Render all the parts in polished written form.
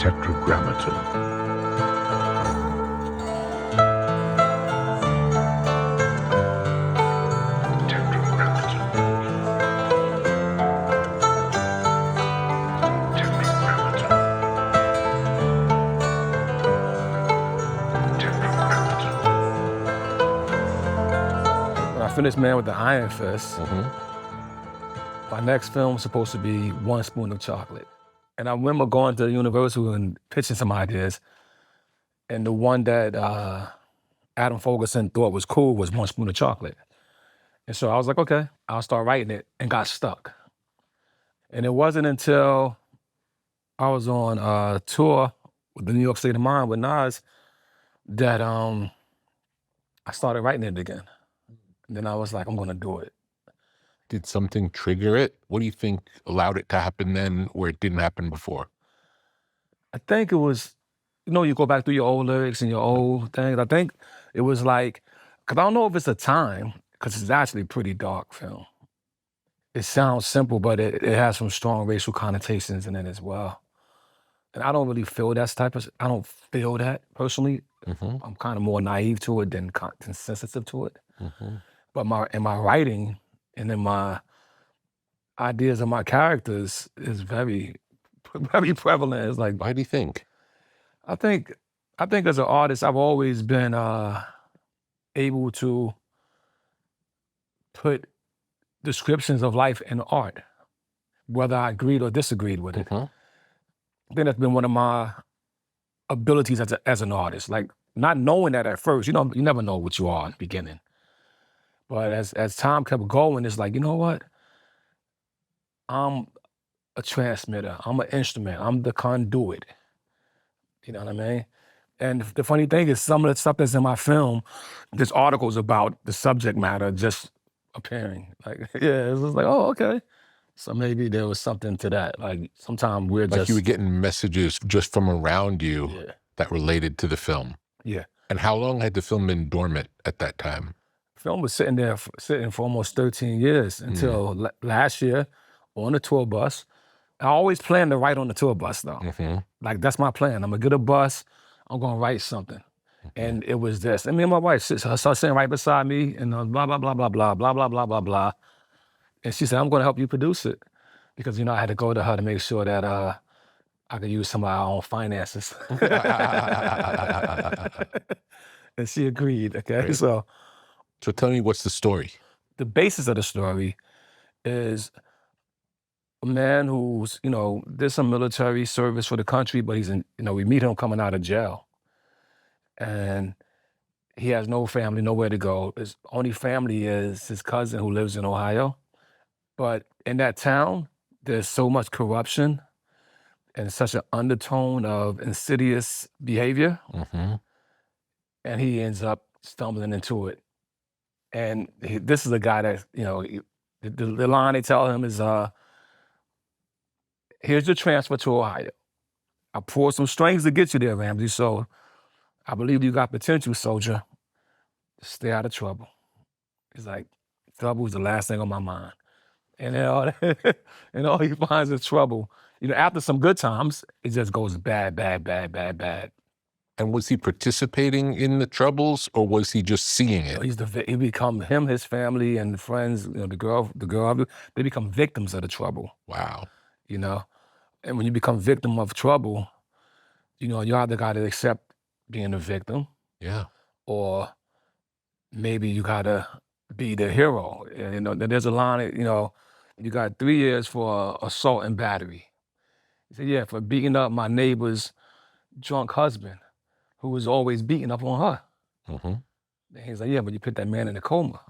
Tetragrammaton. When I finished Man with the Iron Fist, my next film was supposed to be One Spoon of Chocolate. And I remember going to Universal and pitching some ideas. And the one that Adam Fogelson thought was cool was One Spoon of Chocolate. And so I was like, okay, I'll start writing it, and got stuck. And it wasn't until I was on a tour with the New York State of Mind with Nas that I started writing it again. And then I was like, I'm gonna do it. Did something trigger it? What do you think allowed it to happen then where it didn't happen before? I think it was, you go back through your old lyrics and your old things. I think it was like, because I don't know if it's a time, because it's actually a pretty dark film. It sounds simple, but it has some strong racial connotations in it as well. And I don't really feel I don't feel that personally. I'm kind of more naive to it than sensitive to it. But in my writing and in my ideas of my characters is very, very prevalent. It's like, Why do you think? I think as an artist, I've always been able to put descriptions of life in art, whether I agreed or disagreed with it. I think that's been one of my abilities as an artist. Like, not knowing that at first, you never know what you are in the beginning. But as time kept going, it's like, you know what? I'm a transmitter. I'm an instrument. I'm the conduit. You know what I mean? And the funny thing is, some of the stuff that's in my film, there's articles about the subject matter just appearing. Like, yeah, it's just like, oh, okay. So maybe there was something to that. Like, sometimes we're Like just... you were getting messages just from around you Yeah. that related to the film. Yeah. And how long had the film been dormant at that time? Film was sitting for almost 13 years until last year on the tour bus. I always plan to write on the tour bus, though. Like, that's my plan. I'm gonna get a bus. I'm gonna write something. And it was this. And me and my wife started sitting right beside me, and blah, blah, blah, blah, blah, blah, blah, blah, blah, blah. And she said, I'm gonna help you produce it. Because, I had to go to her to make sure that I could use some of our own finances. And she agreed, okay? Great. So tell me, what's the story? The basis of the story is a man who's, did some military service for the country, but he's we meet him coming out of jail. And he has no family, nowhere to go. His only family is his cousin who lives in Ohio. But in that town, there's so much corruption and such an undertone of insidious behavior. And he ends up stumbling into it. And this is a guy that, the line they tell him is, here's your transfer to Ohio. I pulled some strings to get you there, Ramsey, so I believe you got potential, soldier. Stay out of trouble. It's like, trouble is the last thing on my mind. And and all he finds is trouble. After some good times, it just goes bad, bad, bad, bad, bad. And was he participating in the troubles, or was he just seeing it? He become his family and friends, the girl, they become victims of the trouble. Wow. And when you become victim of trouble, you either got to accept being a victim. Yeah. Or maybe you got to be the hero. And, there's a line, you got 3 years for assault and battery. He said, yeah, for beating up my neighbor's drunk husband, who was always beating up on her. And he's like, yeah, but you put that man in a coma.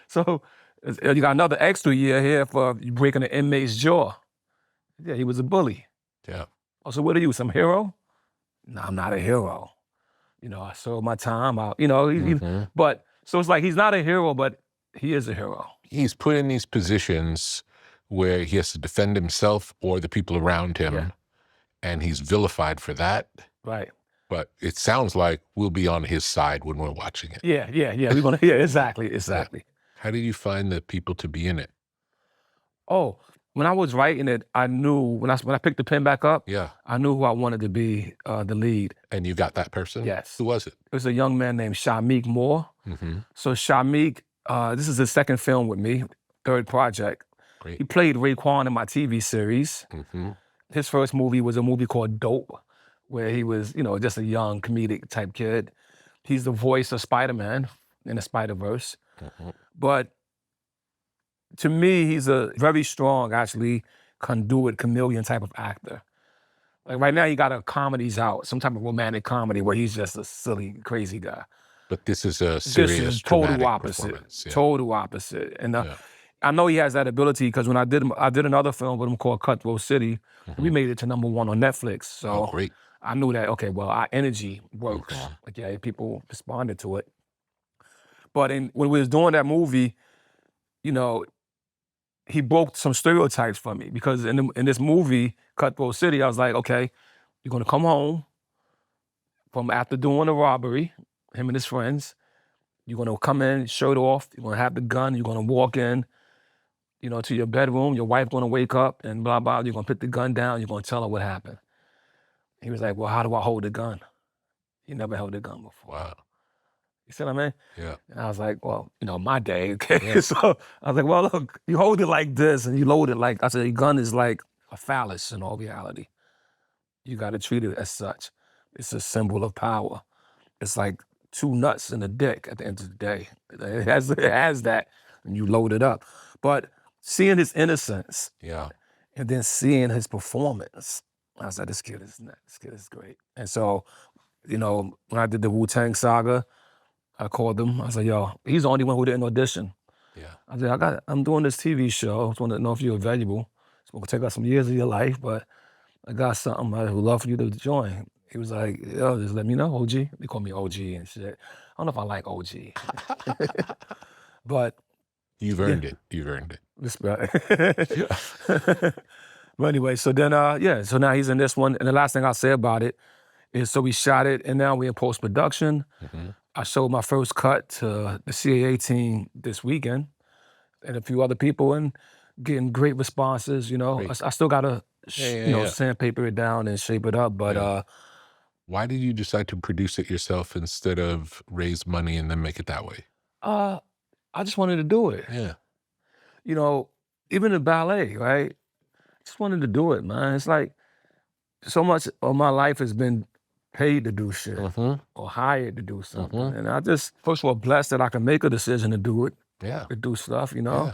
So you got another extra year here for breaking an inmate's jaw. Yeah, he was a bully. Yeah. Oh, so what are you, some hero? No, I'm not a hero. I served my time out, but so it's like he's not a hero, but he is a hero. He's put in these positions where he has to defend himself or the people around him, and he's vilified for that. Right. But it sounds like we'll be on his side when we're watching it. Yeah. We're gonna. Yeah, exactly. How did you find the people to be in it? Oh, when I was writing it, I knew when I picked the pen back up, Yeah. I knew who I wanted to be the lead. And you got that person? Yes. Who was it? It was a young man named Shamik Moore. So Shamik, this is his second film with me, third project. Great. He played Raekwon in my TV series. His first movie was a movie called Dope, where he was, you know, just a young comedic type kid. He's the voice of Spider-Man in the Spider-Verse. But to me, he's a very strong, actually, conduit, chameleon type of actor. Like right now, he got a comedies out, some type of romantic comedy where he's just a silly, crazy guy. But this is a serious, this is total opposite. Yeah. Total opposite. And I know he has that ability because when I did another film with him called Cutthroat City. We made it to #1 on Netflix. So great. I knew that, okay, well, our energy works. Like, yeah, people responded to it. But when we was doing that movie, you know, he broke some stereotypes for me because in this movie, Cutthroat City, I was like, okay, you're gonna come home from after doing a robbery, him and his friends. You're gonna come in, shirt off, you're gonna have the gun, you're gonna walk in, you know, to your bedroom, your wife gonna wake up and blah, blah, you're gonna put the gun down, you're gonna tell her what happened. He was like, well, how do I hold the gun? He never held a gun before. Wow. You see what I mean? Yeah. And I was like, well, you know, my day, okay? Yeah. So I was like, well, look, you hold it like this and you load it like, I said, your gun is like a phallus in all reality. You gotta treat it as such. It's a symbol of power. It's like 2 nuts in a dick at the end of the day. It has that, and you load it up. But seeing his innocence, and then seeing his performance, I was like, this kid is great. And so, you know, when I did the Wu-Tang saga, I called him. I was like, yo, he's the only one who didn't audition. Yeah. I said, I'm doing this TV show. I just want to know if you're available. It's gonna take up some years of your life, but I got something I would love for you to join. He was like, yo, just let me know, OG. They call me OG and shit. I don't know if I like OG. But you've earned it. You've earned it. Respect. But anyway, so then, so now he's in this one. And the last thing I'll say about it is, so we shot it, and now we're in post-production. I showed my first cut to the CAA team this weekend and a few other people, and getting great responses, you know. I still got to, sandpaper it down and shape it up, but... Why did you decide to produce it yourself instead of raise money and then make it that way? I just wanted to do it. Yeah. You know, even the ballet, right? Just wanted to do it, man. It's like so much of my life has been paid to do shit or hired to do something. And I just, first of all, blessed that I can make a decision to do it. Yeah. To do stuff, you know?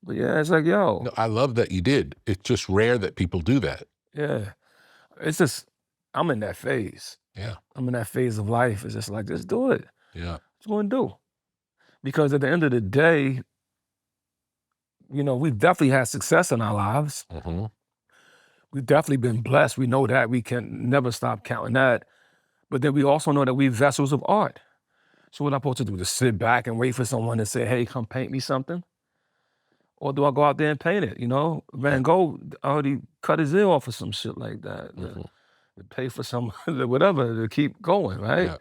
But yeah, it's like, yo. No, I love that you did. It's just rare that people do that. Yeah. It's just, I'm in that phase. Yeah. I'm in that phase of life. It's just like, just do it. Yeah. Just go and do. Because at the end of the day, you know, we've definitely had success in our lives. We've definitely been blessed. We know that. We can never stop counting that. But then we also know that we're vessels of art. So what am I supposed to do? Just sit back and wait for someone to say, hey, come paint me something? Or do I go out there and paint it? You know, Van Gogh already cut his ear off or some shit like that. To pay for some, whatever, to keep going, right? Yeah.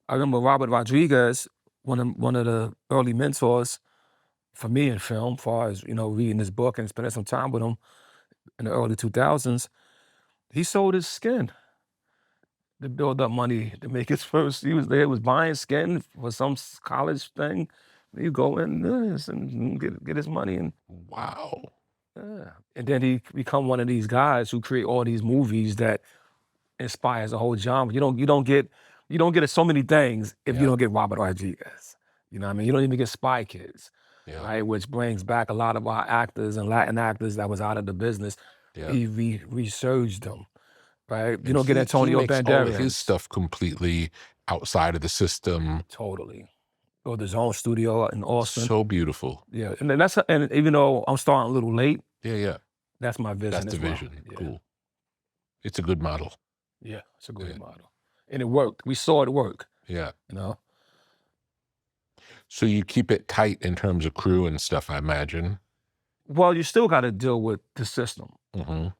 I remember Robert Rodriguez, one of the early mentors for me in film, as far as, you know, reading his book and spending some time with him in the early 2000s. He sold his skin to build up money to make his first. He was buying skin for some college thing. You go in and get his money and wow. Yeah. And then he become one of these guys who create all these movies that inspires a whole genre. You don't get so many things if you don't get Robert Rodriguez. You know what I mean? You don't even get Spy Kids, right? Which brings back a lot of our actors and Latin actors that was out of the business. He resurged them, right? You don't get Antonio Banderas. He makes all of his stuff completely outside of the system. Totally. Or the Zone Studio in Austin. So beautiful. Yeah, and even though I'm starting a little late. That's my vision. That's the vision. Cool. It's a good model. Yeah, it's a great model. And it worked. We saw it work. Yeah. You know? So you keep it tight in terms of crew and stuff, I imagine. Well, you still got to deal with the system.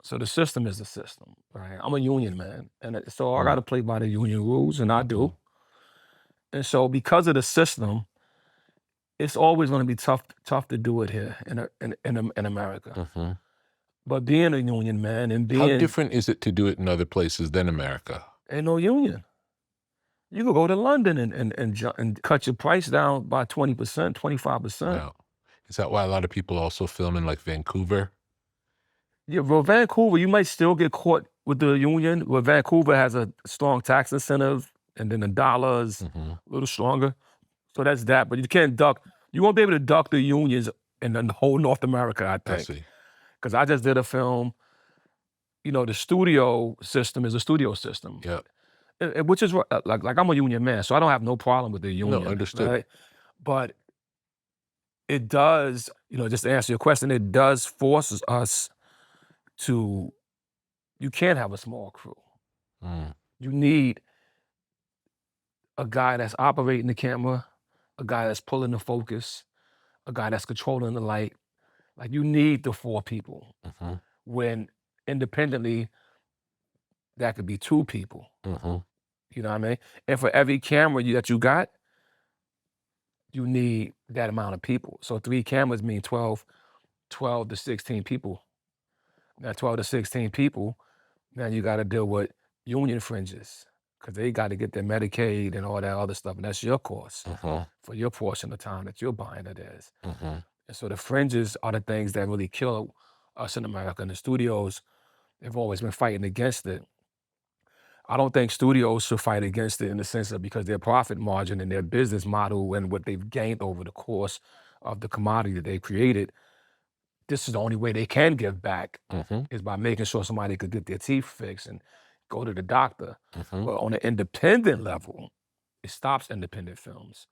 So the system is the system, right? I'm a union man. And so I got to play by the union rules, and I do. And so because of the system, it's always going to be tough to do it here in America. But being a union man and being... How different is it to do it in other places than America? Ain't no union. You could go to London and cut your price down by 20%, 25%. Wow. Is that why a lot of people also film in like Vancouver? Yeah, well, Vancouver, you might still get caught with the union. Well, Vancouver has a strong tax incentive, and then the dollar is a little stronger. So that's that. But you can't duck. You won't be able to duck the unions in the whole North America, I think. I see. Because I just did a film, you know, the studio system is a studio system. Yeah. Which is like I'm a union man, so I don't have no problem with the union. No, understood. Right? But it does, you know, just to answer your question, it does force us to, you can't have a small crew. You need a guy that's operating the camera, a guy that's pulling the focus, a guy that's controlling the light. Like you need the 4 people. When independently, that could be 2 people. You know what I mean? And for every camera that you got, you need that amount of people. So 3 cameras mean 12 to 16 people. Now 12 to 16 people, now you got to deal with union fringes because they got to get their Medicaid and all that other stuff. And that's your cost for your portion of time that you're buying it as. And so the fringes are the things that really kill us in America. And the studios, they've always been fighting against it. I don't think studios should fight against it in the sense of because their profit margin and their business model and what they've gained over the course of the commodity that they created, this is the only way they can give back is by making sure somebody could get their teeth fixed and go to the doctor. But on an independent level, it stops independent films.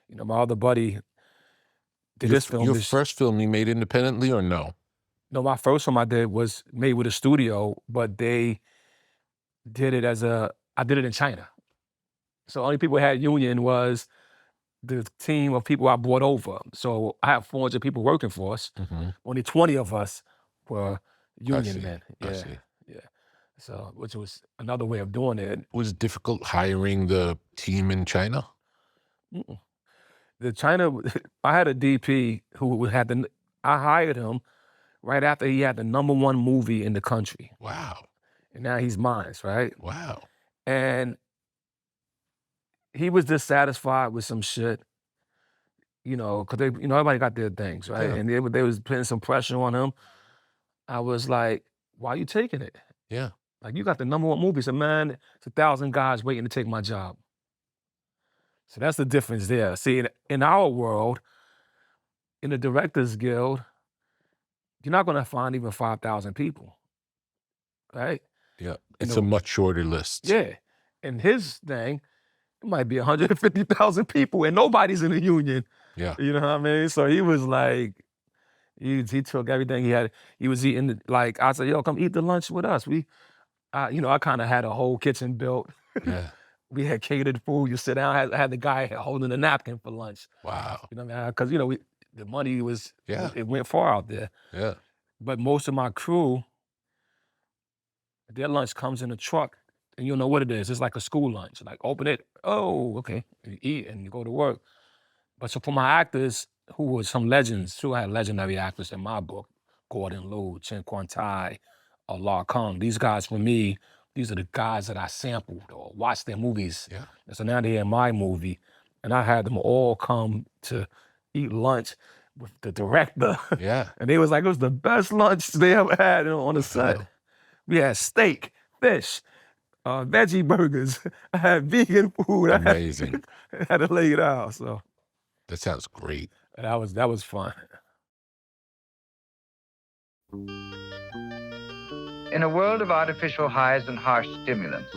You know, my other buddy did this film. Your first film you made independently or no? No, my first film I did was made with a studio, but they did it I did it in China. So only people who had union was the team of people I brought over. So I have 400 people working for us. Only 20 of us were union men. I see. Yeah. So, which was another way of doing it. Was it difficult hiring the team in China? The China, I had a DP who had I hired him right after he had the #1 movie in the country. Wow. And now he's mine, right? Wow. And he was dissatisfied with some shit, you know, because they, you know, everybody got their things, right? Yeah. And they was putting some pressure on him. I was like, why are you taking it? Yeah. Like, you got the #1 movie. So, man, it's 1,000 guys waiting to take my job. So that's the difference there. See, in our world, in the Directors Guild, you're not going to find even 5,000 people, right? Yeah. It's a much shorter list. Yeah. And his thing, it might be 150,000 people and nobody's in the union. Yeah. You know what I mean? So he was like, he took everything he had. He was eating, like, I said, yo, come eat the lunch with us. You know, I kind of had a whole kitchen built. Yeah. We had catered food. You sit down, I had the guy holding a napkin for lunch. Wow. You know what I mean? Because, you know, the money was, Yeah. it went far out there. Yeah. But most of my crew, their lunch comes in a truck and you don't know what it is. It's like a school lunch. Like, open it. Oh, okay. You eat and you go to work. But so for my actors, who were some legends, who had legendary actors in my book, Gordon Liu, Chen Quan Tai, Allah Kung. These guys, for me, these are the guys that I sampled or watched their movies. Yeah. And so now they're in my movie. And I had them all come to eat lunch with the director. Yeah. And they was like, it was the best lunch they ever had on the set. We had steak, fish, veggie burgers. I had vegan food. Amazing. I had to lay it out. So that sounds great. That was fun. In a world of artificial highs and harsh stimulants,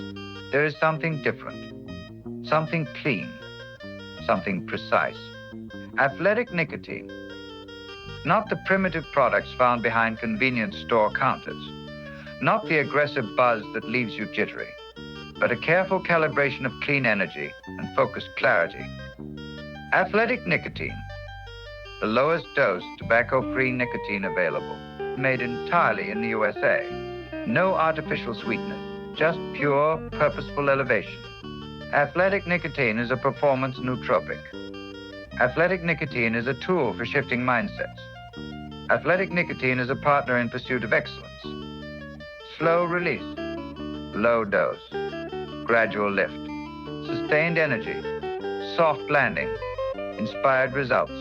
there is something different, something clean, something precise. Athletic nicotine. Not the primitive products found behind convenience store counters. Not the aggressive buzz that leaves you jittery, but a careful calibration of clean energy and focused clarity. Athletic nicotine. The lowest dose tobacco-free nicotine available, made entirely in the USA. No artificial sweetener, just pure, purposeful elevation. Athletic nicotine is a performance nootropic. Athletic nicotine is a tool for shifting mindsets. Athletic nicotine is a partner in pursuit of excellence. Slow release, low dose, gradual lift, sustained energy, soft landing, inspired results.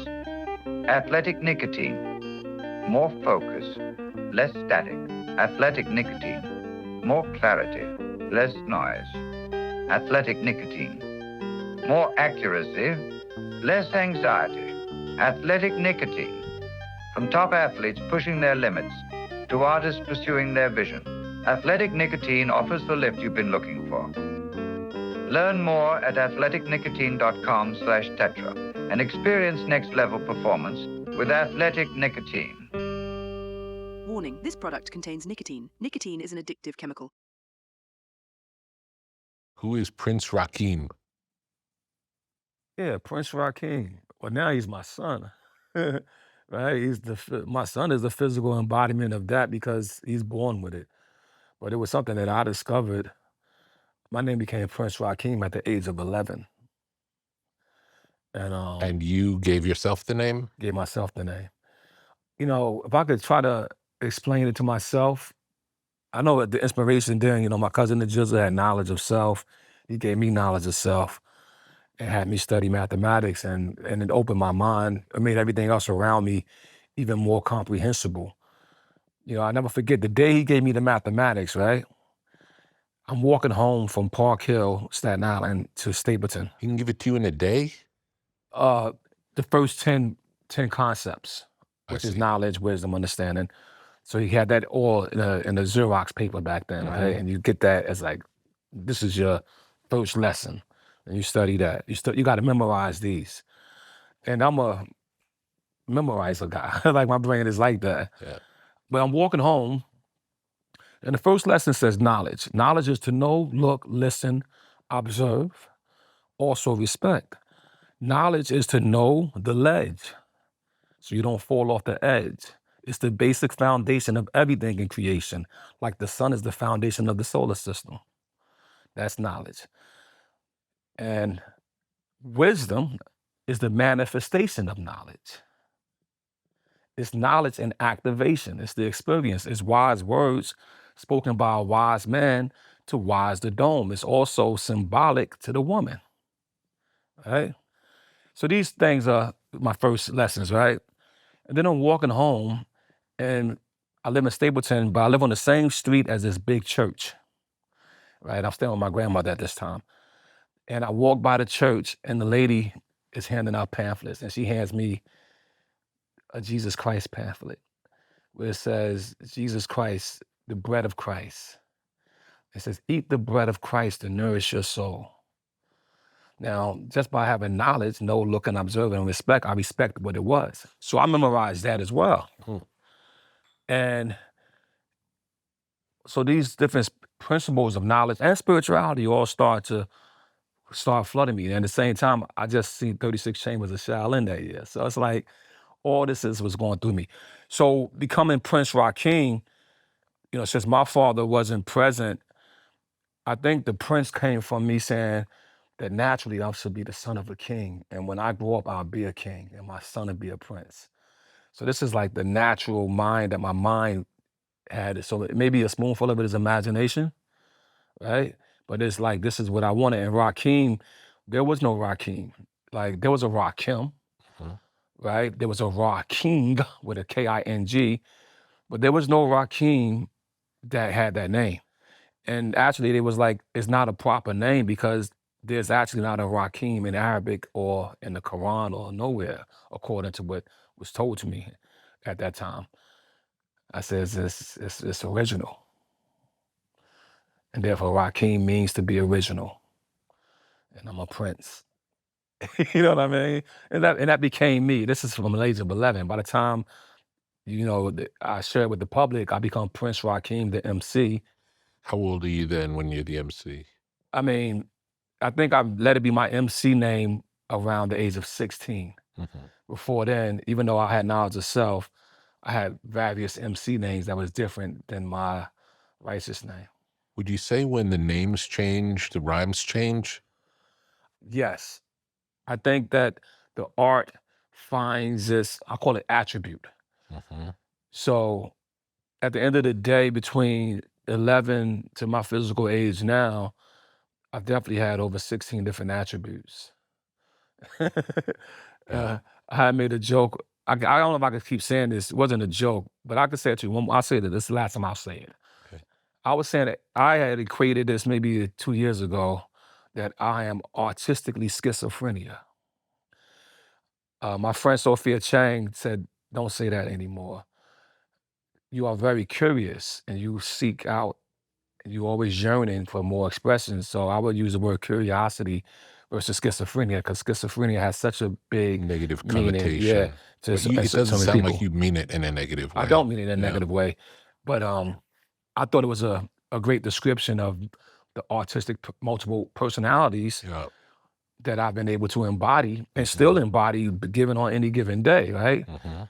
Athletic nicotine, more focus, less static. Athletic nicotine, more clarity, less noise. Athletic nicotine, more accuracy, less anxiety. Athletic nicotine, from top athletes pushing their limits to artists pursuing their vision. Athletic nicotine offers the lift you've been looking for. Learn more at athleticnicotine.com/tetra and experience next level performance with Athletic Nicotine. Warning, this product contains nicotine. Nicotine is an addictive chemical. Who is Prince Rakim? Yeah, Prince Rakim. Well, now he's my son. Right? My son is the physical embodiment of that because he's born with it. But it was something that I discovered. My name became Prince Rakim at the age of 11. And you gave yourself the name? Gave myself the name. You know, if I could try to explain it to myself, I know the inspiration there, you know, my cousin the Jizzle had knowledge of self. He gave me knowledge of self and had me study mathematics, and it opened my mind. It made everything else around me even more comprehensible. You know, I never forget the day he gave me the mathematics, right? I'm walking home from Park Hill, Staten Island to Stapleton. He can give it to you in a day? The first 10 concepts, which is knowledge, wisdom, understanding. So he had that all in a Xerox paper back then, right? And you get that as like, this is your first lesson. And you study that. You got to memorize these. And I'm a memorizer guy. Like my brain is like that. Yeah. But I'm walking home, and the first lesson says knowledge. Knowledge is to know, look, listen, observe, also respect. Knowledge is to know the ledge, so you don't fall off the edge. It's the basic foundation of everything in creation. Like the sun is the foundation of the solar system. That's knowledge. And wisdom is the manifestation of knowledge. It's knowledge and activation. It's the experience. It's wise words spoken by a wise man to wise the dome. It's also symbolic to the woman, right? So these things are my first lessons, right? And then I'm walking home, and I live in Stapleton, but I live on the same street as this big church, right? I'm staying with my grandmother at this time. And I walk by the church, and the lady is handing out pamphlets, and she hands me a Jesus Christ pamphlet where it says, Jesus Christ, the bread of Christ. It says, eat the bread of Christ to nourish your soul. Now, just by having knowledge, know, look, and observe, and respect, I respect what it was. So I memorized that as well. And so these different principles of knowledge and spirituality all start flooding me. And at the same time, I just seen 36 Chambers of Shaolin that year. So it's like all this was going through me. So becoming Prince Rakim, you know, since my father wasn't present, I think the prince came from me saying that naturally I should be the son of a king. And when I grow up, I'll be a king and my son will be a prince. So this is like the natural mind that my mind had. So maybe a spoonful of it is imagination, right? But it's like, this is what I wanted. And Rakim, there was no Rakim. Like there was a Rakim, right? There was a Raking with a King, but there was no Rakim that had that name. And actually, it was like, it's not a proper name because there's actually not a Rakim in Arabic or in the Quran or nowhere, according to what was told to me at that time. I said, it's original. And therefore, Rakim means to be original. And I'm a prince. You know what I mean? And that became me. This is from the age of 11. By the time, you know, I share it with the public, I become Prince Rakim, the MC. How old are you then when you're the MC? I mean, I think I let it be my MC name around the age of 16. Before then, even though I had knowledge of self, I had various MC names that was different than my righteous name. Would you say when the names change, the rhymes change? Yes. I think that the art finds this, I call it attribute. So at the end of the day, between 11 to my physical age now, I've definitely had over 16 different attributes. Yeah. I had made a joke. I don't know if I could keep saying this. It wasn't a joke, but I could say it to you. I'll say that this is the last time I'll say it. Okay. I was saying that I had equated this maybe 2 years ago that I am artistically schizophrenia. My friend Sophia Chang said, don't say that anymore. You are very curious and you seek out and you always yearning for more expression. So I would use the word curiosity versus schizophrenia because schizophrenia has such a big Negative meaning. connotation. Yeah, But it doesn't sound like you mean it in a negative way. I don't mean it in a negative way, but I thought it was a great description of the artistic multiple personalities Yeah. that I've been able to embody and still embody given on any given day, right? Mm-hmm.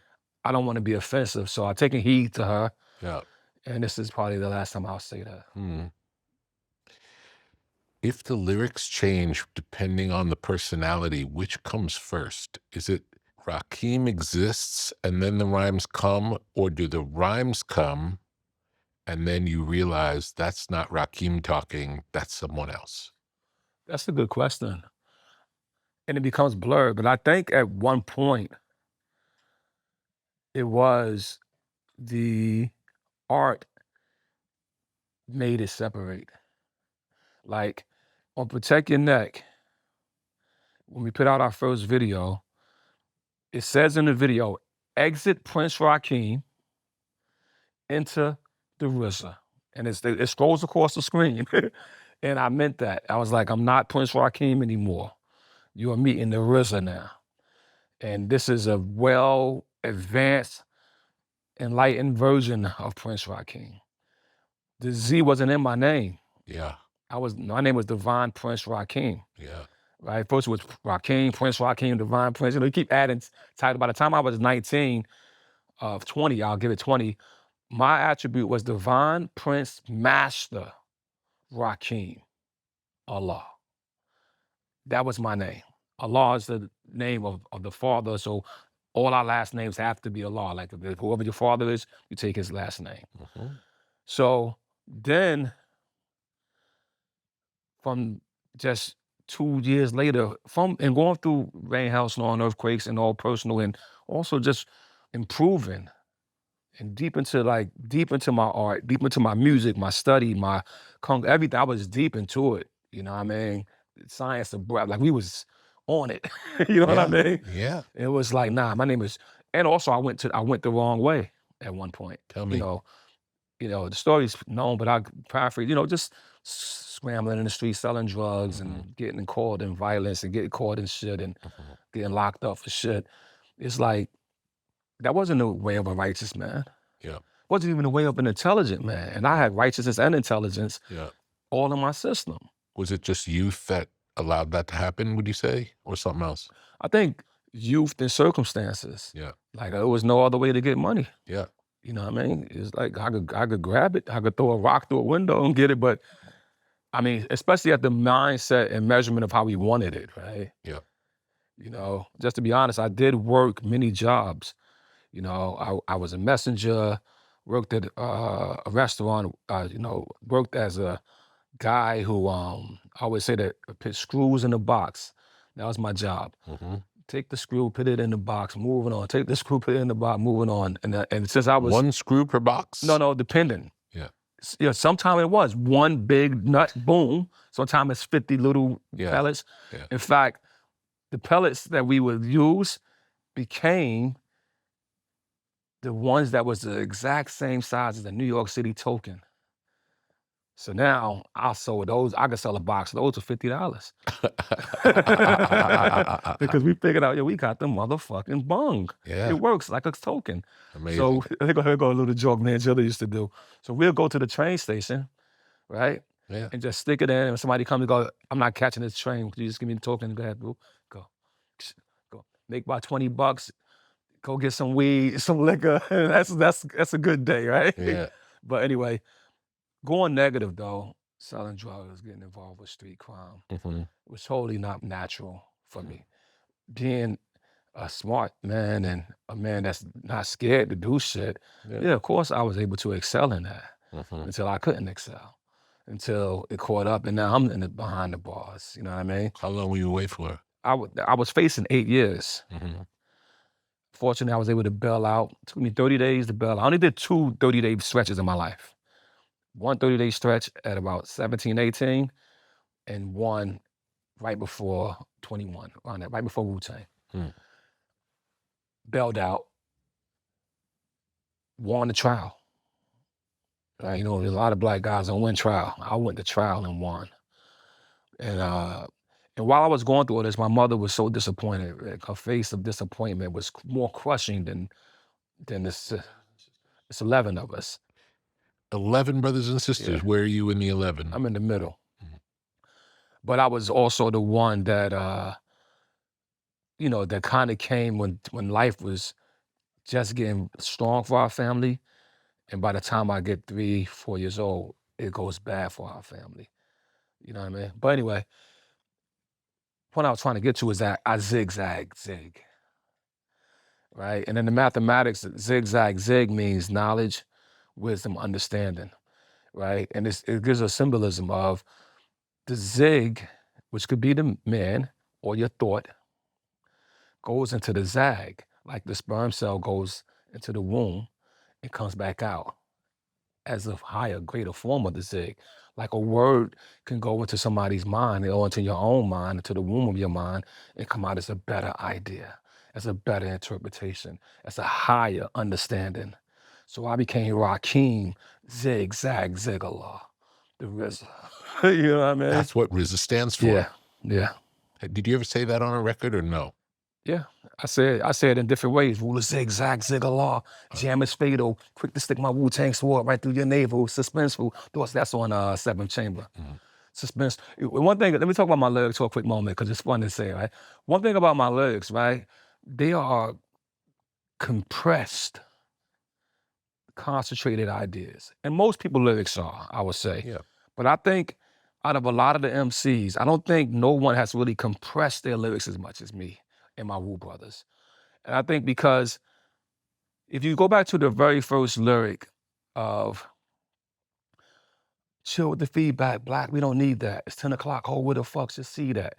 I don't want to be offensive, so I've taken heed to her. Yeah. And this is probably the last time I'll say that. If the lyrics change depending on the personality, which comes first? Is it Rakim exists and then the rhymes come, or do the rhymes come and then you realize that's not Rakim talking, that's someone else? That's a good question. And it becomes blurred, but I think at one point it was the art made it separate. Like on Protect Your Neck, when we put out our first video, it says in the video, exit Prince Rakim, enter the RZA. And it scrolls across the screen. And I meant that. I was like, I'm not Prince Rakim anymore. You are meeting the RZA now. And this is a well advanced, enlightened version of Prince Rakim. The Z wasn't in my name. Yeah. My name was Divine Prince Rakim. Yeah. Right? First it was Rakim, Prince Rakim, Divine Prince. You know, you keep adding titles. By the time I was 19, 20, I'll give it 20, my attribute was Divine Prince Master Rakim, Allah. That was my name. Allah is the name of the father, so all our last names have to be Allah. Like whoever your father is, you take his last name. Mm-hmm. So then, from just 2 years later, and going through rain, hail, snow, and earthquakes and all personal, and also just improving and deep into my art, deep into my music, my study, my everything. I was deep into it. You know what I mean? Science of breath, like we was on it. You know what I mean? Yeah. It was like, nah, my name is, and also I went the wrong way at one point. Tell me. You know, the story's known, but I paraphrase, just scrambling in the streets, selling drugs and getting caught in violence and getting caught in shit and getting locked up for shit. It's like, that wasn't the way of a righteous man. Yeah. Wasn't even the way of an intelligent man. And I had righteousness and intelligence all in my system. Was it just youth that allowed that to happen, would you say, or something else? I think youth and circumstances. Yeah. Like there was no other way to get money. Yeah. You know what I mean? It's like I could grab it. I could throw a rock through a window and get it. But I mean, especially at the mindset and measurement of how we wanted it, right? Yeah. Just to be honest, I did work many jobs. I was a messenger, worked at a restaurant, worked as a guy who, I always say that put screws in the box. That was my job. Mm-hmm. Take the screw, put it in the box, moving on. Take the screw, put it in the box, moving on. And since I was— One screw per box? No, depending. Yeah. Sometimes it was one big nut, boom. Sometimes it's 50 little pellets. Yeah. In fact, the pellets that we would use became the ones that was the exact same size as the New York City token. So now I sold those. I could sell a box of those for $50. Because we figured out, we got the motherfucking bung. Yeah. It works like a token. Amazing. So here go a little joke me and Jilly used to do. So we'll go to the train station, right? Yeah. And just stick it in. And somebody comes and go, I'm not catching this train. Could you just give me the token? Go ahead, boo. Go. Make about $20. Go get some weed, some liquor. That's a good day, right? Yeah. But anyway, going negative though, selling drugs, getting involved with street crime, was totally not natural for me. Being a smart man and a man that's not scared to do shit, of course I was able to excel in that. until I couldn't excel, until it caught up, and now I'm in behind the bars. You know what I mean? How long were you away for? I was facing 8 years. Fortunately, I was able to bail out. It took me 30 days to bail out. I only did 2 30-day stretches in my life. One 30-day stretch at about 17, 18, and one right before 21, right before Wu-Tang. Bailed out, won the trial. Right? You know, there's a lot of black guys don't win trial. I went to trial and won. And while I was going through all this, my mother was so disappointed. Like, her face of disappointment was more crushing than this. It's 11 of us. 11 brothers and sisters. Yeah. Where are you in the 11? I'm in the middle. But I was also the one that, you know, that kind of came when life was just getting strong for our family. And by the time I get 3, 4 years old, it goes bad for our family. You know what I mean? But anyway, what I was trying to get to is that I zigzag, zig. Right? And in the mathematics, zigzag, zig means knowledge, wisdom, understanding. Right? And it gives a symbolism of the zig, which could be the man or your thought, goes into the zag, like the sperm cell goes into the womb and comes back out as a higher, greater form of the zig. Like a word can go into somebody's mind or into your own mind, into the womb of your mind, and come out as a better idea, as a better interpretation, as a higher understanding. So I became Rakim, zigzag, zigala, the RZA. You know what I mean? That's what RZA stands for. Yeah, yeah. Did you ever say that on a record or no? Yeah, I say it in different ways. Rule of zigzag, zigala, jam is fatal, quick to stick my Wu-Tang sword right through your navel, suspenseful. That's on Seventh Chamber. Suspense. One thing, let me talk about my lyrics for a quick moment because it's fun to say, right? One thing about my lyrics, right? They are compressed, concentrated ideas. And most people lyrics are, I would say. Yeah. But I think out of a lot of the MCs, I don't think no one has really compressed their lyrics as much as me and my Wu brothers. And I think because if you go back to the very first lyric of chill with the feedback, black, we don't need that. It's 10 o'clock, hold where the fuck should see that.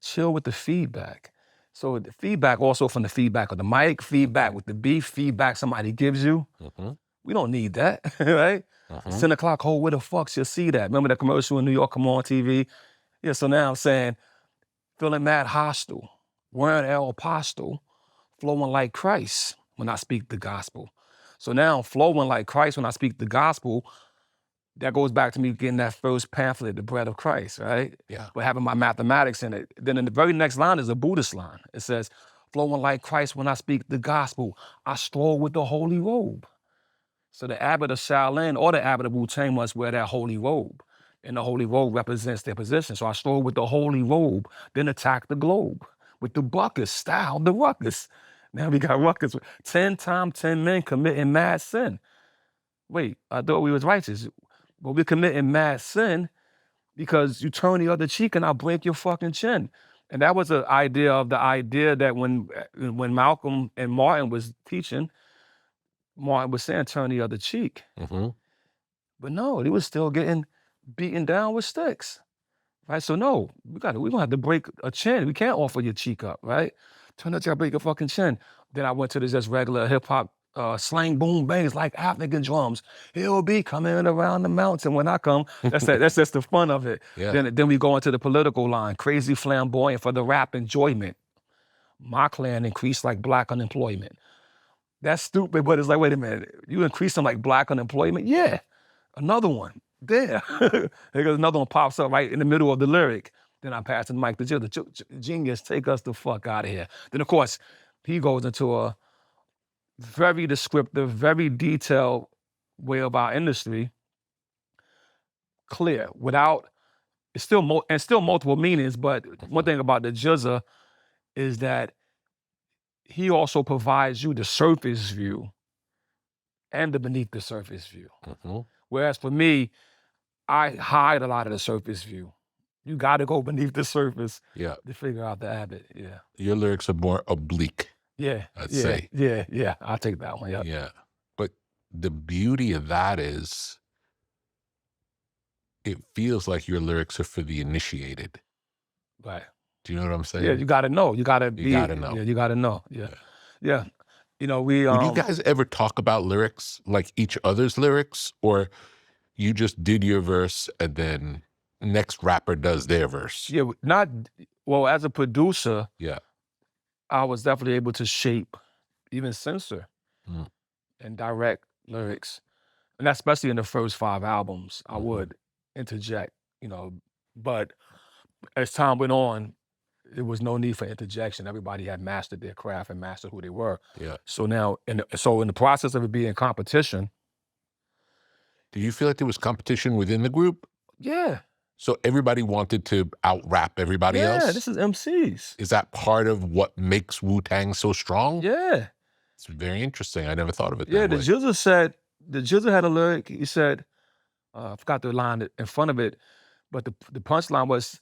Chill with the feedback. So the feedback also from the feedback of the mic, feedback with the beef, feedback somebody gives you. We don't need that, right? It's 10 o'clock, hold where the fuck should see that. Remember that commercial in New York, come on TV? Yeah, so now I'm saying, feeling mad hostile, wearing El Apostle, flowing like Christ when I speak the gospel. So now I'm flowing like Christ when I speak the gospel. That goes back to me getting that first pamphlet, The Bread of Christ, right? Yeah. But having my mathematics in it. Then in the very next line is a Buddhist line. It says, flowing like Christ when I speak the gospel. I stroll with the holy robe. So the abbot of Shaolin or the abbot of Wu-Tang must wear that holy robe. And the holy robe represents their position. So I stroll with the holy robe, then attack the globe. With the buckets, style the ruckus. Now we got ruckus. 10 times 10 men committing mad sin. Wait, I thought we was righteous. But we're committing mad sin because you turn the other cheek and I'll break your fucking chin. And that was an idea of the idea that when Malcolm and Martin was teaching, Martin was saying turn the other cheek. But no, he was still getting beaten down with sticks. Right? So no, we're gonna have to break a chin. We can't offer your cheek up, right? Turn up, break your fucking chin. Then I went to the just regular hip hop slang boom bangs like African drums. He'll be coming around the mountain when I come. That's just the fun of it. Yeah. Then we go into the political line, crazy flamboyant for the rap enjoyment. My clan increased like black unemployment. That's stupid, but it's like, wait a minute, you increasing like black unemployment? Yeah, another one. There. Because another one pops up right in the middle of the lyric. Then I pass the mic to Jill. The genius, take us the fuck out of here. Then of course, he goes into a very descriptive, very detailed way of our industry. Clear, without, it's still multiple meanings, but one thing about the JZA is that he also provides you the surface view and the beneath the surface view. Whereas for me, I hide a lot of the surface view. You got to go beneath the surface to figure out the habit. Yeah. Your lyrics are more oblique. Yeah. I'd say. Yeah. I'll take that one. Yeah. Yeah. But the beauty of that is it feels like your lyrics are for the initiated. Right. Do you know what I'm saying? Yeah, you got to know. You got to be. You got to know. Yeah, you got to know. Yeah. Yeah. You know, we. Would you guys ever talk about lyrics, like each other's lyrics, or you just did your verse and then next rapper does their verse? Yeah, not. Well, as a producer, Yeah. I was definitely able to shape, even censor, and direct lyrics, and especially in the first 5 albums, I would interject. You know, but as time went on, there was no need for interjection. Everybody had mastered their craft and mastered who they were. Yeah. So now, in the process of it being competition. Do you feel like there was competition within the group? Yeah. So everybody wanted to out-rap everybody else? Yeah, this is MCs. Is that part of what makes Wu-Tang so strong? Yeah. It's very interesting. I never thought of it that Yeah, way. the GZA had a lyric. He said, I forgot the line in front of it, but the punchline was,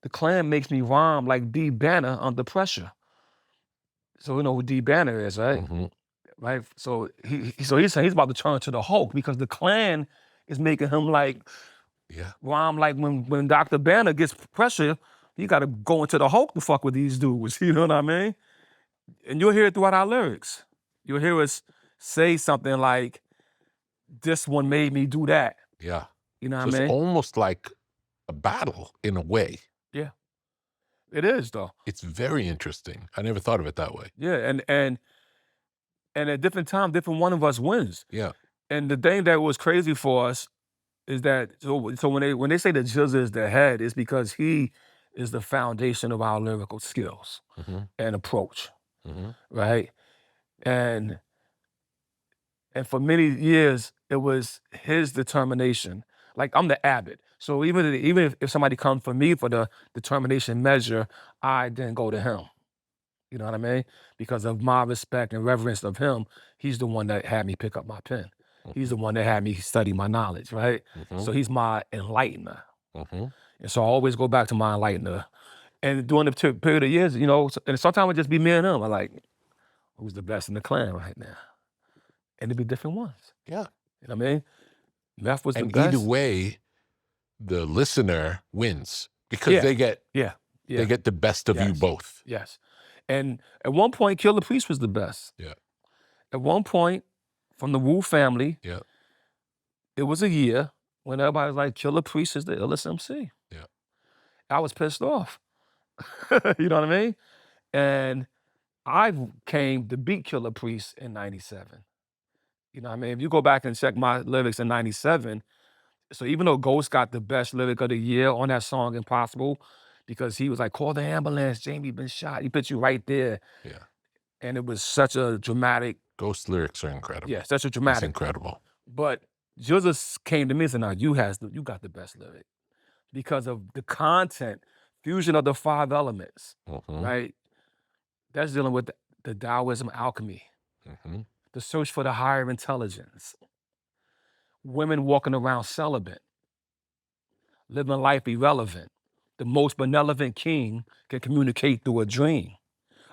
the Clan makes me rhyme like D Banner under pressure. So you know who D Banner is, right? Right. So he's saying he's about to turn to the Hulk because the Clan is making him like rhyme like when Dr. Banner gets pressure, he got to go into the Hulk to fuck with these dudes. You know what I mean? And you'll hear it throughout our lyrics. You'll hear us say something like, "This one made me do that." Yeah. You know So what I mean? it's almost like a battle in a way. Yeah. It is though. It's very interesting. I never thought of it that way. Yeah, and at different times, different one of us wins. Yeah. And the thing that was crazy for us is that so when they say that GZA is the head, it's because he is the foundation of our lyrical skills and approach, right? And for many years, it was his determination. Like I'm the Abbot, so even if somebody comes for me for the determination measure, I then go to him. You know what I mean? Because of my respect and reverence of him, he's the one that had me pick up my pen. He's the one that had me study my knowledge, right? So he's my enlightener. And so I always go back to my enlightener. And during the period of years, you know, and sometimes it just be me and him. I'm like, who's the best in the Clan right now? And it'd be different ones. Yeah. You know what I mean? Meth was the And best. either way, the listener wins because they get they get the best of you both. Yes. And at one point, Killer Priest was the best. Yeah. At one point, from the Wu family, it was a year when everybody was like, Killer Priest is the illest MC. Yeah. I was pissed off. You know what I mean? And I came to beat Killer Priest in 97. You know what I mean? If you go back and check my lyrics in 97, so even though Ghost got the best lyric of the year on that song, Impossible, because he was like, call the ambulance, Jamie been shot. He put you right there. Yeah. And it was such a dramatic. Ghost lyrics are incredible. Yeah, such a dramatic. It's incredible. But GZA came to me and said, now you got the best lyric. Because of the content, fusion of the 5 elements, right? That's dealing with the Taoism alchemy, the search for the higher intelligence, women walking around celibate, living life irrelevant. The most benevolent king can communicate through a dream.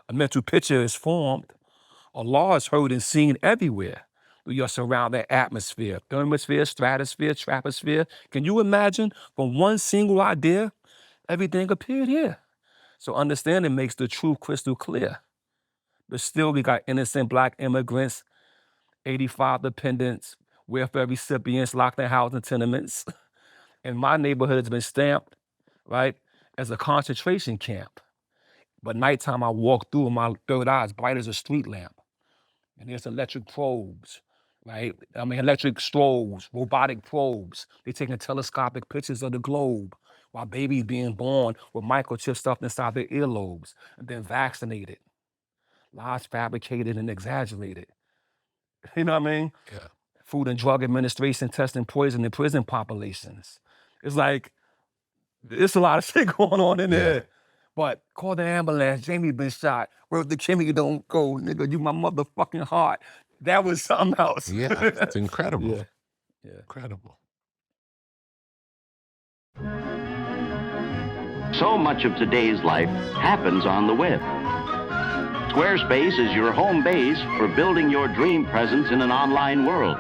A mental picture is formed. A law is heard and seen everywhere through your surrounding atmosphere, thermosphere, stratosphere, troposphere. Can you imagine from one single idea, everything appeared here? So understanding makes the truth crystal clear. But still, we got innocent Black immigrants, 85 dependents, welfare recipients locked in housing tenements. And my neighborhood has been stamped, right, as a concentration camp. But nighttime, I walk through and my third eye is bright as a street lamp. And there's electric probes, right? I mean, electric strobes, robotic probes. They're taking telescopic pictures of the globe while babies being born with microchips stuffed inside their earlobes and then vaccinated. Lies fabricated and exaggerated. You know what I mean? Yeah. Food and Drug Administration testing poison in prison populations. It's like, there's a lot of shit going on in there. But call the ambulance, Jamie been shot. Where the Kimmy don't go, nigga, you my motherfucking heart. That was something else. Yeah, it's incredible. Yeah. Incredible. So much of today's life happens on the web. Squarespace is your home base for building your dream presence in an online world.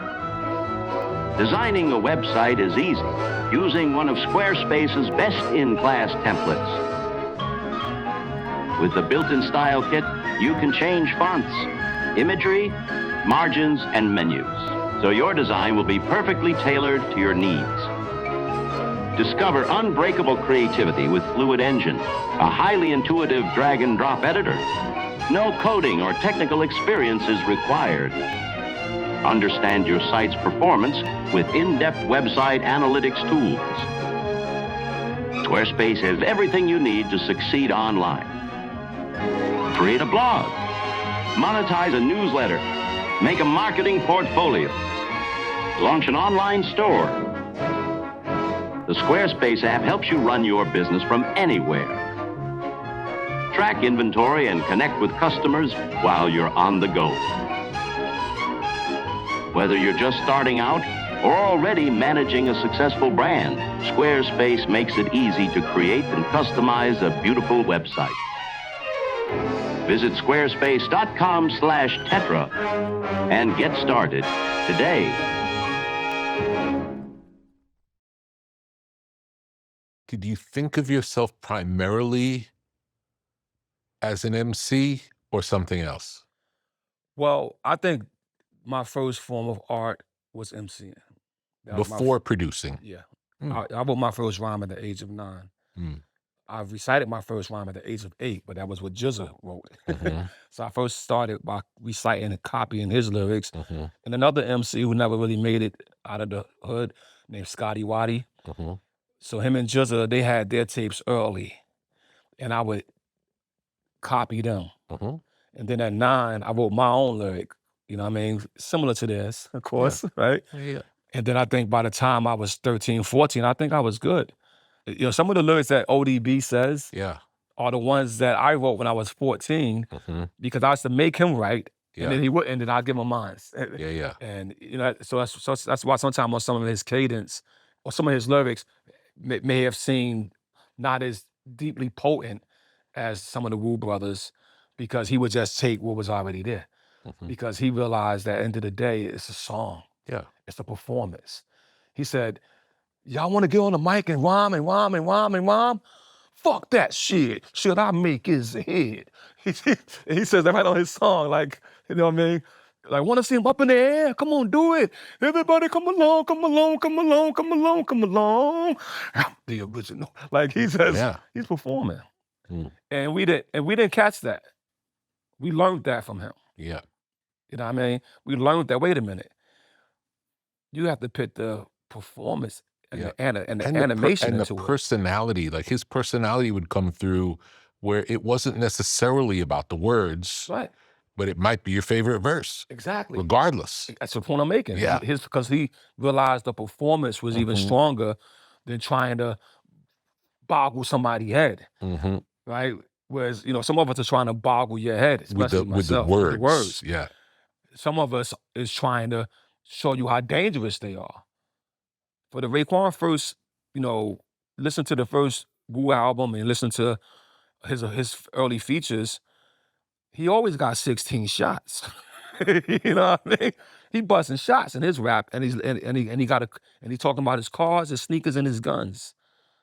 Designing a website is easy using one of Squarespace's best-in-class templates. With the built-in style kit, you can change fonts, imagery, margins, and menus, so your design will be perfectly tailored to your needs. Discover unbreakable creativity with Fluid Engine, a highly intuitive drag-and-drop editor. No coding or technical experience is required. Understand your site's performance with in-depth website analytics tools. Squarespace has everything you need to succeed online. Create a blog, monetize a newsletter, make a marketing portfolio, launch an online store. The Squarespace app helps you run your business from anywhere. Track inventory and connect with customers while you're on the go. Whether you're just starting out or already managing a successful brand, Squarespace makes it easy to create and customize a beautiful website. Visit squarespace.com/Tetra and get started today. Did you think of yourself primarily as an MC or something else? Well, I think my first form of art was MCing. That was my Before producing? Yeah. Mm. I wrote my first rhyme at the age of 9. Mm. I recited my first rhyme at the age of 8, but that was what RZA wrote. Mhm. So I first started by reciting and copying his lyrics. Mhm. And another MC who never really made it out of the hood named Scotty Waddy. Mhm. So him and RZA, they had their tapes early, and I would copy them. Mhm. And then at 9, I wrote my own lyric, you know what I mean? Similar to this, of course, right? Yeah. And then I think by the time I was 13, 14, I think I was good. You know, some of the lyrics that ODB says Yeah. are the ones that I wrote when I was 14 Mhm. because I used to make him write, Yeah. and then he wouldn't, and then I'd give him mine. Yeah, yeah. And, you know, so that's why sometimes on some of his cadence or some of his lyrics may have seemed not as deeply potent as some of the Wu brothers because he would just take what was already there. Mhm. Because he realized that at the end of the day, it's a song. Yeah. It's a performance. He said, y'all want to get on the mic and rhyme and rhyme and rhyme and rhyme? Fuck that shit. Should I make his head? He says that right on his song, like, you know what I mean? Like, want to see him up in the air? Come on, do it. Everybody come along, come along, come along, come along, come along. I'm the original. Like he says, Yeah. he's performing. Mm. And we didn't catch that. We learned that from him. Yeah. You know what I mean? We learned that, wait a minute. You have to put the performance and Yeah. the animation and into the it. personality, like his personality would come through where it wasn't necessarily about the words, Right. but it might be your favorite verse, Exactly. regardless. That's the point I'm making. Yeah. Because he realized the performance was even Mhm. stronger than trying to boggle somebody's head, Mhm. right? Whereas, you know, some of us are trying to boggle your head, With especially the myself, words. with the words. Yeah. Some of us is trying to show you how dangerous they are. For the Raekwon first, you know, listen to the first Wu album and listen to his early features, he always got 16 shots. You know what I mean? He busting shots in his rap, and he's talking about his cars, his sneakers, and his guns.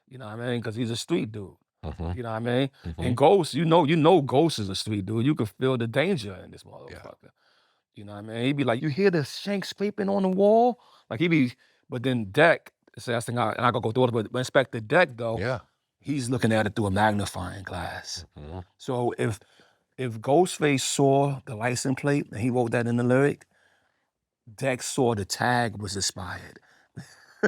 You know what I mean? Because he's a street dude. Mhm. You know what I mean? Mhm. And Ghost, you know, Ghost is a street dude. You can feel the danger in this motherfucker. You know what I mean? He'd be like, you hear the shank scraping on the wall? Like but then Deck, that's the thing, and I gotta go through it, but Inspector Deck though, Yeah. he's looking at it through a magnifying glass. Mhm. So if Ghostface saw the license plate and he wrote that in the lyric, Deck saw the tag was expired.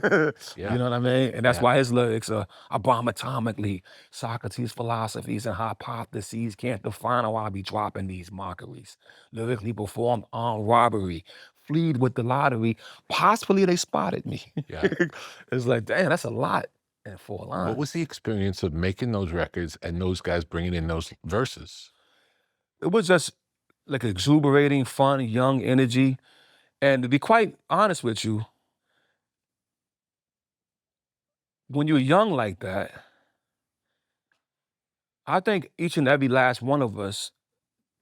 Yeah. You know what I mean? And that's Yeah. why his lyrics are bomb atomically. Socrates' philosophies and hypotheses can't define why I be dropping these mockeries. Lyrically performed on robbery. Fleed with the lottery. Possibly they spotted me. Yeah. It's like, damn, that's a lot in 4 lines. What was the experience of making those records and those guys bringing in those verses? It was just like exuberating, fun, young energy. And to be quite honest with you, when you're young like that, I think each and every last one of us,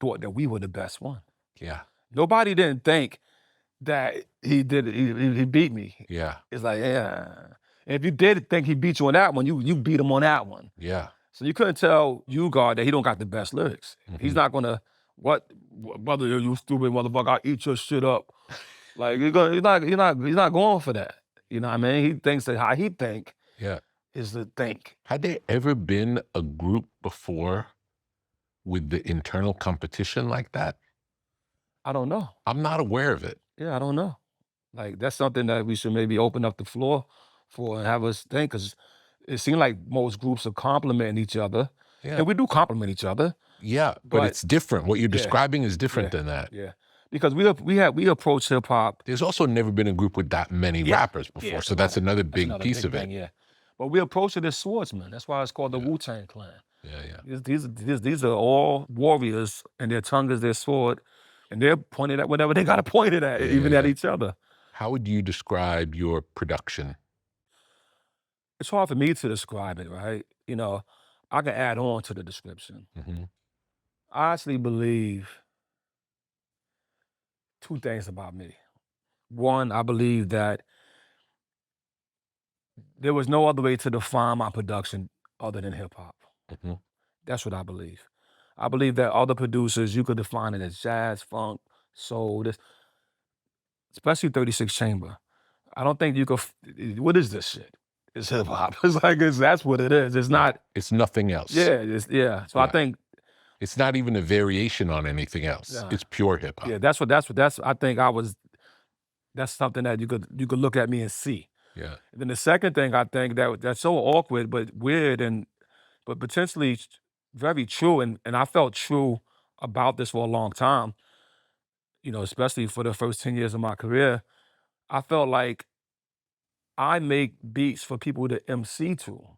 thought that we were the best one. Yeah. Nobody didn't think that he beat me. Yeah. It's like, yeah. And if you did think he beat you on that one, you beat him on that one. Yeah. So you couldn't tell God that he don't got the best lyrics. He's not gonna, brother, you stupid motherfucker, I'll eat your shit up. Like he's not going for that. You know what I mean? He thinks that how he think Yeah. is to think. Had there ever been a group before with the internal competition like that? I don't know. I'm not aware of it. Yeah, I don't know. Like that's something that we should maybe open up the floor for and have us think, because it seems like most groups are complimenting each other. Yeah. And we do compliment each other. Yeah, but it's different. What you're Yeah. describing is different than that. Yeah. Because we approach hip hop. There's also never been a group with that many rappers before, Yeah, so that's another big piece of thing, it. yeah. But we approach it as swordsmen. That's why it's called the Wu-Tang Clan. Yeah, yeah. These are all warriors, and their tongue is their sword, and they're pointed at whatever they got to point it at, even at each other. How would you describe your production? It's hard for me to describe it, right? You know, I can add on to the description. I actually believe two things about me. One, I believe that there was no other way to define my production other than hip hop. That's what I believe. I believe that other producers, you could define it as jazz, funk, soul, especially 36 Chamber. I don't think you could, what is this shit? It's hip hop. It's like, that's what it is. It's not. It's nothing else. Yeah. So I think. It's not even a variation on anything else. Yeah. It's pure hip hop. Yeah, I think that's something that you could look at me and see. Yeah. And then the second thing I think that's so awkward but weird but potentially very true, and I felt true about this for a long time, you know, especially for the first 10 years of my career. I felt like I make beats for people to MC to,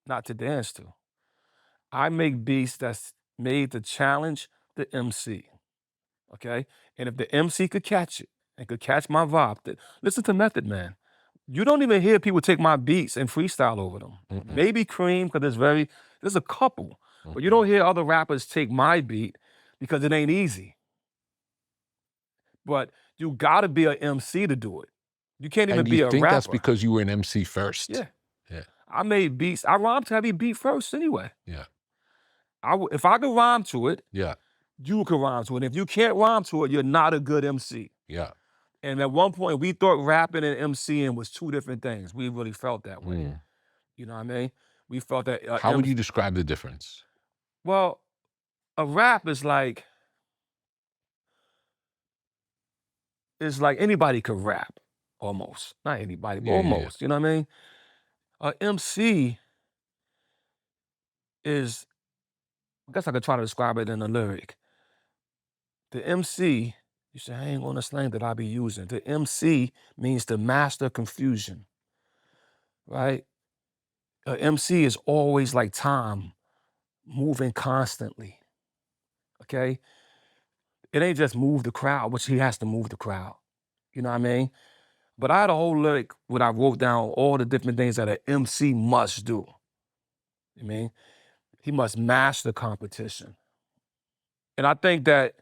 not to dance to. I make beats that's made to challenge the MC, okay? And if the MC could catch it and could catch my vibe, listen to Method Man. You don't even hear people take my beats and freestyle over them. Maybe Cream, because there's a couple. But you don't hear other rappers take my beat because it ain't easy. But you gotta be an MC to do it. You can't even be a rapper. And you think that's because you were an MC first? Yeah. Yeah. I made beats. I rhymed to heavy beat first anyway. Yeah. If I could rhyme to it, Yeah. you could rhyme to it. If you can't rhyme to it, you're not a good MC. Yeah. And at one point, we thought rapping and MCing was two different things. We really felt that way. You know what I mean? We felt that. How would you describe the difference? Well, a rap is like, it's like anybody could rap, almost. Not anybody, but almost. You know what I mean? A MC is, I guess I could try to describe it in a lyric. The MC, you say, I ain't gonna slang that I be using. The MC means to master confusion, right? A MC is always like time, moving constantly, okay? It ain't just move the crowd, which he has to move the crowd. You know what I mean? But I had a whole lyric where I wrote down all the different things that an MC must do. You mean? He must master competition. And I think that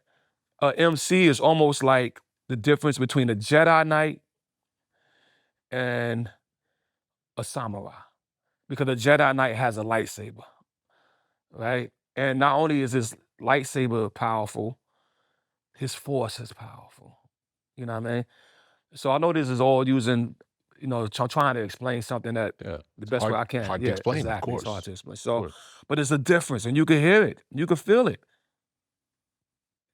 a MC is almost like the difference between a Jedi Knight and a samurai. Because a Jedi Knight has a lightsaber, right? And not only is his lightsaber powerful, his force is powerful. You know what I mean? So I know this is all using, you know, trying to explain something that the best way I can. Hard to explain, exactly. of course. It's hard to explain. So, but it's a difference, and you can hear it. You can feel it.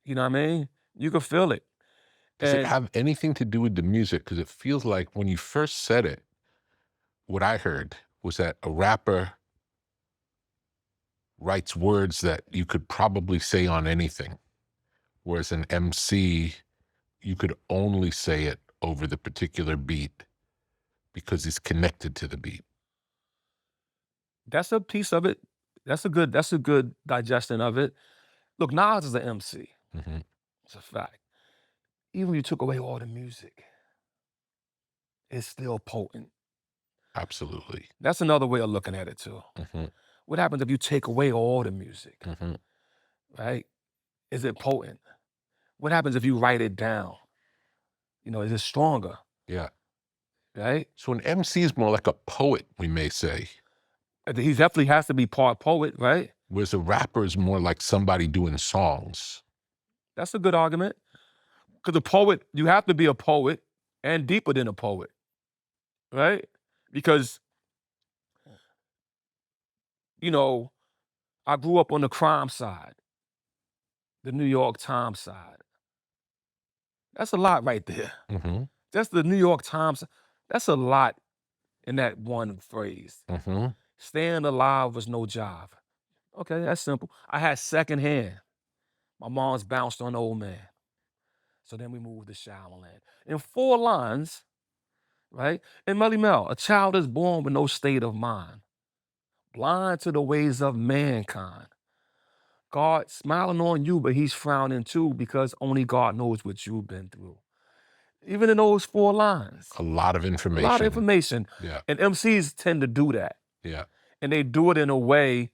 You know what I mean? You can feel it. Does it have anything to do with the music? Because it feels like when you first said it, what I heard was that a rapper writes words that you could probably say on anything, whereas an MC, you could only say it over the particular beat because it's connected to the beat. That's a piece of it. That's a good digestion of it. Look, Nas is an MC. It's a fact. Even if you took away all the music, it's still potent. Absolutely. That's another way of looking at it too. What happens if you take away all the music, right? Is it potent? What happens if you write it down? Is it stronger? Yeah. Right? So an MC is more like a poet, we may say. He definitely has to be part poet, right? Whereas a rapper is more like somebody doing songs. That's a good argument. Because a poet, you have to be a poet and deeper than a poet, right? Because, I grew up on the crime side, the New York Times side. That's a lot right there. Mm-hmm. That's the New York Times. That's a lot in that one phrase. Mm-hmm. Staying alive was no job. Okay, that's simple. I had secondhand. My mom's bounced on the old man. So then we moved to Shaolin. In 4 lines, right? In Melly Mel, a child is born with no state of mind, blind to the ways of mankind. God smiling on you, but he's frowning too because only God knows what you've been through. Even in those 4 lines. A lot of information. A lot of information. Yeah. And MCs tend to do that. Yeah. And they do it in a way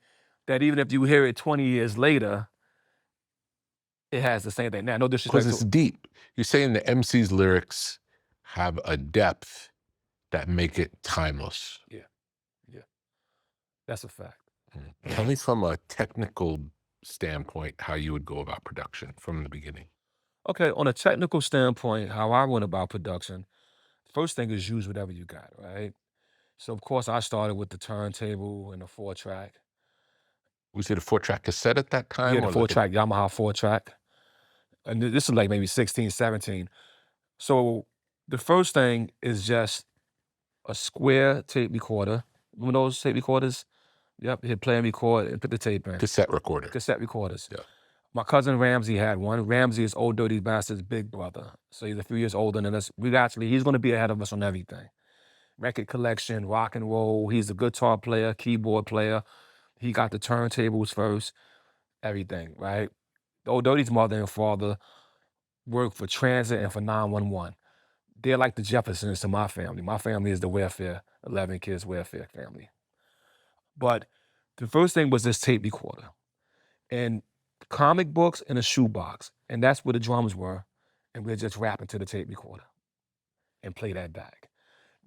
that even if you hear it 20 years later, it has the same thing. Now, no disrespect. Because it's deep. You're saying the MC's lyrics have a depth that make it timeless. Yeah. That's a fact. Tell me from a technical standpoint how you would go about production from the beginning. Okay, on a technical standpoint, how I went about production, first thing is use whatever you got, right? So, of course, I started with the turntable and the 4-track. Was it a 4-track cassette at that time? Yeah, the 4-track, Yamaha 4-track. And this is like maybe 16, 17. So the first thing is just a square tape recorder. Remember those tape recorders? Yep, hit play and record and put the tape in. Cassette recorder. Cassette recorders. Yeah. My cousin Ramsey had one. Ramsey is Old Dirty Bastard's big brother. So he's a few years older than us. He's going to be ahead of us on everything. Record collection, rock and roll. He's a guitar player, keyboard player. He got the turntables first, everything, right? Old Dirty's mother and father worked for Transit and for 911. They're like the Jeffersons to my family. My family is the welfare, 11 kids welfare family. But the first thing was this tape recorder and comic books in a shoebox. And that's where the drums were. And we're just rapping to the tape recorder and play that back.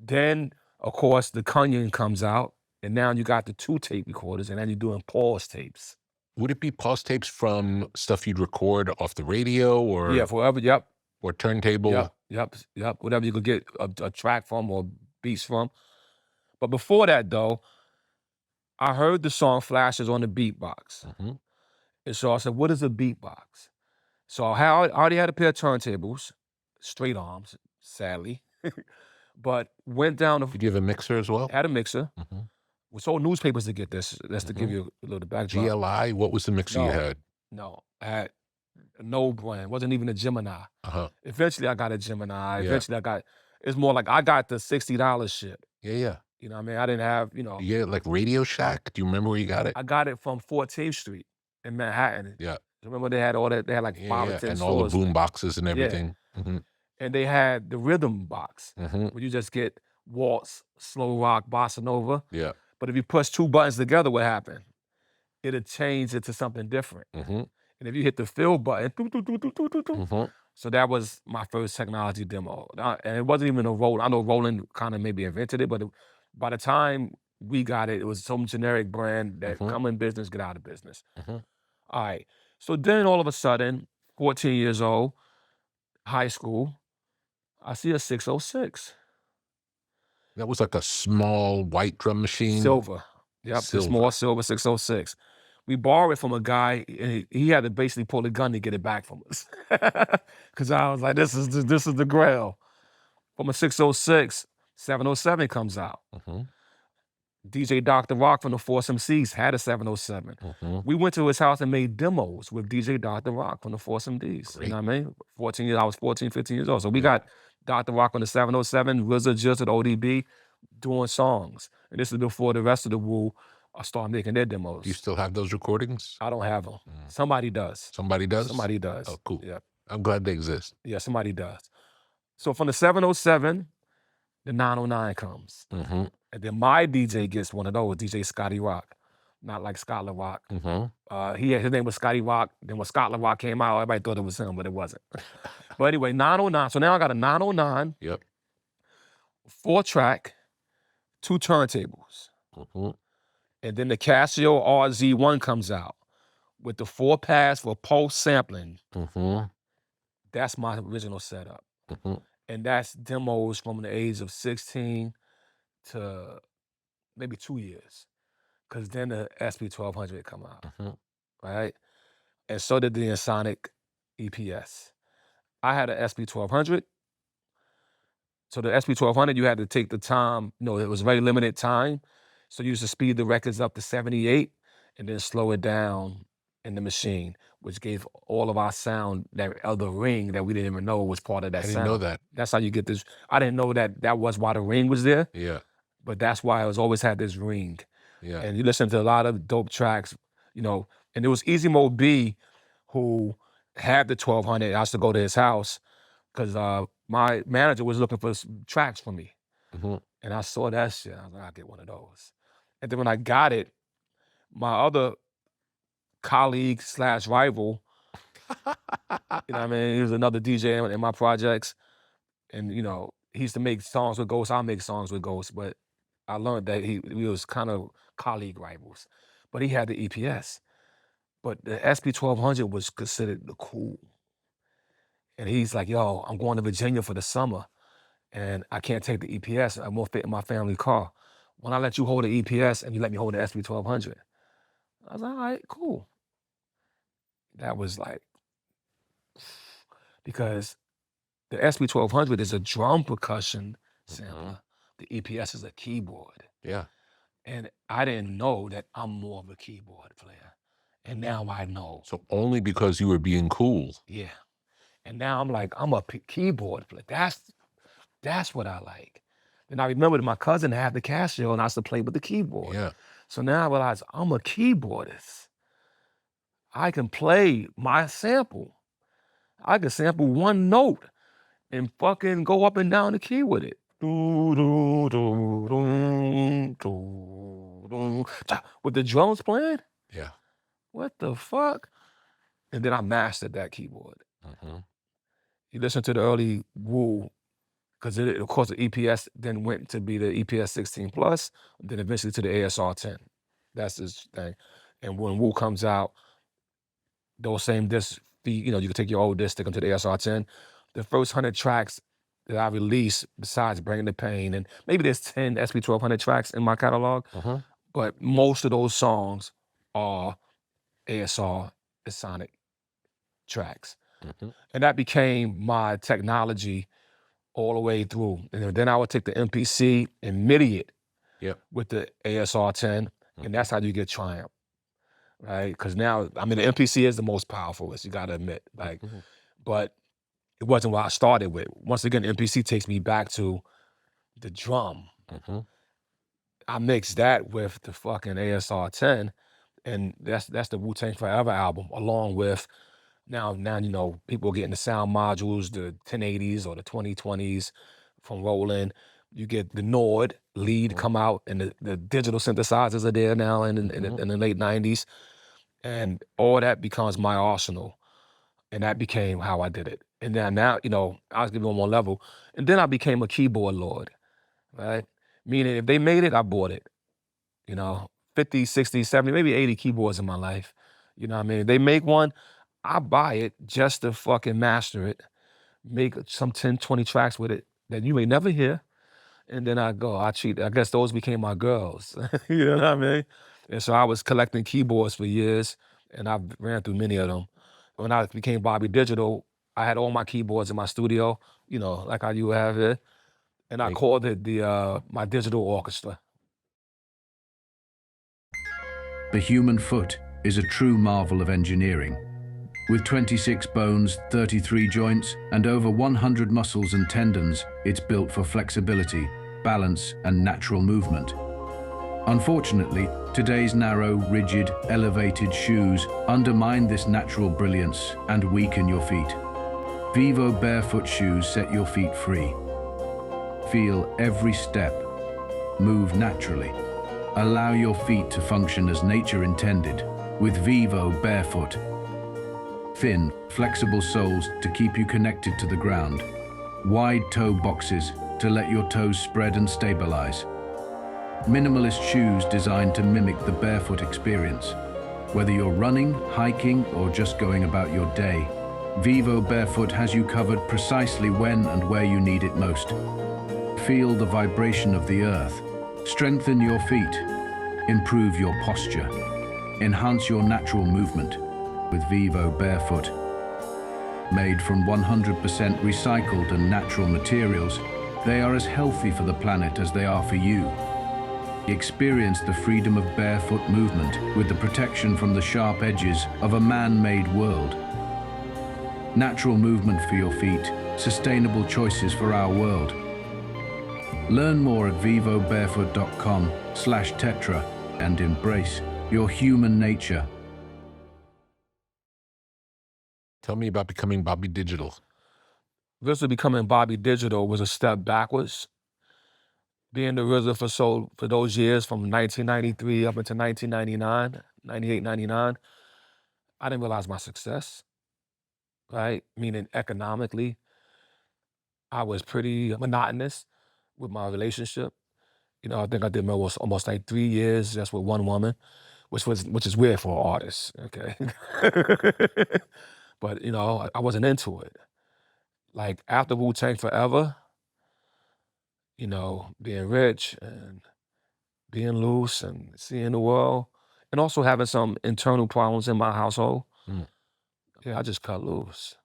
Then, of course, the Cunyon comes out. And now you got the 2 tape recorders and then you're doing pause tapes. Would it be pause tapes from stuff you'd record off the radio or? Yeah, forever, yep. Or turntable? Yep. Whatever you could get a track from or beats from. But before that, though, I heard the song Flashes on the beatbox. Mm-hmm. And so I said, what is a beatbox? So I already had a pair of turntables, straight arms, sadly. But went down to... Did you have a mixer as well? Had a mixer. Mm-hmm. We sold newspapers to get this. That's to give you a little backdrop. GLI? What was the mixer you had? No, I had no brand. Wasn't even a Gemini. Uh-huh. Eventually, I got a Gemini. Yeah. Eventually, it's more like I got the $60 shit. Yeah. You know what I mean? I didn't have, Yeah, like Radio Shack. Do you remember where you got it? I got it from 14th Street in Manhattan. Yeah. Remember they had all that? They had like 5 or 10 and stores. all the boom boxes and everything. Yeah. Mm-hmm. And they had the rhythm box Mm-hmm. where you just get waltz, slow rock, bossa nova. Yeah. But if you push 2 buttons together, what happened? It'll change it to something different. Mm-hmm. And if you hit the fill button, Mm-hmm. So that was my first technology demo. And it wasn't even a Roland. I know Roland kind of maybe invented it, but by the time we got it, it was some generic brand that come in business, get out of business. Mm-hmm. All right. So then all of a sudden, 14 years old, high school, I see a 606. That was like a small white drum machine. Silver. Yep, the small silver 606. We borrowed it from a guy, and he had to basically pull a gun to get it back from us. Because I was like, this is the grail. From a 606, 707 comes out. Mm-hmm. DJ Dr. Rock from the Force MCs had a 707. Mm-hmm. We went to his house and made demos with DJ Dr. Rock from the Force MDs. Great. You know what I mean? I was 14, 15 years old. So we got Dr. Rock on the 707, RZA, just at ODB, doing songs. And this is before the rest of the Wu started making their demos. Do you still have those recordings? I don't have them. Somebody does. Somebody does? Somebody does. Oh, cool. Yeah. I'm glad they exist. Yeah, somebody does. So from the 707, the 909 comes. Mm-hmm. And then my DJ gets one of those, DJ Scotty Rock. not like Scotland Rock. His name was Scotty Rock. Then when Scotland Rock came out, everybody thought it was him, but it wasn't. But anyway, 909. So now I got a 909, Yep. 4-track, 2 turntables. And then the Casio RZ1 comes out with the 4-pass for pulse sampling. That's my original setup. And that's demos from the age of 16 to maybe 2 years. Because then the SP1200 come out, right? And so did the Ensoniq EPS. I had an SP1200. So the SP1200, you had to take the time, it was very limited time. So you used to speed the records up to 78 and then slow it down in the machine, which gave all of our sound that other ring that we didn't even know was part of that sound. I didn't know that. That's how you get this. I didn't know that was why the ring was there. Yeah. But that's why I always had this ring. Yeah. And you listen to a lot of dope tracks, and it was Easy Mo B who had the 1200. I used to go to his house because my manager was looking for tracks for me. And I saw that shit. I was like, I'll get one of those. And then when I got it, my other colleague / rival, he was another DJ in my projects. And, he used to make songs with Ghost. I'll make songs with Ghost. But I learned that we was kind of colleague rivals. But he had the EPS. But the SP1200 was considered the cool. And he's like, yo, I'm going to Virginia for the summer. And I can't take the EPS. I won't fit in my family car. When I let you hold the EPS and you let me hold the SP1200. I was like, all right, cool. That was like, because the SP1200 is a drum percussion sampler. The EPS is a keyboard. Yeah. And I didn't know that I'm more of a keyboard player. And now I know. So only because you were being cool. Yeah. And now I'm like, I'm a keyboard player. That's what I like. And I remember that my cousin had the Casio and I used to play with the keyboard. Yeah. So now I realize I'm a keyboardist. I can play my sample. I can sample one note and fucking go up and down the key with it. With the drums playing? Yeah. What the fuck? And then I mastered that keyboard. You listen to the early Wu, because of course the EPS then went to be the EPS 16 Plus, then eventually to the ASR 10. That's his thing. And when Wu comes out, those same discs, you can take your old disc, stick them to the ASR 10. The first 100 tracks that I released, besides Bringing the Pain, and maybe there's 10 SP1200 tracks in my catalog, but most of those songs are ASR Ensoniq tracks. And that became my technology all the way through. And then I would take the MPC and MIDI it with the ASR 10, and that's how you get Triumph, right? Because now, the MPC is the most powerful, as you gotta admit. But it wasn't what I started with. Once again, MPC takes me back to the drum. I mixed that with the fucking ASR 10, and that's the Wu-Tang Forever album, along with now people are getting the sound modules, the 1080s or the 2020s from Roland. You get the Nord lead come out, and the digital synthesizers are there now in the late 90s. And all that becomes my arsenal. And that became how I did it. And then now, I was giving one more level. And then I became a keyboard lord, right? Meaning if they made it, I bought it. 50, 60, 70, maybe 80 keyboards in my life. You know what I mean? If they make one, I buy it just to fucking master it, make some 10, 20 tracks with it that you may never hear. And then I cheat. I guess those became my girls. You know what I mean? And so I was collecting keyboards for years, and I ran through many of them. When I became Bobby Digital, I had all my keyboards in my studio, like how you have it. And I called it my digital orchestra. The human foot is a true marvel of engineering. With 26 bones, 33 joints, and over 100 muscles and tendons, it's built for flexibility, balance, and natural movement. Unfortunately, today's narrow, rigid, elevated shoes undermine this natural brilliance and weaken your feet. Vivo barefoot shoes set your feet free. Feel every step. Move naturally. Allow your feet to function as nature intended with Vivo Barefoot. Thin, flexible soles to keep you connected to the ground. Wide toe boxes to let your toes spread and stabilize. Minimalist shoes designed to mimic the barefoot experience. Whether you're running, hiking, or just going about your day, Vivo Barefoot has you covered precisely when and where you need it most. Feel the vibration of the earth. Strengthen your feet. Improve your posture. Enhance your natural movement with Vivo Barefoot. Made from 100% recycled and natural materials, they are as healthy for the planet as they are for you. Experience the freedom of barefoot movement with the protection from the sharp edges of a man-made world. Natural movement for your feet, sustainable choices for our world. Learn more at vivobarefoot.com/tetra and embrace your human nature. Tell me about becoming Bobby Digital. RZA becoming Bobby Digital was a step backwards. Being the RZA for those years from 1993 up until 1999, 98, 99, I didn't realize my success, right? Meaning economically, I was pretty monotonous with my relationship. You know, I think I did almost like 3 years just with one woman, which is weird for an artist, okay? But, you know, I wasn't into it. Like after Wu-Tang Forever, you know, being rich and being loose and seeing the world, and also having some internal problems in my household, yeah, I just cut loose.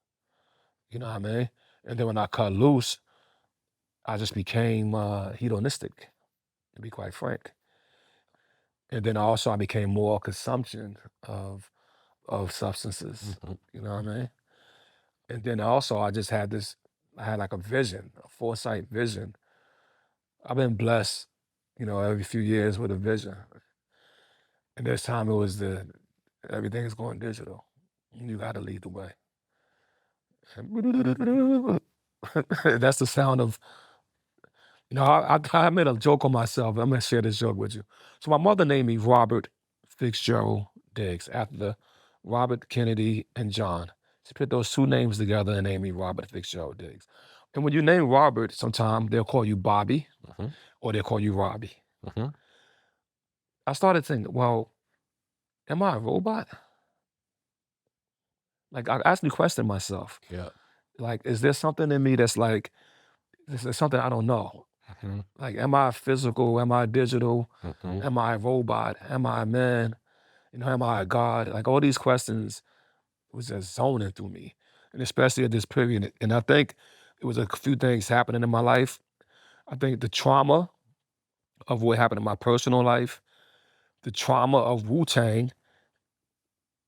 You know what I mean? And then when I cut loose, I just became hedonistic, to be quite frank. And then also I became more consumption of substances. You know what I mean? And then also I had like a vision, a foresight vision. I've been blessed, you know, every few years with a vision. And this time it was everything is going digital. You got to lead the way. That's the sound of, you know, I made a joke on myself. I'm going to share this joke with you. So my mother named me Robert Fitzgerald Diggs after Robert Kennedy and John. She put those two names together and named me Robert Fitzgerald Diggs. And when you name Robert, sometimes they'll call you Bobby or they'll call you Robbie. I started thinking, well, am I a robot? Like, I actually questioned myself. Yeah. Like, is there something in me that's like, is there something I don't know? Like, am I physical? Am I digital? Am I a robot? Am I a man? You know, am I a god? Like, all these questions was just zoning through me. And especially at this period. And I think it was a few things happening in my life. I think the trauma of what happened in my personal life, the trauma of Wu-Tang,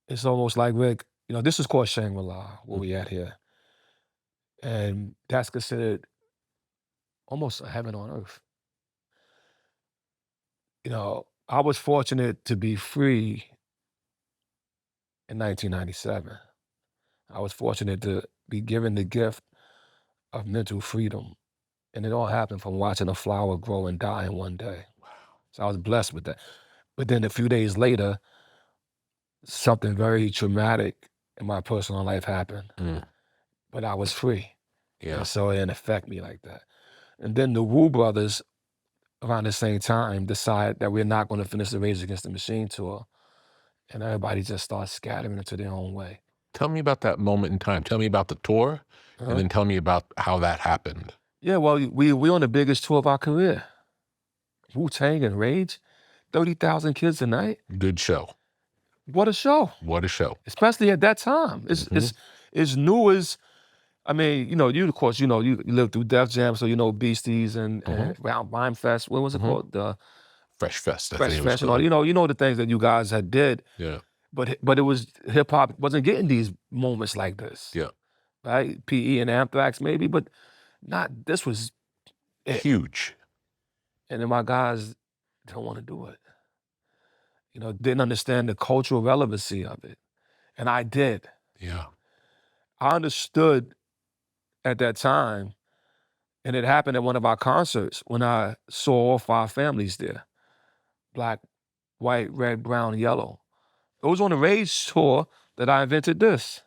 it's almost like, Rick, you know, this is called Shangri-La, where we at here. And that's considered almost a heaven on earth. You know, I was fortunate to be free in 1997. I was fortunate to be given the gift of mental freedom. And it all happened from watching a flower grow and die in one day. So I was blessed with that. But then a few days later, something very traumatic in my personal life happened. But I was free. Yeah. And so it didn't affect me like that. And then the Wu brothers, around the same time, decide that we're not going to finish the Rage Against the Machine tour. And everybody just starts scattering into their own way. Tell me about that moment in time. Tell me about the tour, and then tell me about how that happened. Yeah, well, we on the biggest tour of our career. Wu-Tang and Rage, 30,000 kids a night. Good show. What a show. What a show. Especially at that time. It's new as, I mean, you know, of course, you know, you lived through Def Jam, so you know Beasties and Rhyme Fest. What was it called? The Fresh Fest. Fresh Fest and all. You know the things that you guys had did. Yeah. But it was, hip hop wasn't getting these moments like this. Yeah. Right? PE and Anthrax maybe, but not, this was it. Huge. And then my guys don't want to do it. You know, didn't understand the cultural relevancy of it. And I did. Yeah. I understood at that time, and it happened at one of our concerts when I saw all 5 families there. black, white, red, brown, yellow. It was on the Rage tour that I invented this.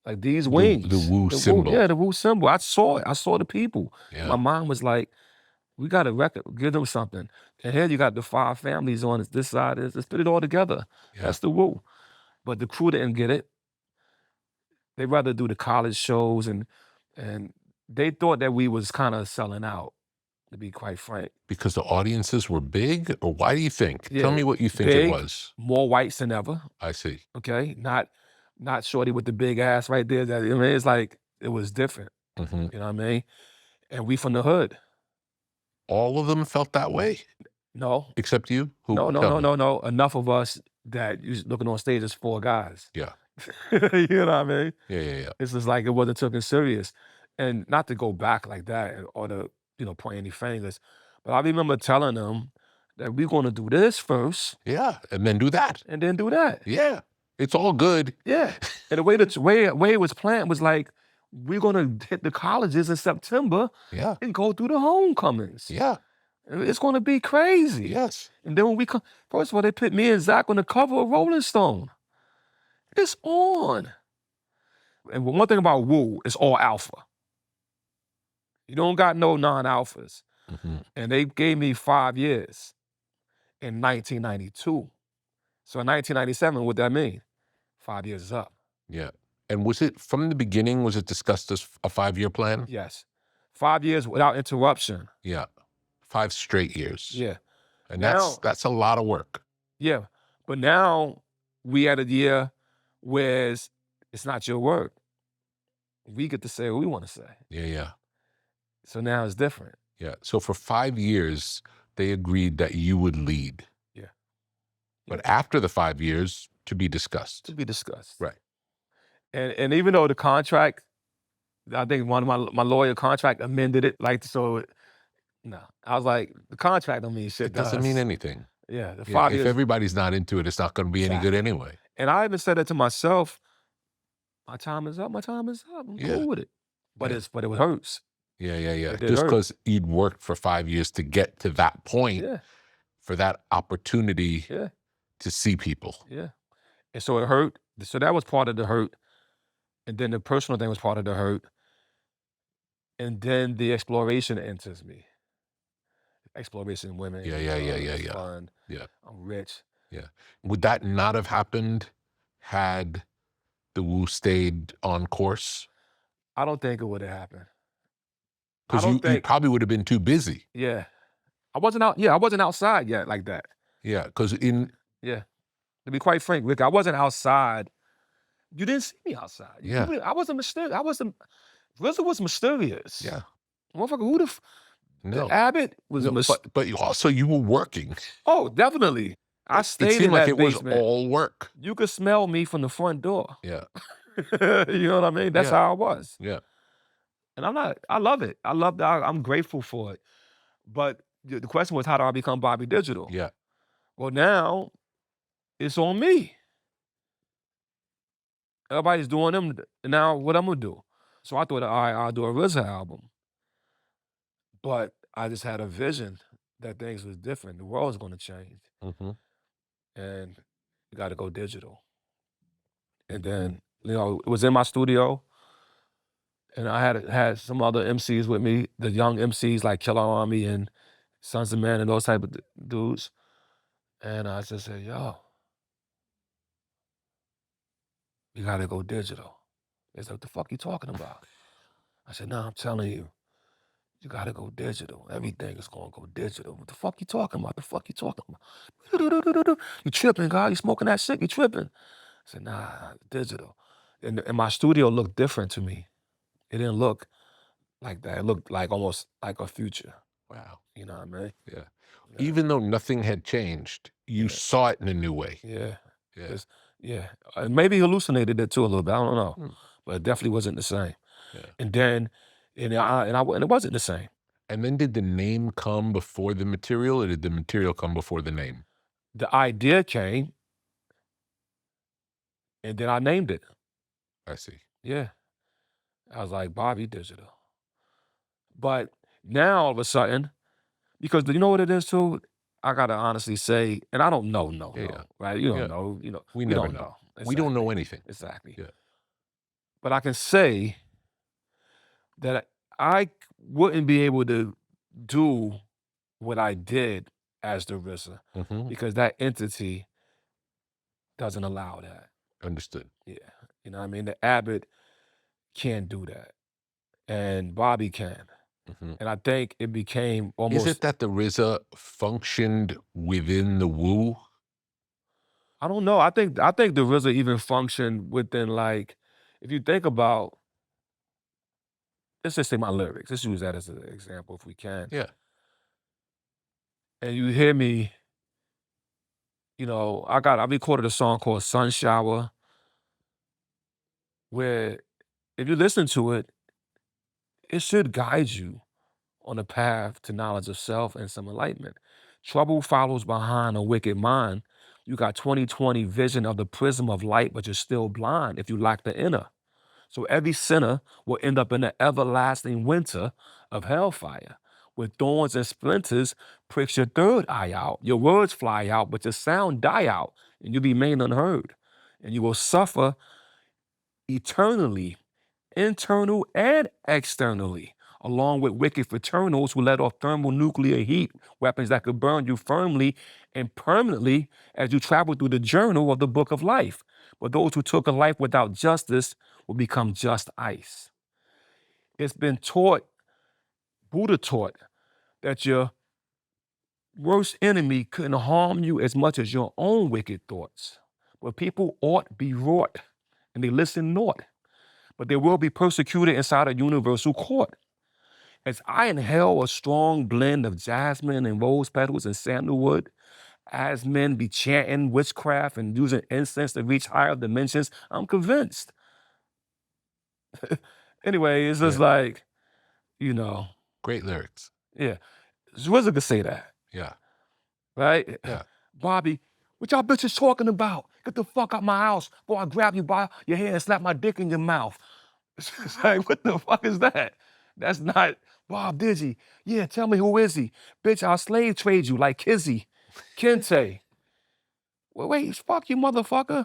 Like these wings. The Wu symbol. Yeah, the Wu symbol. I saw it. I saw the people. Yeah. My mind was like, we got a record, give them something. And here you got the 5 families on this side. Let's put it all together. Yeah. That's the Wu. But the crew didn't get it. They'd rather do the college shows and they thought that we was kind of selling out, to be quite frank. Because the audiences were big? Or why do you think? Yeah, Tell me what you think big, it was. More whites than ever. I see. Okay? Not shorty with the big ass right there. I mean, it's like, it was different. Mm-hmm. You know what I mean? And we from the hood. All of them felt that way? No. Except you? Who? No. Enough of us that you looking on stage as 4 guys. Yeah. You know what I mean? Yeah. It's just like it wasn't taken serious. And not to go back like that or to, point any fingers. But I remember telling them that we're going to do this first. Yeah. And then do that. And then do that. Yeah. It's all good. Yeah. And the way it was planned was like, we're going to hit the colleges in September. Yeah. And go through the homecomings. Yeah. It's going to be crazy. Yes. And then when we come, first of all, they put me and Zach on the cover of Rolling Stone. It's on. And one thing about Wu, it's all alpha. You don't got no non-alphas. Mm-hmm. And they gave me 5 years in 1992. So in 1997, what that mean? 5 years is up. Yeah. And was it, from the beginning, was it discussed as a 5-year plan? Yes. 5 years without interruption. Yeah. 5 straight years. Yeah. And Now, that's a lot of work. Yeah. But now we at a year where it's not your work. We get to say what we want to say. Yeah. So now it's different. Yeah. So for 5 years, they agreed that you would lead. Yeah. But after the 5 years, to be discussed. To be discussed. Right. And even though the contract, I think one of my lawyer contract amended it, like, so, no. I was like, the contract don't mean shit. It doesn't mean anything. Yeah. The 5 years. If everybody's not into it, it's not going to be any good anyway. And I even said that to myself, my time is up. I'm cool with it. But it hurts. Yeah. Just because you'd worked for 5 years to get to that point, for that opportunity to see people. Yeah. And so it hurt. So that was part of the hurt. And then the personal thing was part of the hurt. And then the exploration enters me. Exploration women. Yeah. Fun. Yeah. I'm rich. Yeah. Would that not have happened had the Wu stayed on course? I don't think it would have happened. Because you probably would have been too busy. Yeah. I wasn't outside yet like that. Yeah, because to be quite frank, Rick, I wasn't outside. You didn't see me outside. Yeah. I wasn't mysterious. RZA was mysterious. Yeah. Motherfucker, who the no. Abbott was mysterious. But you were working. Oh, definitely. I stayed it seemed in like that it basement. was all work. You could smell me from the front door. Yeah. You know what I mean? That's how I was. Yeah. And I love it. I love that. I'm grateful for it. But the question was, how do I become Bobby Digital? Yeah. Well, now it's on me. Everybody's doing them. Now what I'm going to do? So I thought, all right, I'll do a RZA album. But I just had a vision that things was different. The world was going to change. Mm-hmm. And you got to go digital. And then, it was in my studio. And I had some other MCs with me, the young MCs like Killer Army and Sons of Men and those type of dudes. And I just said, yo, you gotta go digital. They said, what the fuck you talking about? I said, no, I'm telling you, you gotta go digital. Everything is gonna go digital. What the fuck you talking about? You tripping, God, you smoking that shit, you tripping. I said, nah, digital. And my studio looked different to me. It didn't look like that. It looked like almost like a future. Wow. You know what I mean? Yeah. Even though nothing had changed, you saw it in a new way. Yeah. Maybe hallucinated it too a little bit. I don't know. But it definitely wasn't the same. Yeah. And then, and it wasn't the same. And then did the name come before the material, or did the material come before the name? The idea came, and then I named it. I see. Yeah. I was like, Bobby Digital. But now all of a sudden, because you know what it is too? I gotta honestly say, and I don't know, Yeah. right? You don't Yeah. know, We we never don't know. know. We don't know anything. Exactly. Yeah. But I can say that I wouldn't be able to do what I did as the RZA Mhm. because that entity doesn't allow that. Understood. Yeah. You know what I mean? The Abbott can't do that. And Bobby can. Mhm. And I think it became Is almost, it that the RZA functioned within the Wu? I don't know. I think the RZA even functioned within, like, if you think about, let's just say my lyrics. Let's use that as an example if we can. Yeah. And you hear me, you know, I recorded a song called Sun Shower, where if you listen to it, it should guide you on a path to knowledge of self and some enlightenment. Trouble follows behind a wicked mind. You got 20/20 vision of the prism of light, but you're still blind if you lack the inner. So every sinner will end up in the everlasting winter of hellfire, where thorns and splinters pricks your third eye out. Your words fly out, but your sound die out, and you remain unheard. And you will suffer eternally, internal and externally, along with wicked fraternals who let off thermonuclear heat, weapons that could burn you firmly and permanently as you travel through the journal of the book of life. But those who took a life without justice will become just ice. It's been taught, Buddha taught, that your worst enemy couldn't harm you as much as your own wicked thoughts. But people ought be wrought, and they listen not. But they will be persecuted inside a universal court. As I inhale a strong blend of jasmine and rose petals and sandalwood, as men be chanting witchcraft and using incense to reach higher dimensions, I'm convinced. Anyway, it's just Yeah. like, you know, Great lyrics. yeah. RZA could say that, Yeah. right? Yeah. Bobby, what y'all bitches talking about? Get the fuck out my house before I grab you by your hair and slap my dick in your mouth. It's like, what the fuck is that? That's not Bob Digi. Yeah, tell me, who is he? Bitch, I'll slave trade you like Kizzy, Kente. Wait, fuck you, motherfucker.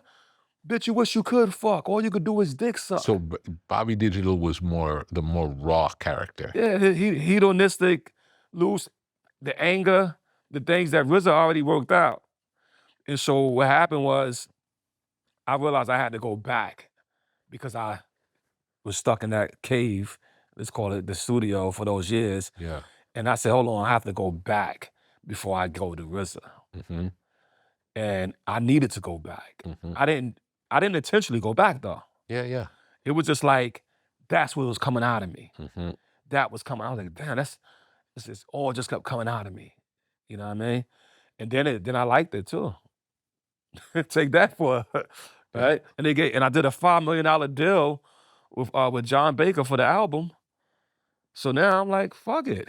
Bitch, you wish you could fuck. All you could do is dick suck. So Bobby Digital was the more raw character. Yeah, hedonistic, loose, the anger, the things that RZA already worked out. And so what happened was, I realized I had to go back because I was stuck in that cave, let's call it the studio, for those years. Yeah. And I said, hold on, I have to go back before I go to RZA. Mm-hmm. And I needed to go back. Mm-hmm. I didn't intentionally go back though. Yeah, yeah. It was just like, that's what was coming out of me. Mm-hmm. That was coming. I was like, damn, this is all just kept coming out of me. You know what I mean? And then I liked it too. Take that for right. And I did a $5 million deal with John Baker for the album. So now I'm like, fuck it.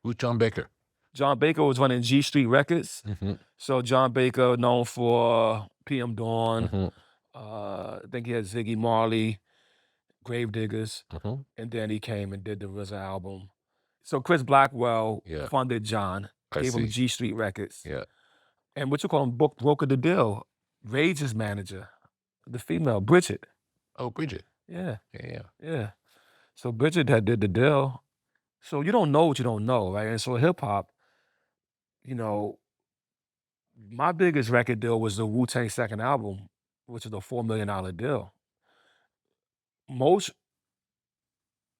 Who's John Baker? John Baker was running G Street Records. Mm-hmm. So John Baker, known for PM Dawn. Mm-hmm. I think he had Ziggy Marley, Gravediggaz. Mm-hmm. And then he came and did the RZA album. So Chris Blackwell Yeah. funded John, gave him G Street Records. Yeah. And what you call him, brokered the deal. Rage's manager, the female, Bridget. Oh, Bridget. Yeah. Yeah, yeah. Yeah. So Bridget had did the deal. So you don't know what you don't know, right? And so hip hop, you know, my biggest record deal was the Wu-Tang second album, which is a $4 million deal. Most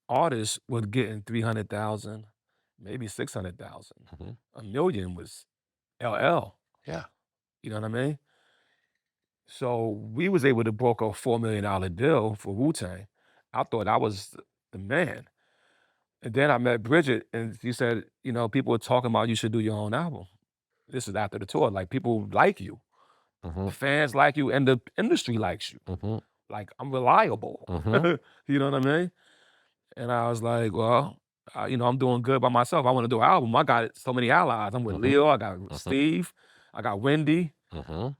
artists were getting 300,000, maybe 600,000. Mm-hmm. $1 million was LL. Yeah. You know what I mean? So we was able to broker a $4 million deal for Wu-Tang. I thought I was the man. And then I met Bridget, and she said, you know, people were talking about you should do your own album. This is after the tour. Like, people like you. Mm-hmm. The fans like you, and the industry likes you. Mm-hmm. Like, I'm reliable. Mm-hmm. You know what I mean? And I was like, well, you know, I'm doing good by myself. I want to do an album. I got so many allies. I'm with Mhm. Leo. I got Mhm. Steve. I got Wendy. Mm-hmm.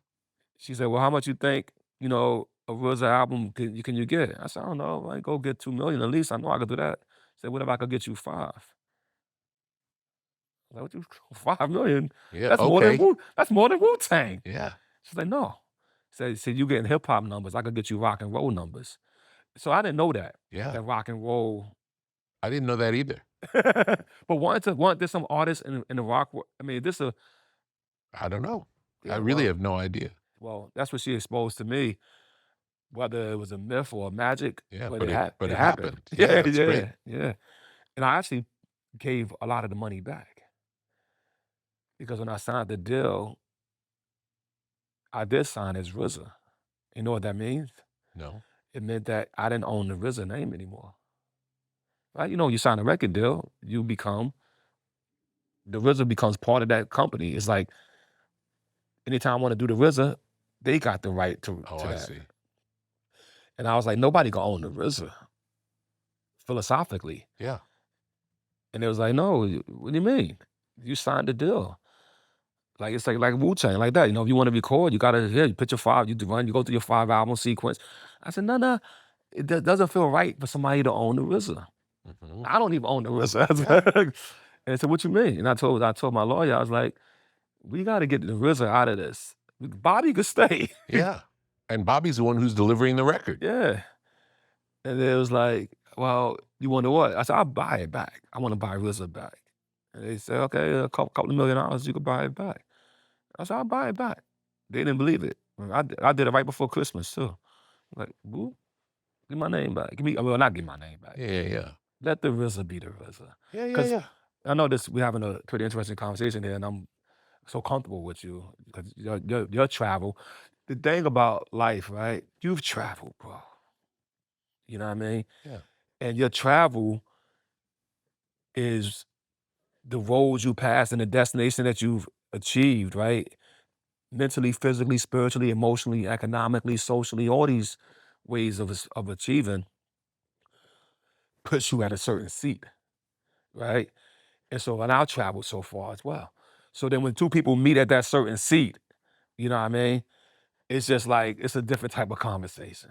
She said, well, how much you think, you know, a RZA album can you get? I said, I don't know. I go get 2 million at least. I know I could do that. She said, what if I could get you 5? Like, what you 5 million? Yeah, That's more than okay. That's more than Wu-Tang. Yeah. She's like, no. Said you getting hip hop numbers, I could get you rock and roll numbers. So I didn't know that Yeah. rock and roll. I didn't know that either. But weren't there some artists in the rock? I mean, I don't know. Yeah, I really well- have no idea. well, that's what she exposed to me. Whether it was a myth or magic, Yeah, but but it it happened. happened. Yeah, Yeah, that's great. yeah. And I actually gave a lot of the money back because when I signed the deal, I did sign as RZA. You know what that means? No. It meant that I didn't own the RZA name anymore. Right? You know, you sign a record deal, the RZA becomes part of that company. It's like anytime I want to do the RZA, they got the right to Oh, to I that. see. And I was like, nobody gonna own the RZA philosophically. Yeah. And it was like, no, what do you mean? You signed the deal. Like it's like Wu-Tang, like that. You know, if you want to record, you gotta you put your 5, you go through your 5-album sequence. I said, no, it doesn't feel right for somebody to own the RZA. Mhm. I don't even own the RZA. And I said, what you mean? And I told my lawyer, I was like, we gotta get the RZA out of this. Bobby could stay. Yeah. And Bobby's the one who's delivering the record. Yeah. And it was like, well, you wonder what? I said, I'll buy it back. I want to buy RZA back. And they said, okay, a couple of $1 million, you could buy it back. I said, I'll buy it back. They didn't believe it. I did it right before Christmas too. Like, whoop, give my name back. Well, not give my name back. Yeah. Let the RZA be the RZA. Yeah. 'Cause Yeah. I know we're having a pretty interesting conversation here, and I'm so comfortable with you because your travel. The thing about life, right? You've traveled, bro. You know what I mean? Yeah. And your travel is the roads you pass and the destination that you've achieved, right? Mentally, physically, spiritually, emotionally, economically, socially, all these ways of achieving puts you at a certain seat, right? And so, and I've traveled so far as well. So then when two people meet at that certain seat, you know what I mean? It's just like, it's a different type of conversation.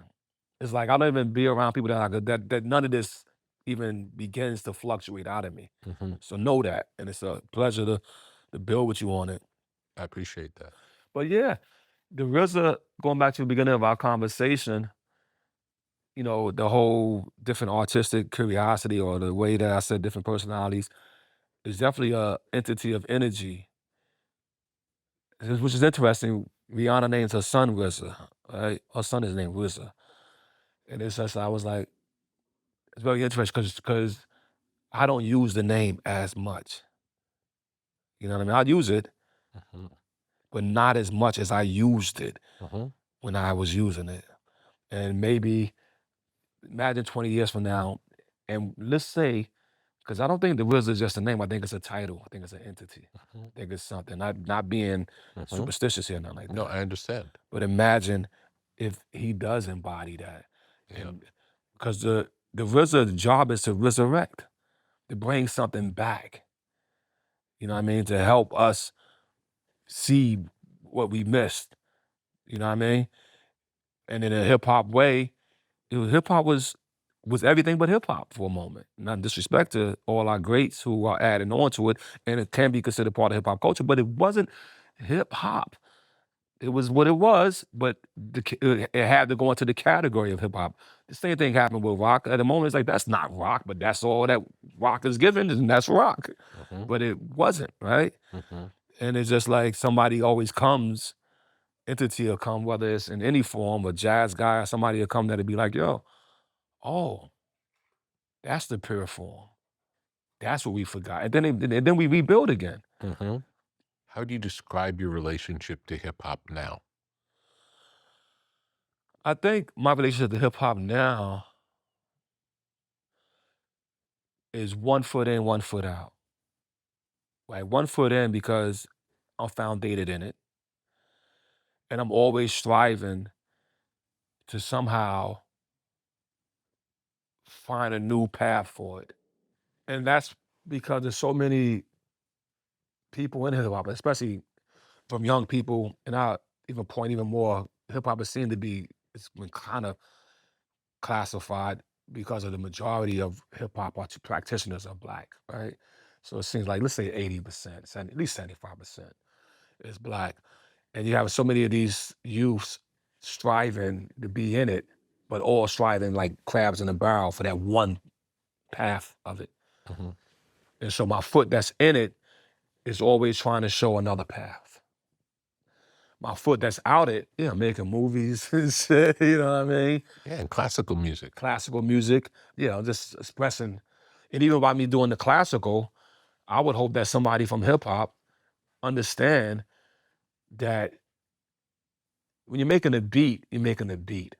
It's like, I don't even be around people that none of this even begins to fluctuate out of me. Mhm. So know that. And it's a pleasure to build with you on it. I appreciate that. But yeah, the RZA, going back to the beginning of our conversation, you know, the whole different artistic curiosity or the way that I said different personalities is definitely a entity of energy, which is interesting. Rihanna names her son RZA, right? Her son is named RZA. And it's just, I was like, it's very interesting because I don't use the name as much. You know what I mean? I use it, Mhm. but not as much as I used it Mhm. when I was using it. And maybe imagine 20 years from now, and let's say, because I don't think the RZA is just a name. I think it's a title. I think it's an entity. Mhm. I think it's something. Not being Mhm. superstitious here, nothing like that. No, I understand. But imagine if he does embody that. Yeah. Because the RZA's job is to resurrect, to bring something back. You know what I mean? To help us see what we missed. You know what I mean? And in a hip hop way, hip hop was everything but hip hop for a moment. Not disrespect to all our greats who are adding on to it, and it can be considered part of hip hop culture, but it wasn't hip hop. It was what it was, but it had to go into the category of hip hop. The same thing happened with rock. At the moment, it's like, that's not rock, but that's all that rock is given, and that's rock. Mhm. But it wasn't, right? Mhm. And it's just like somebody always comes, entity will come, whether it's in any form, a jazz guy or somebody will come that'll be like, yo, oh, that's the pure form. That's what we forgot. And then we rebuild again. Mhm. How do you describe your relationship to hip hop now? I think my relationship to hip hop now is 1 foot in, 1 foot out. Like 1 foot in because I'm foundated in it. And I'm always striving to somehow find a new path for it. And that's because there's so many people in hip hop, especially from young people, and I even point even more, hip hop is seen to be, it's been kind of classified because of the majority of hip hop practitioners are Black, right? So it seems like, let's say 80%, at least 75% is Black. And you have so many of these youths striving to be in it, but all striving like crabs in a barrel for that one path of it. And so my foot that's in it is always trying to show another path. My foot that's out it, making movies and shit, you know what I mean? Yeah, and classical music. Classical music, just expressing. And even by me doing the classical, I would hope that somebody from hip hop understand that when you're making a beat, you're making a beat.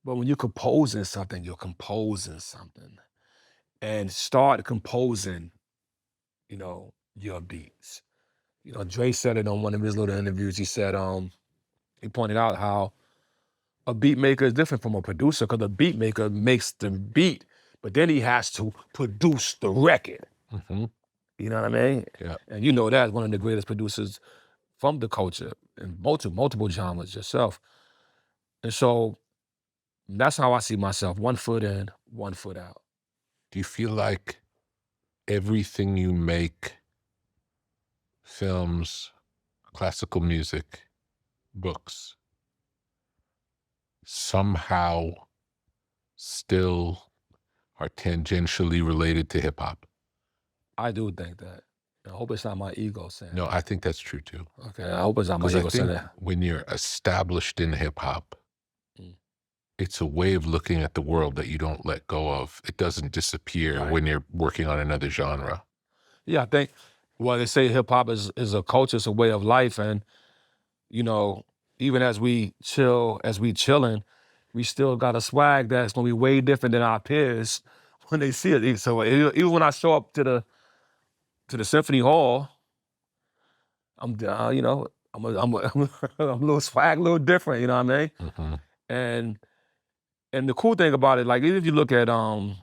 But when you're composing something, you're composing something. And start composing, your beats. Dre said it on one of his little interviews. He said, he pointed out how a beat maker is different from a producer, because a beat maker makes the beat, but then he has to produce the record. You know what I mean? Yeah. And you know that, one of the greatest producers from the culture in multiple genres yourself. And so that's how I see myself, 1 foot in, 1 foot out. Do you feel like everything you make, films, classical music, books, somehow still are tangentially related to hip hop? I do think that. I hope it's not my ego saying No, I think that's true too. Okay, I hope it's not my Because I ego saying think that. when you're established in hip hop, it's a way of looking at the world that you don't let go of. It doesn't disappear when you're working on another genre. Yeah, I think, they say hip hop is a culture, it's a way of life. And, even as we chilling, we still got a swag that's gonna be way different than our peers when they see it. So even when I show up to the Symphony Hall, I'm a little swag, a little different, you know what I mean? And the cool thing about it, like, even if you look at, I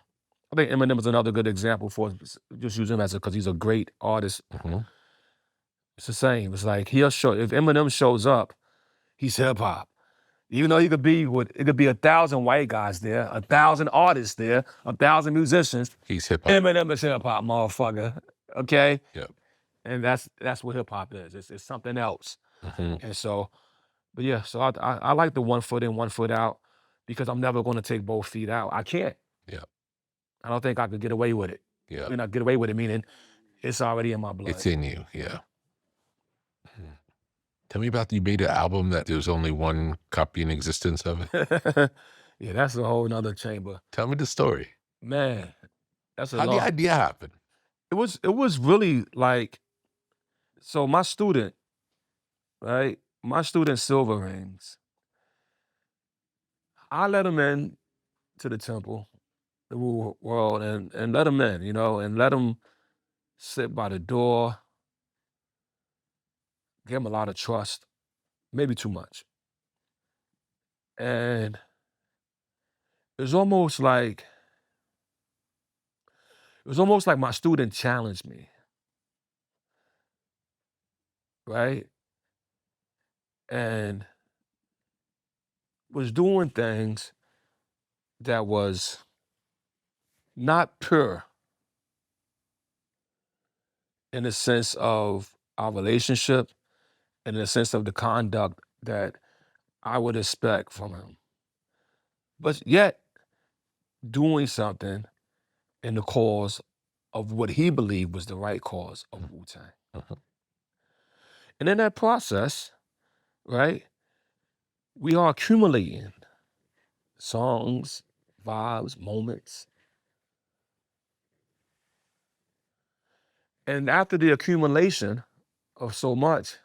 think Eminem is another good example for just use him because he's a great artist. It's the same. It's like if Eminem shows up, he's hip hop. Even though it could be 1,000 white guys there, 1,000 artists there, 1,000 musicians. He's hip hop. Eminem is hip hop, motherfucker. Okay? Yep. And that's what hip hop is. It's something else. And so, so I like the 1 foot in, 1 foot out, because I'm never going to take both feet out. I can't. Yeah. I don't think I could get away with it. Yeah. I get away with it, meaning it's already in my blood. It's in you, yeah. Tell me about, you made an album that there's only one copy in existence of it. Yeah, that's a whole nother chamber. Tell me the story. Man, that's a How'd the idea happen? It was really like, so my student, right? My student Silver Rings, I let him in to the temple, the Wu world, and let him in, and let him sit by the door, give him a lot of trust, maybe too much. And it was almost like my student challenged me, right? And was doing things that was not pure in the sense of our relationship and in the sense of the conduct that I would expect from him. But yet doing something in the cause of what he believed was the right cause of Wu-Tang. And in that process, right, we are accumulating songs, vibes, moments. And after the accumulation of so much,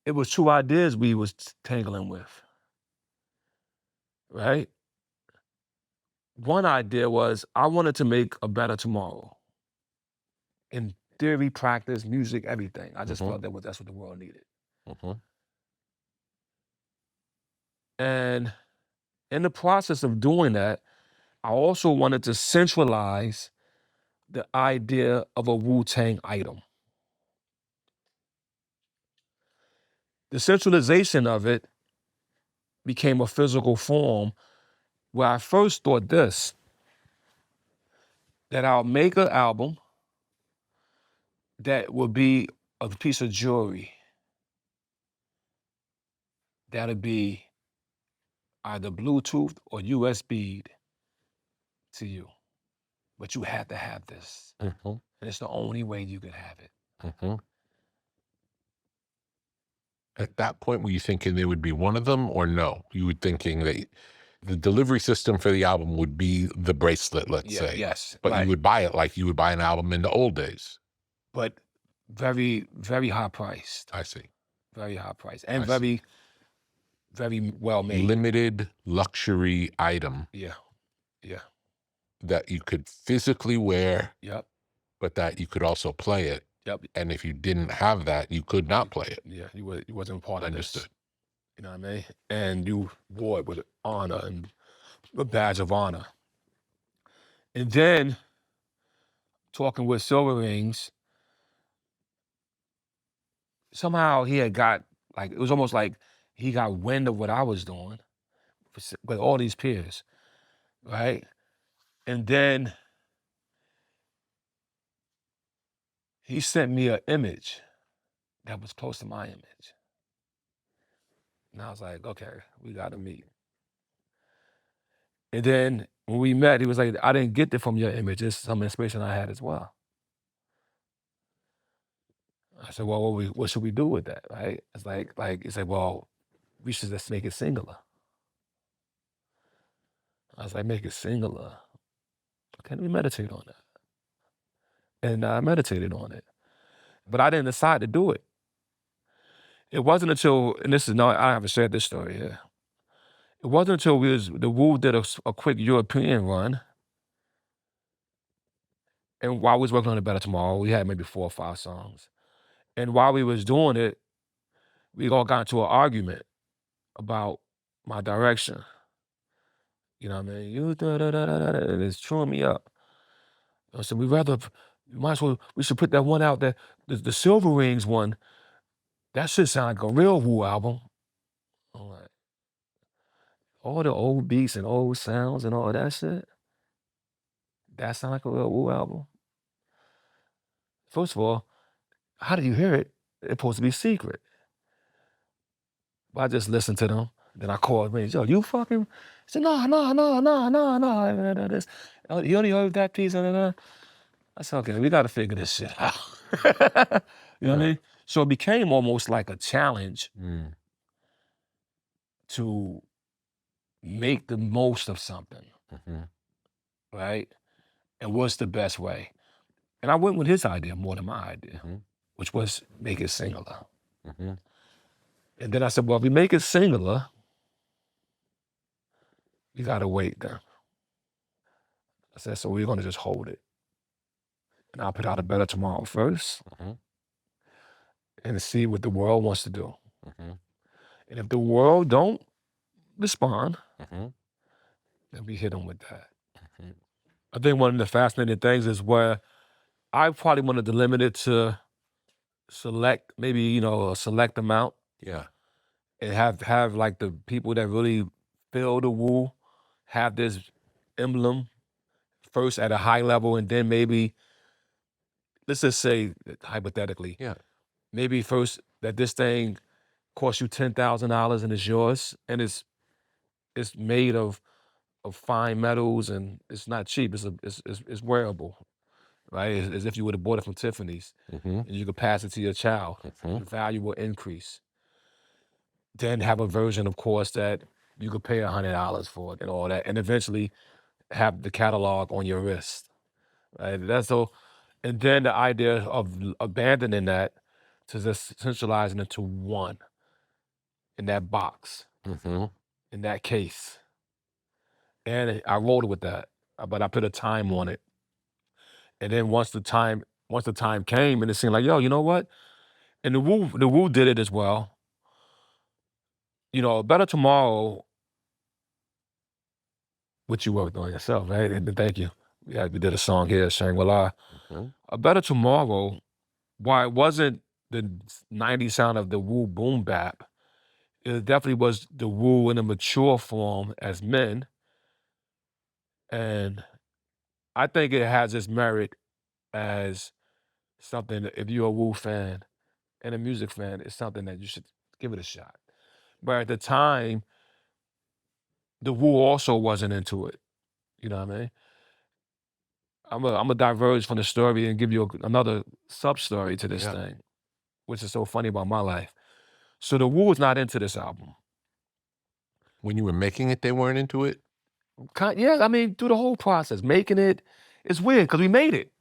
it was 2 ideas we was tangling with, right? One idea was I wanted to make a better tomorrow. In theory, practice, music, everything. I just felt that's what the world needed. And in the process of doing that, I also wanted to centralize the idea of a Wu-Tang item. The centralization of it became a physical form where I first thought this. that I'll make an album that will be a piece of jewelry. That'll be either Bluetooth or USB to you. But you have to have this. Mm-hmm. And it's the only way you can have it. Mm-hmm. At that point, were you thinking there would be one of them, or no? You were thinking that the delivery system for the album would be the bracelet, let's say. Yes. But right. you would buy it like you would buy an album in the old days. But very, very high priced. I see. Very high priced. And I very, very well made. Limited luxury item Yeah. that you could physically wear, Yep. but that you could also play it. Yep. And if you didn't have that, you could not play it. Yeah. You wasn't part of Understood. this. You know what I mean? And you wore it with honor and a badge of honor. And then talking with Silver Rings, somehow he had got, like, it was almost like he got wind of what I was doing with all these peers, right? And then he sent me an image that was close to my image. And I was like, okay, we got to meet. And then when we met, he was like, I didn't get it from your image. It's some inspiration I had as well. I said, well, what should we do with that, right? It's like he said, well, we should just make it singular. I was like, make it singular. Can we meditate on that? And I meditated on it. But I didn't decide to do it. It wasn't until, and this is not, I haven't shared this story here. It wasn't until the Wu did a quick European run. And while we was working on A Better Tomorrow, we had maybe 4 or 5 songs. And while we was doing it, we all got into an argument about my direction. You know what I mean? You and it's chewing me up. I said, we should put that one out there. The Silver Rings one, that should sound like a real Wu album. I'm like, all the old beats and old sounds and all that shit, that sound like a real Wu album. First of all, how do you hear it? It's supposed to be secret. But I just listened to them. Then I called me, yo, you fucking, he said, no. You only heard that piece, I said, okay, we got to figure this shit out. You know what I mean? So it became almost like a challenge to make the most of something, right? And what's the best way? And I went with his idea more than my idea, which was make it singular. And then I said, well, if we make it singular, you got to wait then. I said, so we're going to just hold it. And I'll put out A Better Tomorrow first and see what the world wants to do. And if the world don't respond, then we hit them with that. I think one of the fascinating things is where I probably wanted to limit it to select, maybe, a select amount. Yeah. And have like the people that really feel the Wu have this emblem first at a high level, and then maybe, let's just say hypothetically, maybe first that this thing costs you $10,000 and it's yours, and it's made of fine metals and it's not cheap. It's wearable, right? It's as if you would have bought it from Tiffany's, and you could pass it to your child. The value will increase. Then have a version, of course, that you could pay $100 for it and all that, and eventually have the catalog on your wrist. Right? That's so. And then the idea of abandoning that to just centralizing it to one in that box, in that case. And I rolled with that, but I put a time on it. And then once the time came, and it seemed like, yo, you know what? And the Wu did it as well. A Better Tomorrow, which you worked on yourself, right? And thank you. We did a song here, Shangri-La. A Better Tomorrow, while it wasn't the 90s sound of the Wu boom bap, it definitely was the Wu in a mature form as men. And I think it has its merit as something that if you're a Wu fan and a music fan, it's something that you should give it a shot. But at the time, the Wu also wasn't into it. You know what I mean? I'm a diverge from the story and give you another sub-story to this thing, which is so funny about my life. So the Wu was not into this album. When you were making it, they weren't into it? Yeah, I mean, through the whole process, making it, it's weird because we made it.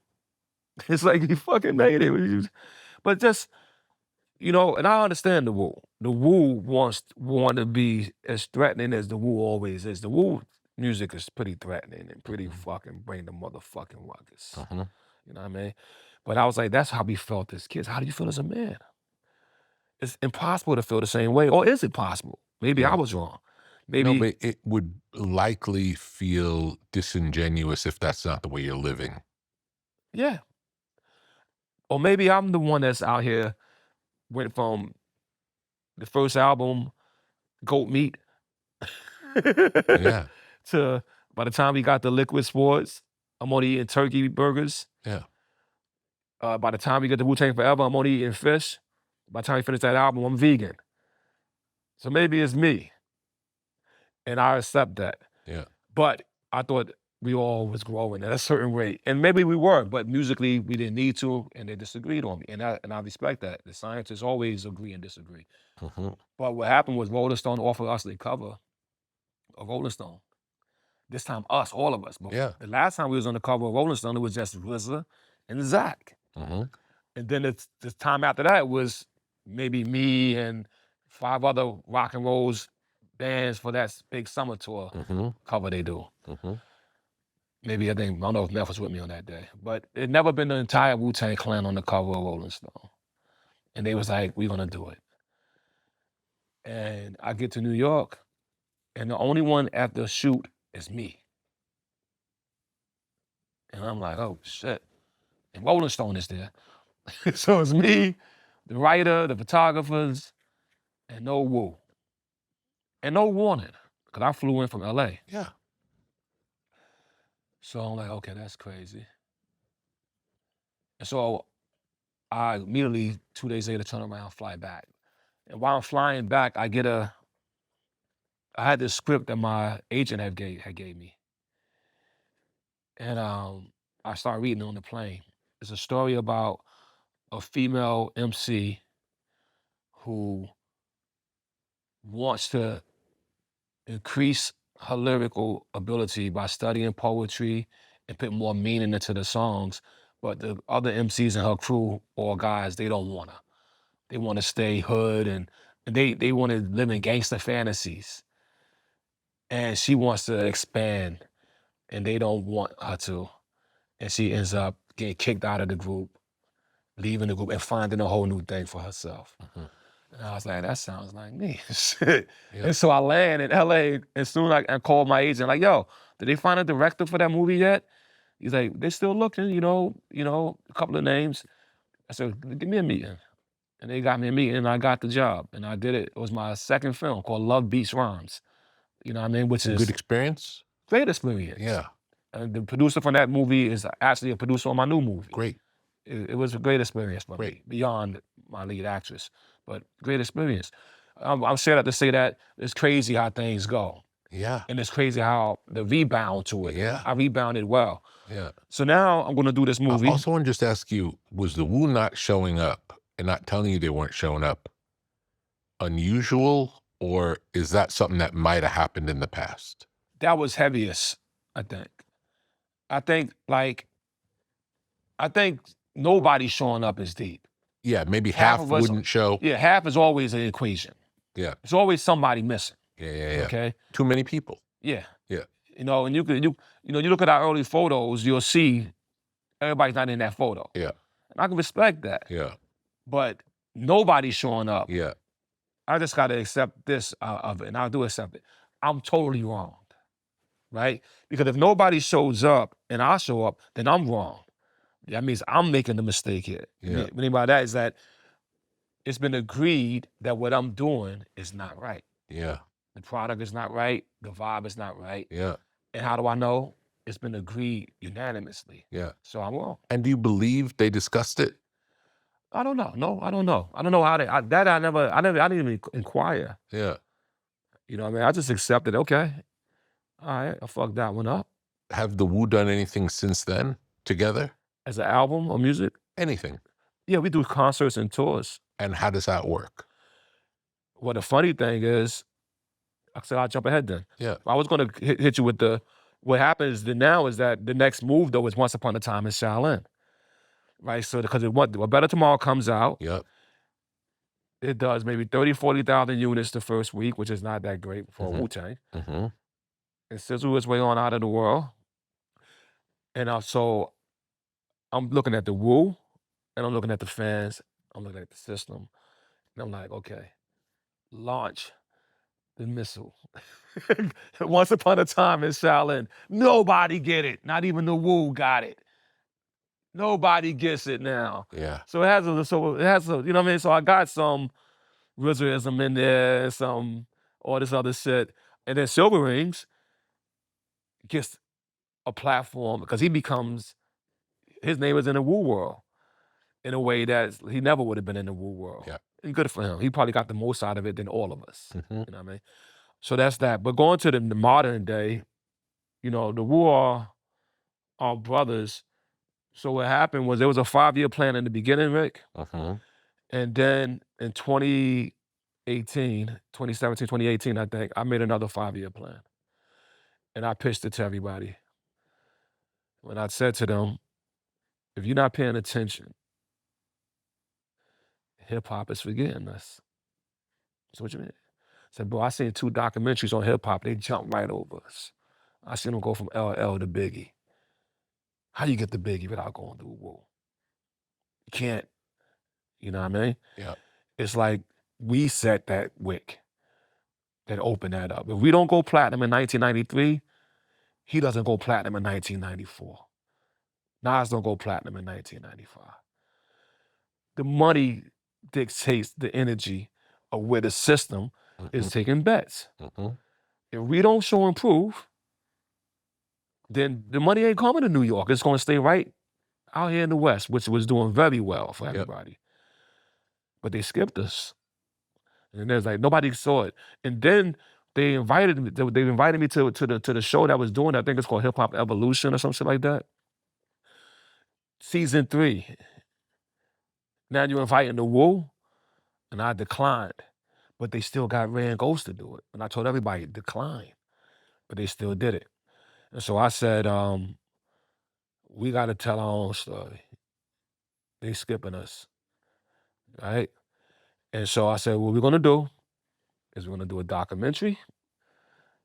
It's like we fucking made it. But just, you know, and I understand the Wu. The Wu want to be as threatening as the Wu always is. The Wu music is pretty threatening and pretty fucking bring the motherfucking ruckus. You know what I mean? But I was like, that's how we felt as kids. How do you feel as a man? It's impossible to feel the same way. Or is it possible? Maybe I was wrong. Maybe. No, but it would likely feel disingenuous if that's not the way you're living. Yeah. Or maybe I'm the one that's out here, went from the first album, Goat Meat, Yeah. to by the time we got the Liquid Sports, I'm only eating turkey burgers. Yeah. By the time we get the Wu-Tang Forever, I'm only eating fish. By the time we finish that album, I'm vegan. So maybe it's me. And I accept that. Yeah. But I thought we all was growing at a certain rate. And maybe we were, but musically we didn't need to, and they disagreed on me. And I respect that. The scientists always agree and disagree. But what happened was Rolling Stone offered us the cover of Rolling Stone. This time us, all of us. But the last time we was on the cover of Rolling Stone, it was just RZA and Zach. And then the time after that was maybe me and 5 other rock and rolls bands for that big summer tour cover they do. Maybe I don't know if Meth was with me on that day, but it never been the entire Wu-Tang Clan on the cover of Rolling Stone. And they was like, we're gonna do it. And I get to New York, and the only one at the shoot is me. And I'm like, oh shit. And Rolling Stone is there. So it's me, the writer, the photographers, and no Wu. And no warning, because I flew in from LA. Yeah. So I'm like, okay, that's crazy. And so I immediately, 2 days later, turn around, fly back. And while I'm flying back, I had this script that my agent had gave me. And I started reading on the plane. It's a story about a female MC who wants to increase her lyrical ability by studying poetry and put more meaning into the songs. But the other MCs in her crew, or guys, they don't wanna. They wanna stay hood and they wanna live in gangster fantasies. And she wants to expand and they don't want her to. And she ends up getting kicked out of the group, leaving the group and finding a whole new thing for herself. And I was like, that sounds like me. Shit. And so I land in LA, and soon I called my agent, like, yo, did they find a director for that movie yet? He's like, they're still looking, you know, a couple of names. I said, give me a meeting. And they got me a meeting, and I got the job. And I did it. It was my second film called Love Beats Rhymes. You know what I mean? Which is Good experience? great experience. Yeah. And the producer for that movie is actually a producer on my new movie. Great. It was a great experience for me, beyond my lead actress, but great experience. I'm saying that to say that it's crazy how things go. Yeah. And it's crazy how the rebound to it. Yeah. I rebounded well. Yeah. So now I'm gonna do this movie. I also want to just ask you, was the Wu not showing up and not telling you they weren't showing up unusual, or is that something that might have happened in the past? That was heaviest, I think. I think nobody showing up is deep. Yeah, maybe half of us wouldn't show. Yeah, half is always an equation. Yeah. There's always somebody missing. Yeah. Okay. Too many people. Yeah. Yeah. You know, and you look at our early photos, you'll see everybody's not in that photo. Yeah. And I can respect that. Yeah. But nobody's showing up. Yeah. I just gotta accept this of it, and I do accept it. I'm totally wrong, right? Because if nobody shows up and I show up, then I'm wrong. That means I'm making the mistake here. Yeah. What I mean by that is that it's been agreed that what I'm doing is not right. Yeah. The product is not right. The vibe is not right. Yeah. And how do I know? it's been agreed unanimously. Yeah. So I'm wrong. And do you believe they discussed it? I don't know. No, I don't know. I don't know how they. I didn't even inquire. Yeah. You know what I mean? I just accepted. Okay, all right, I fucked that one up. Have the Wu done anything since then together? As an album or music? Anything? Yeah, we do concerts and tours. And how does that work? Well, the funny thing is, I said I'll jump ahead then. Yeah. I was gonna hit you with the. What happens now is that the next move though is Once Upon a Time in Shaolin, right? So because What Better Tomorrow comes out. Yep. It does maybe 30, 40,000 units the first week, which is not that great for Wu-Tang. Mm-hmm. And sizzle its way on out of the world. And so I'm looking at the Wu, and I'm looking at the fans, I'm looking at the system, and I'm like, okay, launch the missile. Once Upon a Time in Shaolin. Nobody get it. Not even the Wu got it. Nobody gets it now. Yeah. So it has a, you know what I mean? So I got some RZAism in there, some all this other shit. And then Silver Rings gets a platform because his name is in the Wu world in a way that he never would have been in the Wu world. Yeah. And good for him. He probably got the most out of it than all of us. Mm-hmm. You know what I mean? So that's that. But going to the modern day, you know, the Wu are brothers. So what happened was there was a 5-year plan in the beginning, Rick. Mm-hmm. And then in 2017, 2018, I think, I made another 5-year plan. And I pitched it to everybody. When I said to them, if you're not paying attention, hip-hop is forgetting us. So what you mean? I said, bro, I seen 2 documentaries on hip-hop. They jumped right over us. I seen them go from LL to Biggie. How you get to Biggie without going through Wu? You can't. You know what I mean? Yeah. It's like we set that wick that opened that up. If we don't go platinum in 1993, he doesn't go platinum in 1994. Nas don't go platinum in 1995. The money dictates the energy of where the system is taking bets. Mm-hmm. If we don't show and prove, then the money ain't coming to New York. It's going to stay right out here in the West, which was doing very well for everybody. Yep. But they skipped us. And there's like, nobody saw it. And then they invited me to the show that was doing, I think it's called Hip Hop Evolution or some shit like that. Season 3. Now you're inviting the Wu, and I declined. But they still got Rand Ghost to do it. And I told everybody, decline. But they still did it. And so I said, we got to tell our own story. They skipping us, right? And so I said, what we're going to do is we're going to do a documentary,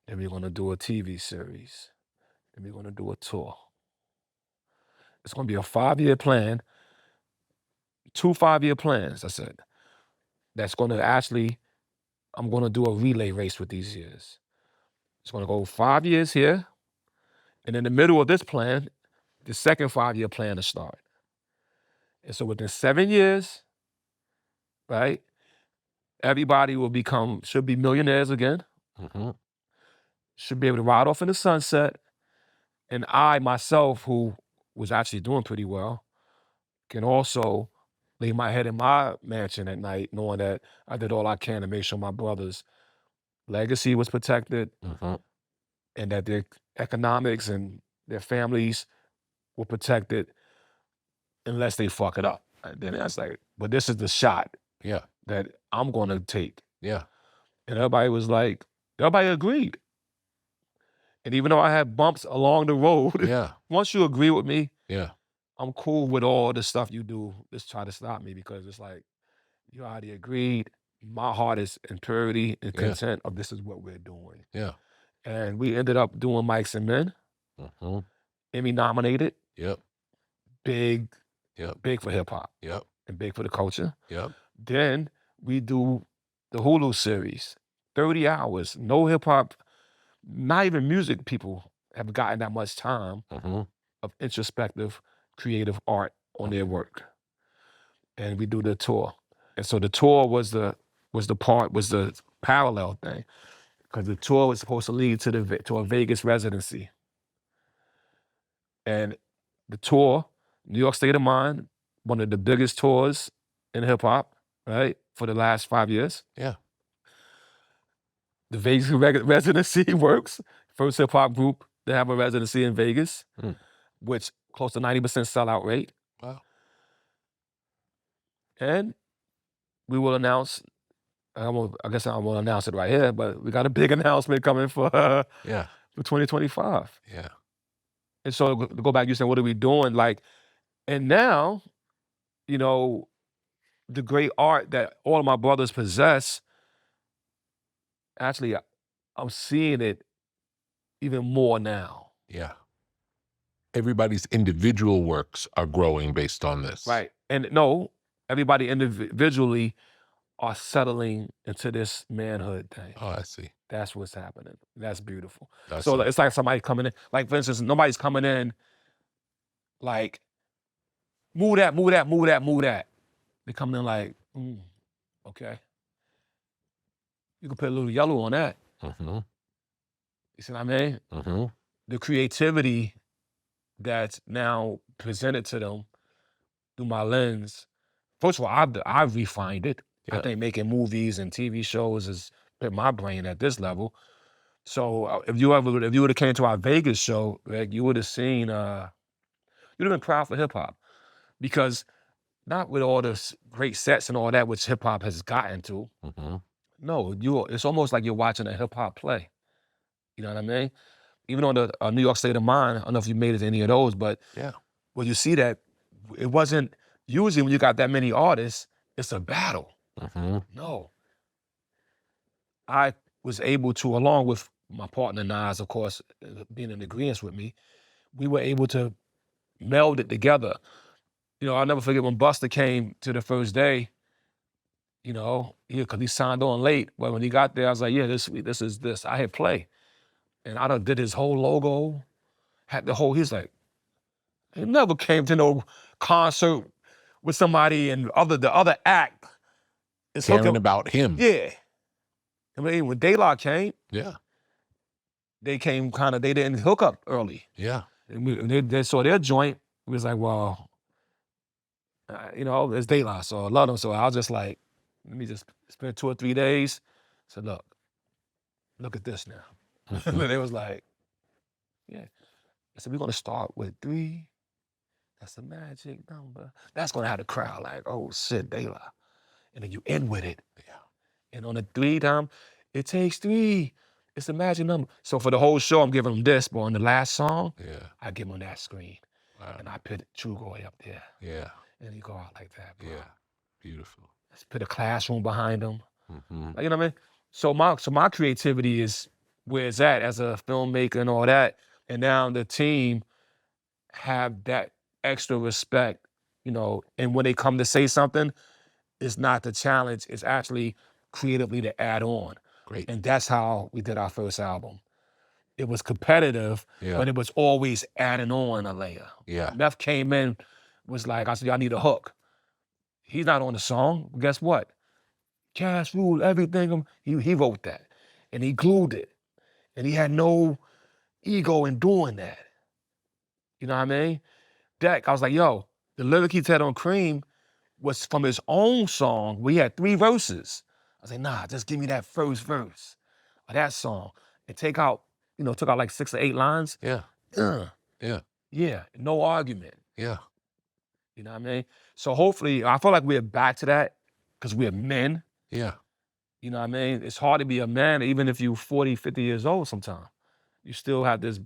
and we're going to do a TV series, and we're going to do a tour. It's going to be a 5-year plan, 2 5-year plans, I said. That's going to actually, I'm going to do a relay race with these years. It's going to go 5 years here, and in the middle of this plan, the second 5-year plan to start. And so within 7 years, right, everybody should be millionaires again, should be able to ride off in the sunset, and I, myself, who was actually doing pretty well, can also lay my head in my mansion at night knowing that I did all I can to make sure my brother's legacy was protected and that their economics and their families were protected unless they fuck it up. And then I was like, but this is the shot that I'm going to take. Yeah. And everybody agreed. And even though I had bumps along the road, once you agree with me, I'm cool with all the stuff you do. Just try to stop me because it's like, you already agreed. My heart is in purity and content of this is what we're doing. Yeah. And we ended up doing Mics and Men. Emmy nominated. Yep. Big for hip hop. Yep. And big for the culture. Yep. Then we do the Hulu series, 30 hours, no hip hop, not even music people have gotten that much time of introspective, creative art on their work. And we do the tour. And so the tour was the parallel thing. Because the tour was supposed to lead to a Vegas residency. And the tour, New York State of Mind, one of the biggest tours in hip hop, right, for the last 5 years. Yeah. The Vegas residency works. First hip hop group to have a residency in Vegas, which close to 90% sellout rate. Wow. And we will announce, I guess I won't announce it right here, but we got a big announcement coming for 2025. Yeah. And so to go back, you said, what are we doing? Like, and now, you know, the great art that all of my brothers possess, actually, I'm seeing it even more now. Yeah. Everybody's individual works are growing based on this. Right. And no, everybody individually are settling into this manhood thing. Oh, I see. That's what's happening. That's beautiful. I So see. it's like somebody coming in, like for instance, nobody's coming in like, move that, move that, move that, move that. They come in like, okay. You can put a little yellow on that. Mm-hmm. You see what I mean? Mm-hmm. The creativity that's now presented to them through my lens. First of all, I've refined it. Yeah. I think making movies and TV shows has put my brain at this level. So if you would have came to our Vegas show, Greg, you would have seen, you'd have been proud for hip hop, because not with all the great sets and all that which hip hop has gotten to. Mm-hmm. No, it's almost like you're watching a hip hop play. You know what I mean? Even on the New York State of Mind, I don't know if you made it to any of those, but when you see that, it wasn't, usually when you got that many artists, it's a battle. Mm-hmm. No. I was able to, along with my partner Nas, of course, being in agreement with me, we were able to meld it together. You know, I'll never forget when Busta came to the first day, you know, because he signed on late. But when he got there, I was like, yeah, this is this. I hit play. And I done did his whole logo, had the whole, he's like, he never came to no concert with somebody and the other act is Caring about him. Yeah. I mean, when Daylock came, they came they didn't hook up early. Yeah. And they saw their joint. We was like, well, you know, it's Daylock, so I love them. So I was just like, let me just spend 2 or 3 days. So look at this now. Mm-hmm. And they was like, yeah. I said, we're gonna start with 3. That's a magic number. That's gonna have the crowd like, oh shit, Daylock. And then you end with it. Yeah. And on the 3 time, it takes 3. It's a magic number. So for the whole show, I'm giving them this, but on the last song, I give them that screen. Wow. And I put Trugoy up there. Yeah. And he go out like that, bro. Yeah. Beautiful. Let's put a classroom behind him. Mm-hmm. Like, you know what I mean? So my creativity is where it's at as a filmmaker and all that. And now the team have that extra respect, you know, and when they come to say something, it's not the challenge, it's actually creatively to add on. Great. And that's how we did our first album. It was competitive, Yeah. but it was always adding on a layer. Yeah. Meth came in, was like, I said, I need a hook. He's not on the song. Guess what? Cash rule, everything. He wrote that. And he glued it. And he had no ego in doing that. You know what I mean? Deck, I was like, yo, the lyric he said on Cream was from his own song. We had 3 verses. I was like, nah, just give me that first verse of that song. And took out like 6 or 8 lines. Yeah. Yeah. Yeah, no argument. Yeah. You know what I mean? So hopefully, I feel like we're back to that because we're men. Yeah. You know what I mean? It's hard to be a man, even if you're 40, 50 years old sometimes. You still have this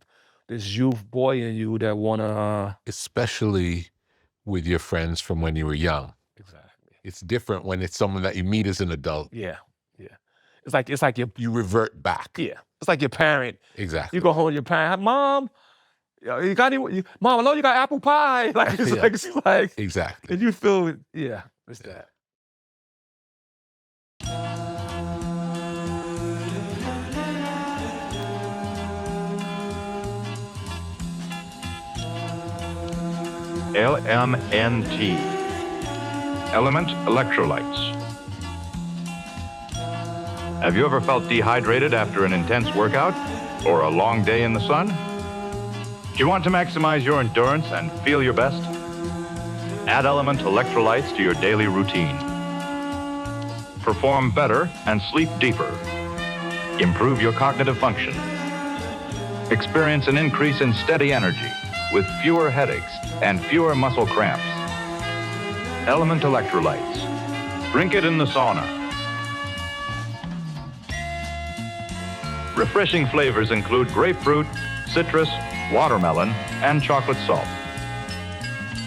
youth boy in you that wanna... Especially with your friends from when you were young. Exactly. It's different when it's someone that you meet as an adult. Yeah, yeah. It's like you revert back. Yeah. It's like your parent. Exactly. You go home with your parent, Mom, you got any? Mom, I know you got apple pie. Like it's like exactly. And you feel it's that. LMNT, Element Electrolytes. Have you ever felt dehydrated after an intense workout or a long day in the sun? Do you want to maximize your endurance and feel your best? Add Element electrolytes to your daily routine. Perform better and sleep deeper. Improve your cognitive function. Experience an increase in steady energy with fewer headaches and fewer muscle cramps. Element electrolytes. Drink it in the sauna. Refreshing flavors include grapefruit, citrus, watermelon, and chocolate salt.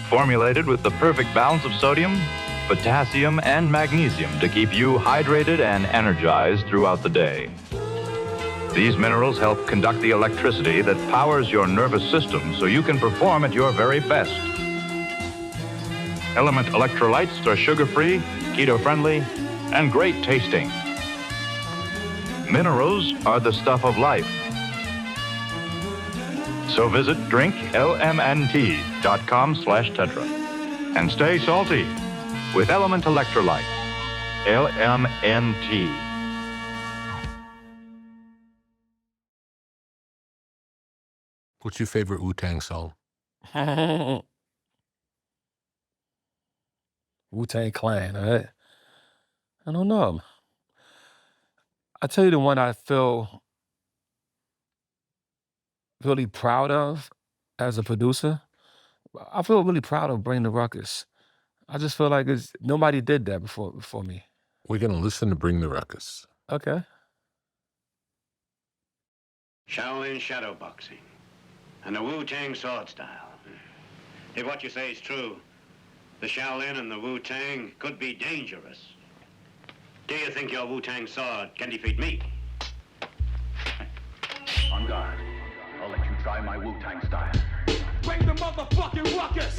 Formulated with the perfect balance of sodium, potassium, and magnesium to keep you hydrated and energized throughout the day. These minerals help conduct the electricity that powers your nervous system so you can perform at your very best. Element electrolytes are sugar-free, keto-friendly, and great tasting. Minerals are the stuff of life. So visit drinklmnt.com/tetra and stay salty with Element electrolytes. LMNT. What's your favorite Wu-Tang song? Wu-Tang Clan, all right? I don't know. I tell you the one I feel really proud of as a producer. I feel really proud of Bring the Ruckus. I just feel like nobody did that before me. We're going to listen to Bring the Ruckus. Okay. Shaolin shadow boxing and the Wu-Tang sword style. If what you say is true, the Shaolin and the Wu-Tang could be dangerous. Do you think your Wu-Tang sword can defeat me? On guard. I'll let you try my Wu-Tang style. Bring the motherfucking ruckus!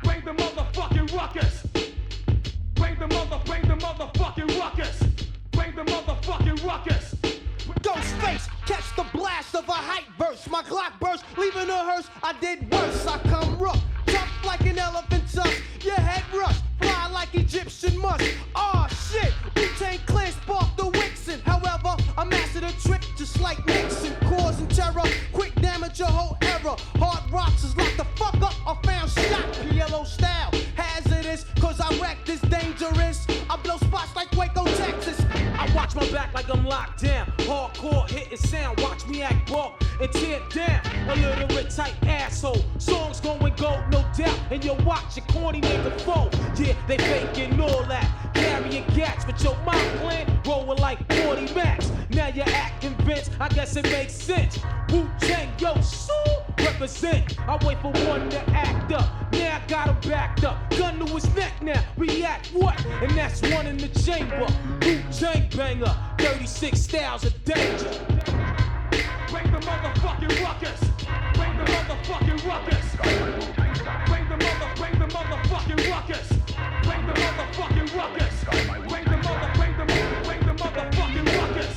Bring the motherfucking ruckus! Bring the motherfucking ruckus! Bring the motherfucking ruckus! Ghostface, catch the blast of a hype verse. My Glock burst, leaving a hearse. I did worse. I come rough, tough like an elephant tusk. Your head rush, fly like Egyptian musk. Aw shit, Wu-Tang Clan sparked the Wixen. However, I mastered a trick just like Nixon. Causing terror, quick damage your whole era. Hard rocks is locked the fuck up. I found shot, PLO style. Hazardous, cause I wreck this dangerous. I blow spots like Waco, Texas. I watch my back like I'm locked down. Hardcore hitting sound, watch me act broke and tear down. A little bit tight asshole. Songs going gold, no doubt. And you watch your corny nigga fold. Yeah, they faking all that. Carrying gats, but your mind plan rolling like 40 max. Now you act convinced, I guess it makes sense. Wu-Tang, yo, so represent. I wait for one to act up. Now I got him backed up. Gun to his neck now, react what? And that's one in the chamber. Wu-Tang banger, 36 styles of danger. Bring the motherfucking ruckus! Bring the motherfucking ruckus! Bring the motherfucking ruckus! Bring the motherfucking ruckus! Bring the motherfucking ruckus! Bring the motherfucking ruckus!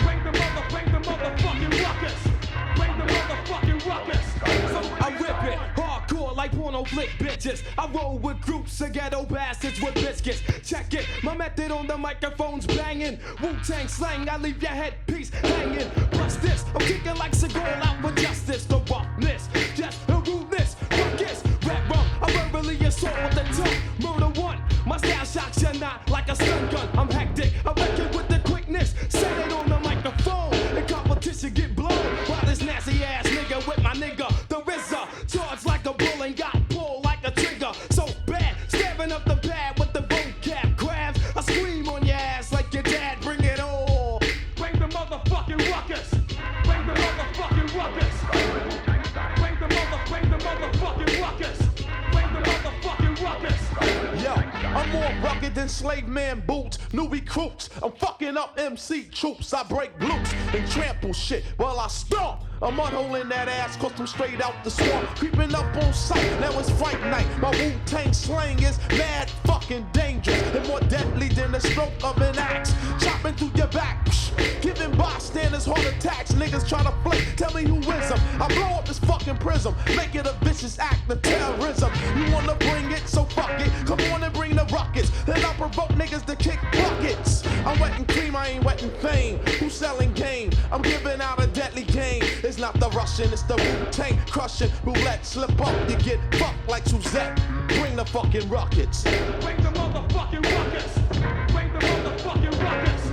Bring the motherfucking ruckus! Bring the motherfucking ruckus! So I rip it, hardcore like porno flick bitches. I roll with groups of ghetto bastards with biscuits. Check it, my method on the microphone's banging. Wu-Tang slang, I leave your headpiece hanging. Plus this, I'm kicking like Seagal out with justice. The roughness, just the rudeness. Ruckus, rap rum, I verbally assault with the tongue. Murder one, my style shocks you not like a stun gun. I'm hectic, I reckon with the quickness. Set it on the microphone, and competition get blown. While this nasty ass nigga with my nigga, the RZA, charged like a bull and got pulled like a trigger. So bad, stabbing up the pad with the vocab grabs. I scream on your ass like your dad, bring it on. Bring the motherfucking ruckus! Bring the motherfucking ruckus! Bring the motherfucking ruckus! Bring the motherfucking ruckus! Yo, I'm more rugged than slave man boots, new recruits. I'm fucking up MC troops. I break loose and trample shit while I stomp. I'm unholing that ass cause I'm straight out the swamp. Creeping up on sight, now it's fight night. My Wu-Tang slang is mad fucking dangerous and more deadly than the stroke of an axe. Chopping through your back, giving bystanders heart attacks. Niggas try to flake, tell me who is them. I blow up this fucking prism, make it a vicious act of terrorism. You wanna bring it, so fuck it. Come on and bring the ruckus. Then I'll provoke niggas to kick buckets. I'm wetting cream, I ain't wetting fame. Who's selling game? I'm giving out a deadly game. rushing. It's the Wu-Tang crushing. Roulette, slip up, you get fucked like Suzette. Bring the fucking rockets. Bring the motherfucking ruckus. Bring the motherfucking ruckus.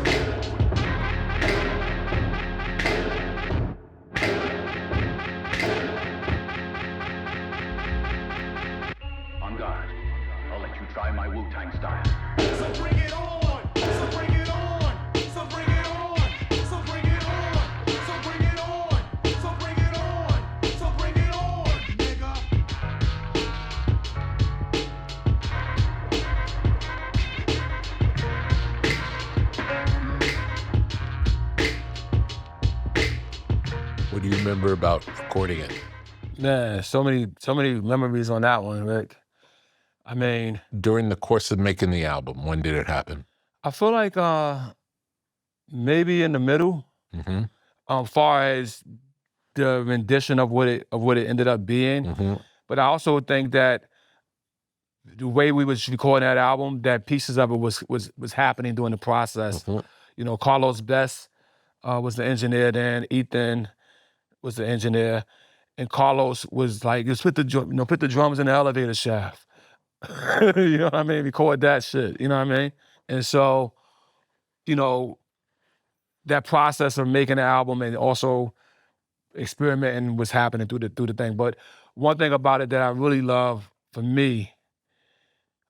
On guard. I'll let you try my Wu-Tang style. So bring it on. So bring it on. So bring it on. So bring it on. So bring it on. So bring it on. So bring it on, nigga. What do you remember about recording it? Man, so many memories on that one, Rick. I mean, During the course of making the album, when did it happen? I feel like maybe in the middle, Mm-hmm. Far as the rendition of what it ended up being. Mm-hmm. But I also think that the way we was recording that album, that pieces of it was happening during the process. Mm-hmm. You know, Carlos Best was the engineer then, Ethan was the engineer, and Carlos was like, just put the drums in the elevator shaft. You know what I mean? Record that shit, you know what I mean? And so, you know, that process of making the album and also experimenting was happening through the thing. But one thing about it that I really love for me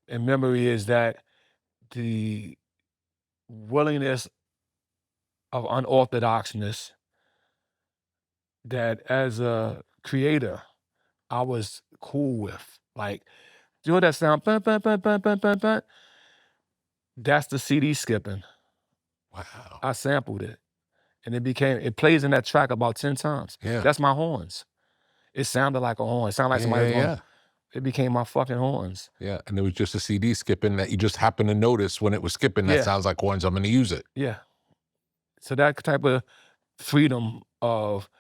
in memory is that the willingness of unorthodoxness that as a creator, I was cool with. Like, you know that sound? Bun, bun, bun, bun, bun, bun, bun? That's the CD skipping. Wow. I sampled it. And it plays in that track about 10 times. Yeah. That's my horns. It sounded like a horn. It sounded like somebody going, it became my fucking horns. Yeah, and it was just a CD skipping that you just happened to notice when it was skipping. That sounds like horns. I'm going to use it. Yeah. So that type of freedom of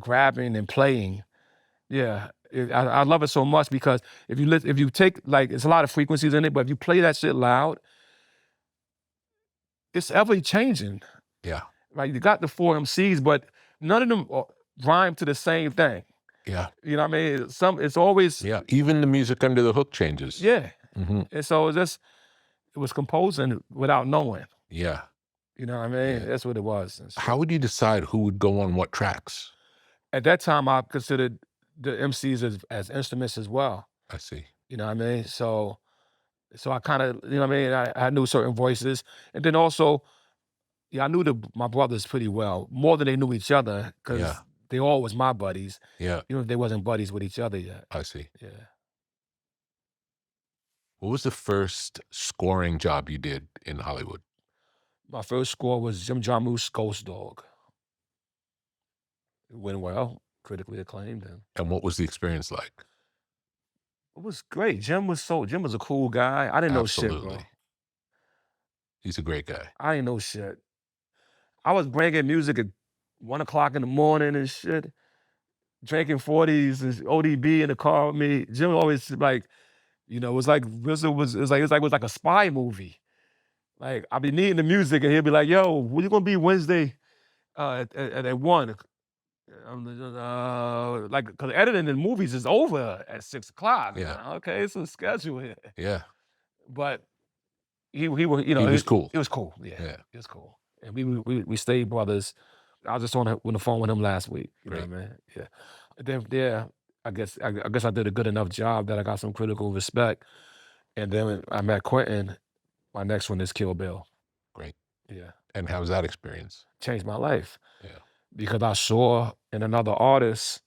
grabbing and playing, I love it so much because if you take, like, it's a lot of frequencies in it, but if you play that shit loud, it's ever changing. Yeah. Like, you got the 4 MCs, but none of them rhyme to the same thing. Yeah. You know what I mean? It's always... Yeah, even the music under the hook changes. Yeah. Mm-hmm. And so it was composing without knowing. Yeah. You know what I mean? Yeah. That's what it was. So, how would you decide who would go on what tracks? At that time, I considered the MCs as instruments as well. I see. You know what I mean? So I kind of, you know what I mean? I knew certain voices. And then also, I knew my brothers pretty well, more than they knew each other, because they all was my buddies. Yeah. Even if they wasn't buddies with each other yet. I see. Yeah. What was the first scoring job you did in Hollywood? My first score was Jim Jarmusch's Ghost Dog. It went well, critically acclaimed. And what was the experience like? It was great. Jim was a cool guy. I didn't know shit, bro. He's a great guy. I didn't know shit. I was bringing music at 1 o'clock in the morning and shit, drinking 40s and ODB in the car with me. Jim always, like, you know, it was like RZA was like a spy movie. Like, I'd be needing the music and he'd be like, yo, where you gonna be Wednesday at 1? Like, because editing in movies is over at 6 o'clock. Yeah. Okay, it's a schedule here. Yeah. But he was, you know, he was cool. It was cool. Yeah. It was cool. And we stayed brothers. I was just on the phone with him last week. You know what I mean? Yeah. And then I guess I did a good enough job that I got some critical respect. And then I met Quentin. My next one is Kill Bill. Great. Yeah. And how was that experience? Changed my life. Yeah. Because I saw in another artist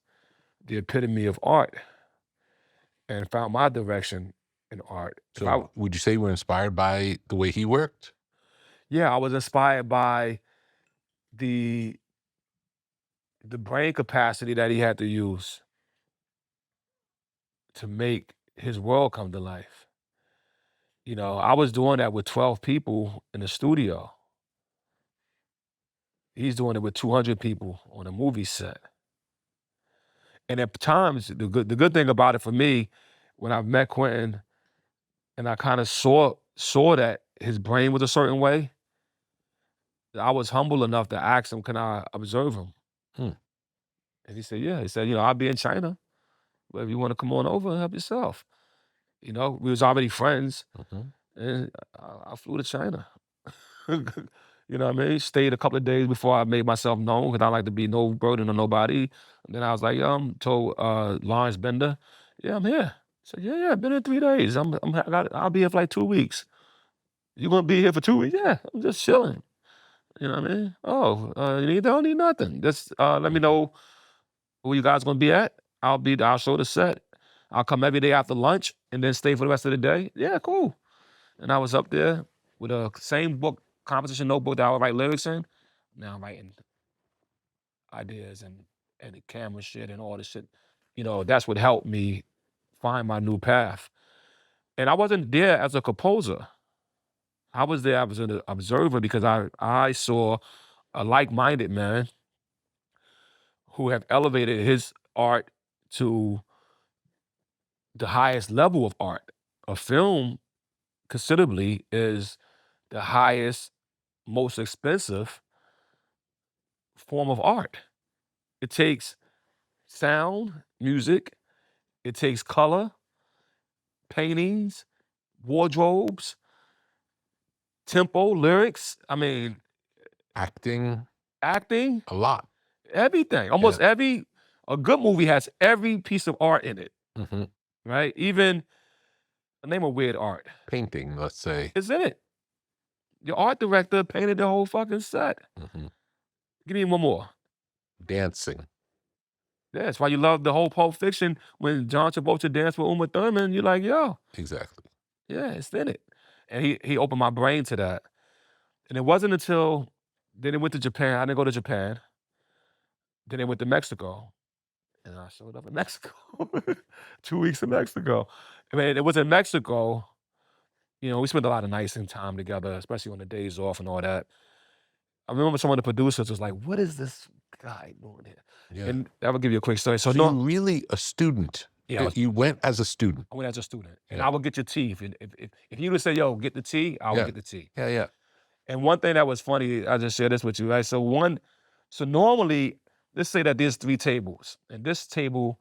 the epitome of art and found my direction in art. So would you say you were inspired by the way he worked? Yeah, I was inspired by the brain capacity that he had to use to make his world come to life. You know, I was doing that with 12 people in the studio. He's doing it with 200 people on a movie set. And at times, the good thing about it for me, when I met Quentin and I kind of saw that his brain was a certain way, I was humble enough to ask him, can I observe him? And he said, yeah. He said, I'll be in China. Well, if you want to come on over and help yourself. We was already friends. And I flew to China. You know what I mean? Stayed a couple of days before I made myself known because I like to be no burden on nobody. And then I was like, told Lawrence Bender, yeah, I'm here. He said, yeah, been here 3 days. I'll be here for like 2 weeks. You gonna be here for 2 weeks? Yeah, I'm just chilling. You know what I mean? Oh, you don't need nothing. Just let me know where you guys gonna be at. I'll show the set. I'll come every day after lunch and then stay for the rest of the day. Yeah, cool. And I was up there with the same book, composition notebook that I would write lyrics in. Now I'm writing ideas and the camera shit and all this shit. That's what helped me find my new path. And I wasn't there as a composer. I was there as an observer because I saw a like-minded man who have elevated his art to the highest level of art. A film, considerably, is the highest, most expensive form of art. It takes sound, music, it takes color, paintings, wardrobes, tempo, lyrics. I mean, Acting, acting, a lot. everything. Almost a good movie has every piece of art in it, right? Even name a weird art. Painting, let's say. It's in it. The art director painted the whole fucking set. Give me one more. Dancing. Yeah, that's why you love the whole Pulp Fiction when John Travolta danced with Uma Thurman. You're like, yo. Exactly. Yeah, it's in it. And he opened my brain to that. And it wasn't until then it went to Japan. I didn't go to Japan. Then it went to Mexico. And I showed up in Mexico. 2 weeks in Mexico. I mean, it was in Mexico. We spent a lot of nights and time together, especially on the days off and all that. I remember some of the producers was like, what is this guy doing here? Yeah. And I will give you a quick story. So, So you're really a student. Yeah, You went as a student. I went as a student. And Yeah. I would get your tea. If you would say, yo, get the tea, I would Yeah. get the tea. Yeah. And one thing that was funny, I just share this with you, right? So normally, let's say that there's 3 tables. And this table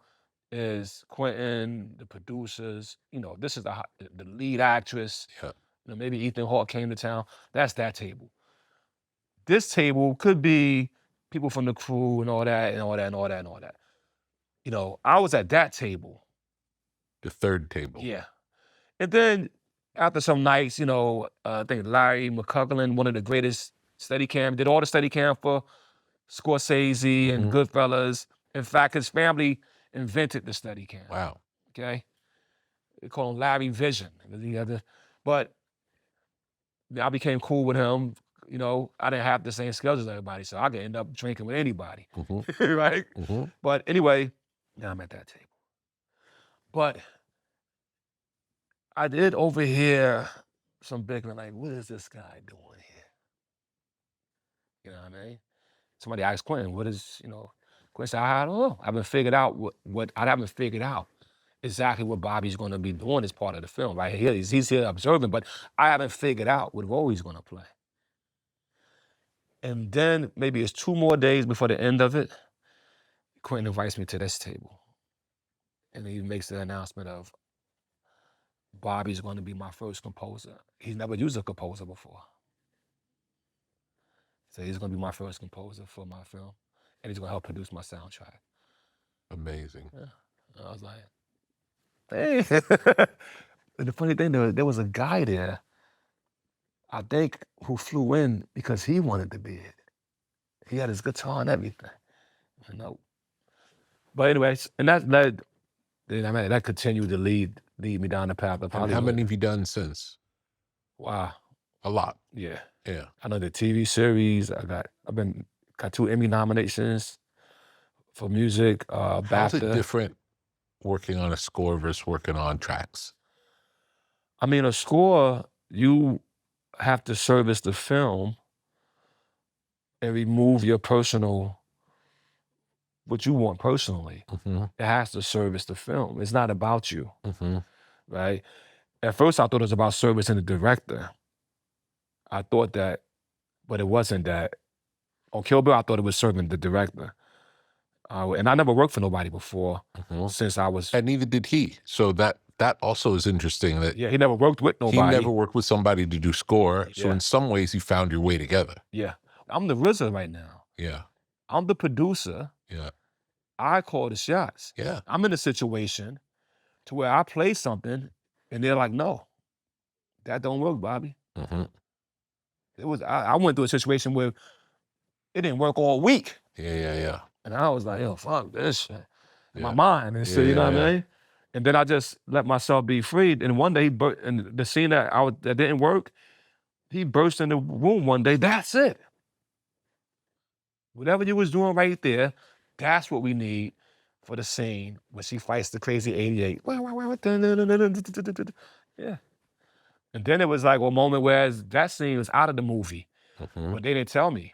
is Quentin, the producers, this is the lead actress. Yeah. Maybe Ethan Hawke came to town. That's that table. This table could be people from the crew and all that and all that and all that and all that. I was at that table. The third table. Yeah. And then after some nights, I think Larry McCullin, one of the greatest Steadicam, did all the Steadicam for Scorsese and Goodfellas. In fact, his family invented the Steadicam. Wow. Okay? They call him Larry Vision. But I became cool with him. I didn't have the same skills as everybody, so I could end up drinking with anybody. Right? But anyway, now I'm at that table. But I did overhear some bickering, like, what is this guy doing here? You know what I mean? Somebody asked Quentin, what is, Quentin said, I don't know. I haven't figured out what I haven't figured out exactly what Bobby's going to be doing as part of the film, right? He's here observing, but I haven't figured out what role he's going to play. And then maybe it's 2 more days before the end of it, Quentin invites me to this table. And he makes the announcement of Bobby's going to be my first composer. He's never used a composer before. So he's going to be my first composer for my film. And he's going to help produce my soundtrack. Amazing. Yeah. I was like, hey. The funny thing, there was a guy there, I think, who flew in because he wanted to be it. He had his guitar and everything. But anyways, and that continued to lead me down the path of Hollywood. How many have you done since? Wow. A lot. Yeah. Yeah. I know the TV series. I've got 2 Emmy nominations for music. How's it BAFTA. different working on a score versus working on tracks? I mean, a score, you have to service the film and remove your what you want personally. It has to service the film. It's not about you, right? At first, I thought it was about servicing the director. I thought that, but it wasn't that. On Kill Bill, I thought it was serving the director. And I never worked for nobody before since I was. And neither did he. So that also is interesting. That he never worked with nobody. He never worked with somebody to do score. So Yeah. in some ways, you found your way together. Yeah. I'm the RZA right now. Yeah. I'm the producer. Yeah. I call the shots. Yeah. I'm in a situation to where I play something and they're like, no, that don't work, Bobby. It was, I went through a situation where it didn't work all week. Yeah. And I was like, yo, fuck this shit. In my Yeah. mind. And so, you know what Yeah. I mean? And then I just let myself be freed. And one day, and the scene that that didn't work, he burst in the room one day. That's it. Whatever you was doing right there, that's what we need for the scene when she fights the crazy 88. Yeah. And then it was like a moment where that scene was out of the movie, but they didn't tell me.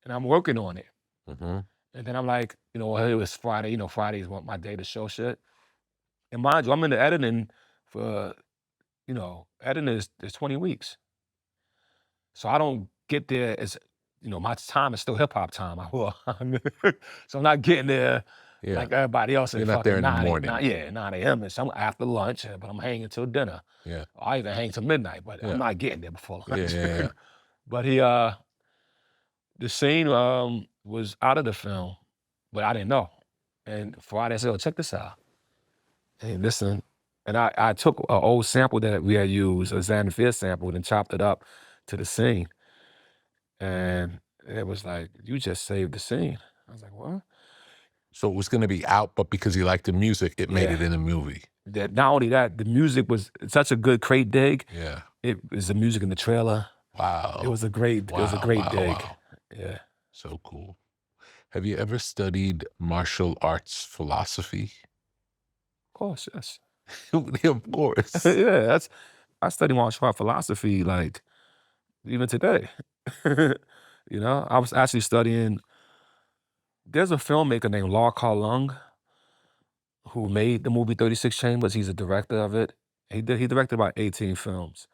And I'm working on it. And then I'm like, you know, it was Friday. You know, Friday is my day to show shit. And mind you, I'm in the editing for, you know, editing is 20 weeks. So I don't get there as, you know, my time is still hip hop time. So I'm not getting there like everybody else. You're not there in the morning. 9 a.m. And some after lunch, but I'm hanging till dinner. Yeah. I even hang till midnight, but I'm not getting there before lunch. Yeah. But the scene was out of the film, but I didn't know. And Friday I said, oh, check this out. Hey, listen. And I took an old sample that we had used, a Xander Fear sample, and chopped it up to the scene. And it was like, you just saved the scene. I was like, what? So it was going to be out, but because he liked the music, it made it in a movie. That not only that, the music was such a good crate dig. Yeah. It was the music in the trailer. Wow. It was a great dig. Wow. Yeah. So cool. Have you ever studied martial arts philosophy? Of course, yes. Of course. Yeah, I study martial art philosophy like even today. You know, I was actually studying. There's a filmmaker named Lar Lung who made the movie 36 Chambers. He's a director of it. He directed about 18 films.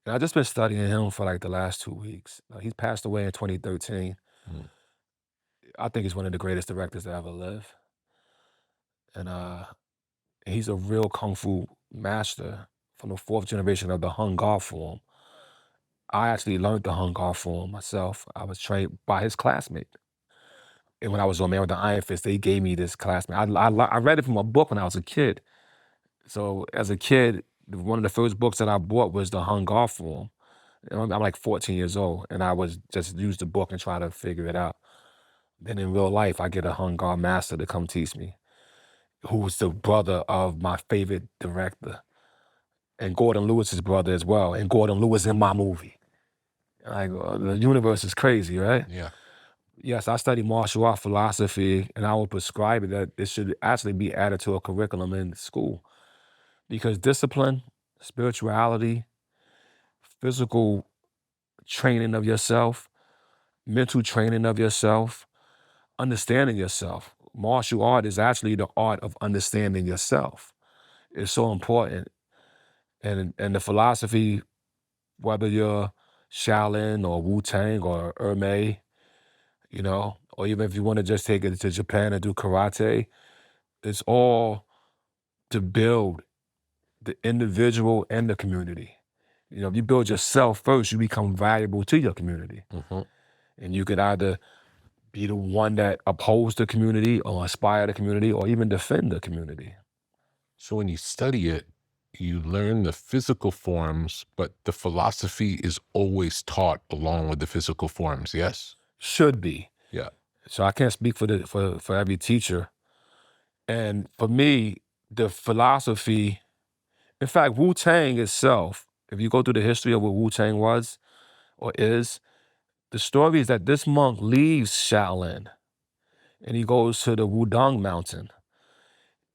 And I've just been studying him for like the last 2 weeks. He passed away in 2013. I think he's one of the greatest directors to ever live. And he's a real Kung Fu master from the 4th generation of the Hung Gar form. I actually learned the Hung Gar form myself. I was trained by his classmate. And when I was on Man with the Iron Fist, they gave me this classmate. I read it from a book when I was a kid. So as a kid, one of the first books that I bought was the Hung Gar form. I'm like 14 years old, and I was just use the book and try to figure it out. Then in real life, I get a Hung Gar master to come teach me, who's the brother of my favorite director, and Gordon Lewis's brother as well. And Gordon Lewis in my movie. Like the universe is crazy, right? Yeah. Yes, I study martial art philosophy, and I would prescribe it that it should actually be added to a curriculum in school, because discipline, spirituality, physical training of yourself, mental training of yourself, understanding yourself. Martial art is actually the art of understanding yourself. It's so important. And the philosophy, whether you're Shaolin or Wu-Tang or RZA, you know, or even if you want to just take it to Japan and do karate, it's all to build the individual and the community. You know, if you build yourself first, you become valuable to your community. And you could either be the one that upholds the community or inspire the community or even defend the community. So when you study it, you learn the physical forms, but the philosophy is always taught along with the physical forms, yes? Should be. Yeah. So I can't speak for every teacher. And for me, the philosophy, in fact, Wu-Tang itself, if you go through the history of what Wu-Tang was or is, the story is that this monk leaves Shaolin and he goes to the Wudang mountain.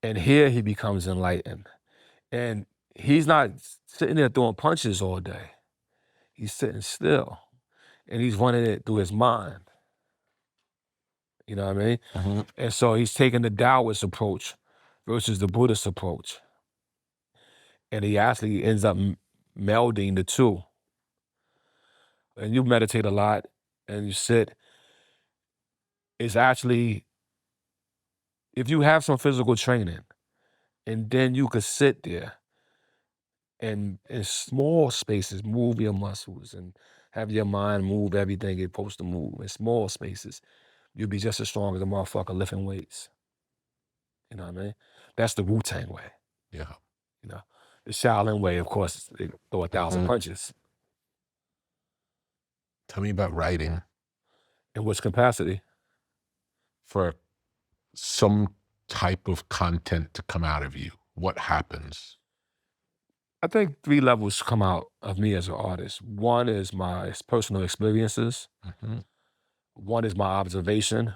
And here he becomes enlightened. And he's not sitting there throwing punches all day. He's sitting still and he's running it through his mind. You know what I mean? And so he's taking the Taoist approach versus the Buddhist approach. And he actually ends up melding the two. And you meditate a lot and you sit. It's actually if you have some physical training, and then you could sit there and in small spaces move your muscles and have your mind move everything it's supposed to move in small spaces, you'll be just as strong as a motherfucker lifting weights. You know what I mean? That's the Wu-Tang way. Yeah. You know, the Shaolin way, of course, they throw 1,000 punches. Tell me about writing. In which capacity? For some type of content to come out of you, what happens? I think 3 levels come out of me as an artist. One is my personal experiences. One is my observation.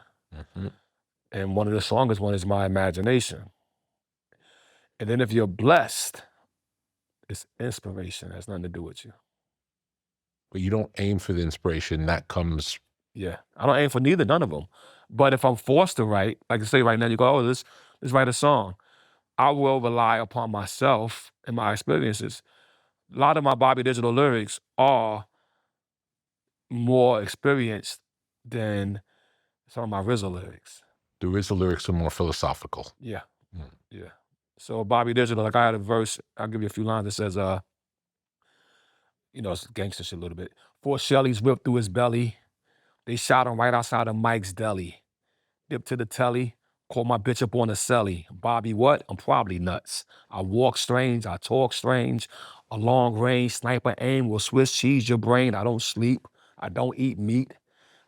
And one of the strongest one is my imagination. And then if you're blessed, it's inspiration. It has nothing to do with you. But you don't aim for the inspiration. That comes... Yeah. I don't aim for none of them. But if I'm forced to write, like I say right now, you go, oh, let's write a song. I will rely upon myself and my experiences. A lot of my Bobby Digital lyrics are more experienced than some of my RZA lyrics. The RZA lyrics are more philosophical. Yeah. Yeah. So Bobby Digital, like I had a verse, I'll give you a few lines that says, you know, it's gangster shit a little bit. 4 Shelleys whipped through his belly. They shot him right outside of Mike's deli. Dip to the telly, call my bitch up on the celly. Bobby what? I'm probably nuts. I walk strange, I talk strange. A long range sniper aim will Swiss cheese your brain. I don't sleep, I don't eat meat.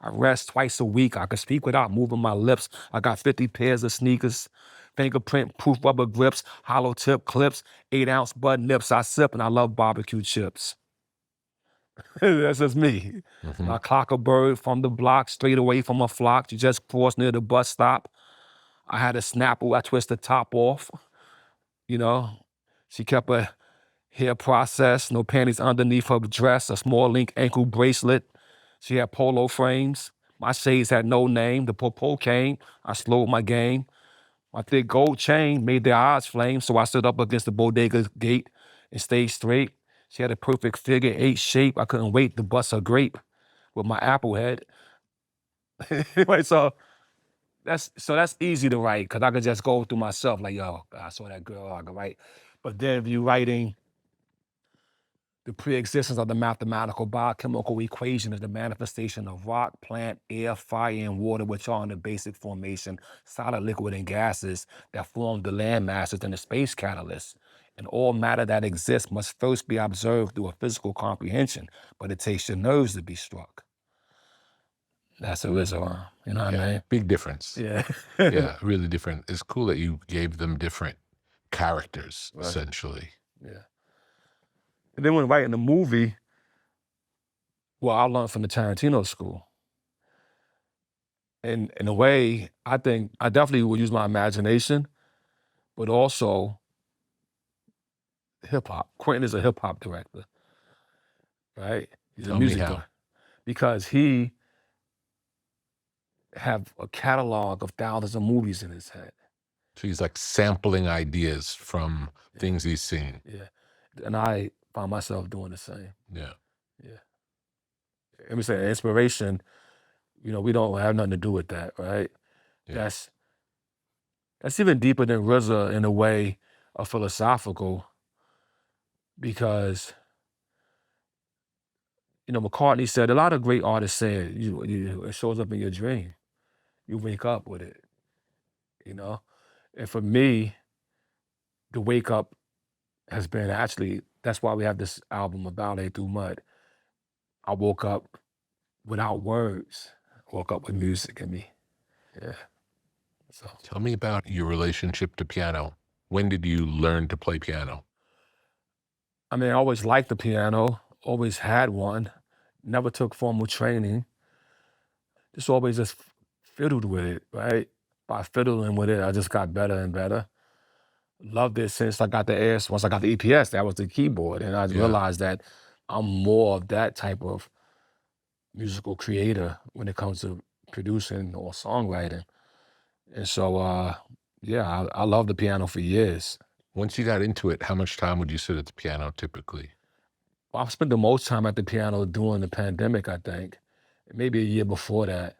I rest twice a week. I can speak without moving my lips. I got 50 pairs of sneakers. Fingerprint proof rubber grips, hollow tip clips, 8-ounce bud nips. I sip and I love barbecue chips. That's just me. I clock a bird from the block, straight away from a flock. She just crossed near the bus stop. I had a Snapple, I twist the top off. You know, she kept her hair processed, no panties underneath her dress, a small link ankle bracelet. She had polo frames. My shades had no name. The popo came. I slowed my game. My thick gold chain made their eyes flame, so I stood up against the bodega gate and stayed straight. She had a perfect figure 8 shape. I couldn't wait to bust her grape with my apple head. Anyway, so that's easy to write because I could just go through myself like, yo, I saw that girl, I could write. But then if you're writing the pre-existence of the mathematical biochemical equation is the manifestation of rock, plant, air, fire, and water, which are in the basic formation, solid, liquid, and gases that form the land masses and the space catalyst. And all matter that exists must first be observed through a physical comprehension, but it takes your nerves to be struck. That's a RZA, you know what I mean? Big difference. Yeah. Yeah, really different. It's cool that you gave them different characters, essentially. Yeah. And then when writing the movie, well, I learned from the Tarantino school. And in a way, I think I definitely will use my imagination, but also hip hop. Quentin is a hip hop director, right? He's a music director. Because he have a catalog of thousands of movies in his head. So he's like sampling ideas from things he's seen. Yeah. And I find myself doing the same. Yeah. Yeah. Let me say, inspiration, you know, we don't have nothing to do with that, right? Yeah. That's even deeper than RZA in a way of philosophical, because, you know, McCartney said, a lot of great artists say it shows up in your dream. You wake up with it, you know? And for me, the wake up has been actually, that's why we have this album of Ballet Through Mud. I woke up without words. I woke up with music in me. Yeah. So tell me about your relationship to piano. When did you learn to play piano? I mean, I always liked the piano, always had one, never took formal training. Just always just fiddled with it, right? By fiddling with it, I just got better and better. Loved it since I got the once I got the EPS, that was the keyboard. And I realized that I'm more of that type of musical creator when it comes to producing or songwriting. And so, yeah, I loved the piano for years. Once you got into it, how much time would you sit at the piano typically? Well, I've spent the most time at the piano during the pandemic, I think. Maybe a year before that.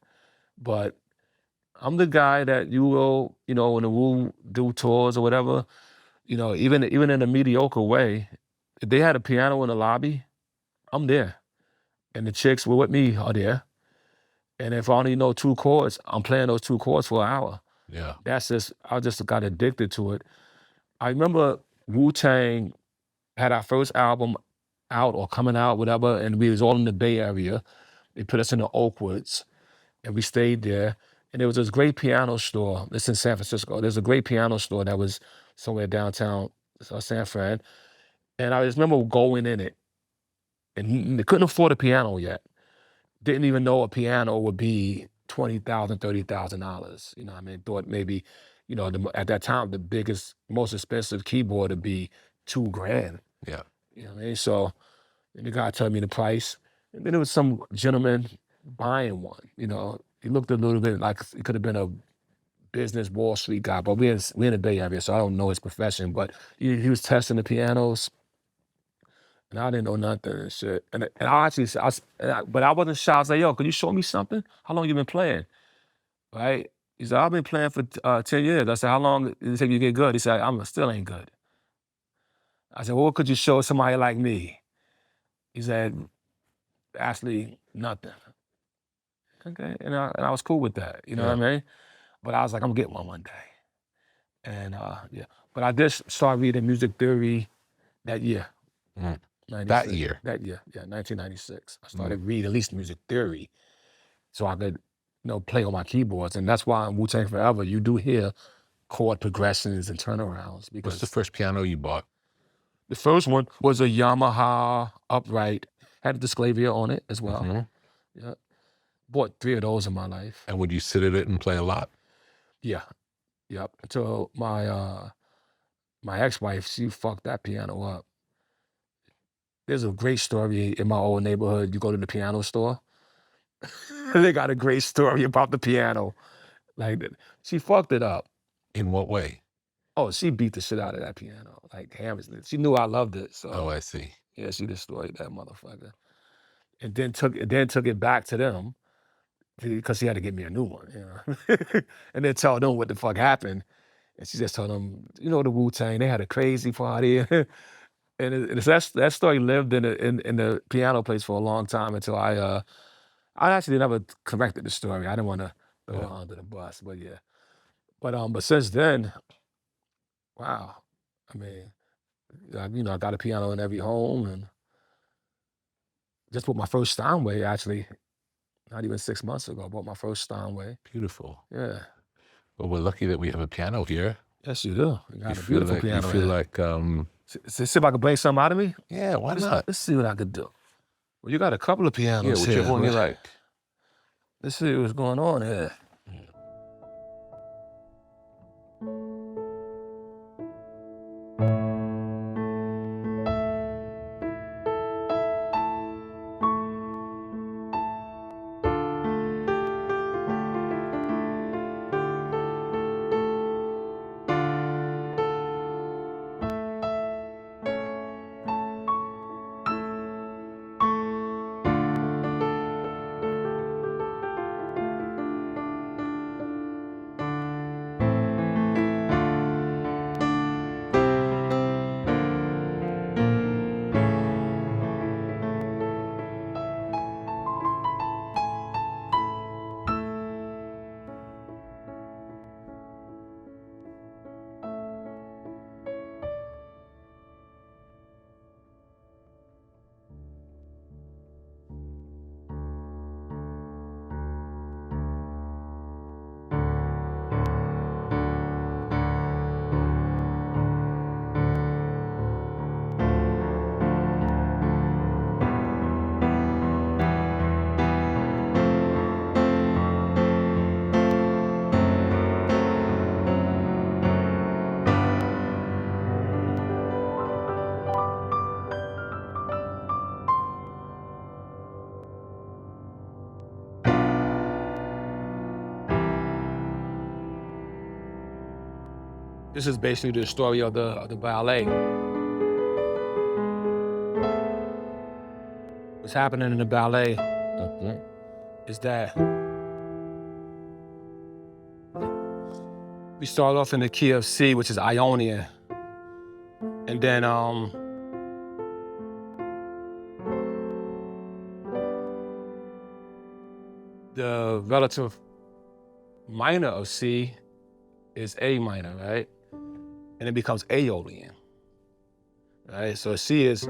But I'm the guy that you will, you know, when the Wu do tours or whatever, you know, even in a mediocre way, if they had a piano in the lobby, I'm there. And the chicks were with me are there. And if I only know 2 chords, I'm playing those 2 chords for an hour. Yeah. That's just, I just got addicted to it. I remember Wu-Tang had our first album out or coming out, whatever, and we was all in the Bay Area. They put us in the Oakwoods, and we stayed there. And there was this great piano store. It's in San Francisco. There's a great piano store that was somewhere downtown San Fran. And I just remember going in it, and they couldn't afford a piano yet. Didn't even know a piano would be $20,000, $30,000. You know what I mean? Thought maybe, you know, at that time, the biggest, most expensive keyboard would be $2,000. Yeah. You know what I mean? So the guy told me the price. And then there was some gentleman buying one, you know. He looked a little bit like he could have been a business Wall Street guy, but we're in the Bay Area, so I don't know his profession. But he was testing the pianos, and I didn't know nothing and shit. And I actually, but I wasn't shy. I was like, yo, could you show me something? How long you been playing? Right? He said, I've been playing for 10 years. I said, how long did it take you to get good? He said, I'm still ain't good. I said, well, what could you show somebody like me? He said, actually, nothing. Okay, and I was cool with that, you know what I mean? But I was like, I'm gonna get one day. And yeah, but I did start reading music theory that year. That year? That year, yeah, 1996. I started reading at least music theory so I could, you know, play on my keyboards. And that's why in Wu-Tang Forever, you do hear chord progressions and turnarounds. Because what's the first piano you bought? The first one was a Yamaha upright, had a Disclavia on it as well. Yeah. Bought 3 of those in my life. And would you sit at it and play a lot? Yeah. Yep. Until my ex-wife, she fucked that piano up. There's a great story in my old neighborhood. You go to the piano store, they got a great story about the piano. Like, she fucked it up. In what way? Oh, she beat the shit out of that piano. Like, hammers it. She knew I loved it. So. Oh, I see. Yeah, she destroyed that motherfucker. And then took it back to them, because she had to get me a new one, you know. And then tell them what the fuck happened. And she just told them, you know, the Wu-Tang, they had a crazy party. And that story lived in the piano place for a long time until I actually never corrected the story. I didn't want to throw it under the bus, but yeah. But since then, wow. I mean, you know, I got a piano in every home, and just bought my first Steinway, actually. Not even 6 months ago, I bought my first Steinway. Beautiful. Yeah. Well, we're lucky that we have a piano here. Yes, you do. You got you a beautiful piano. You feel like... See if I can bring something out of me? Yeah, why not? Let's see what I could do. Well, you got a couple of pianos here. Yeah, whichever one you like. Let's see what's going on here. This is basically the story of the ballet. What's happening in the ballet is that We start off in the key of C, which is Ionian. And then the relative minor of C is A minor, right? And it becomes Aeolian, right? So C is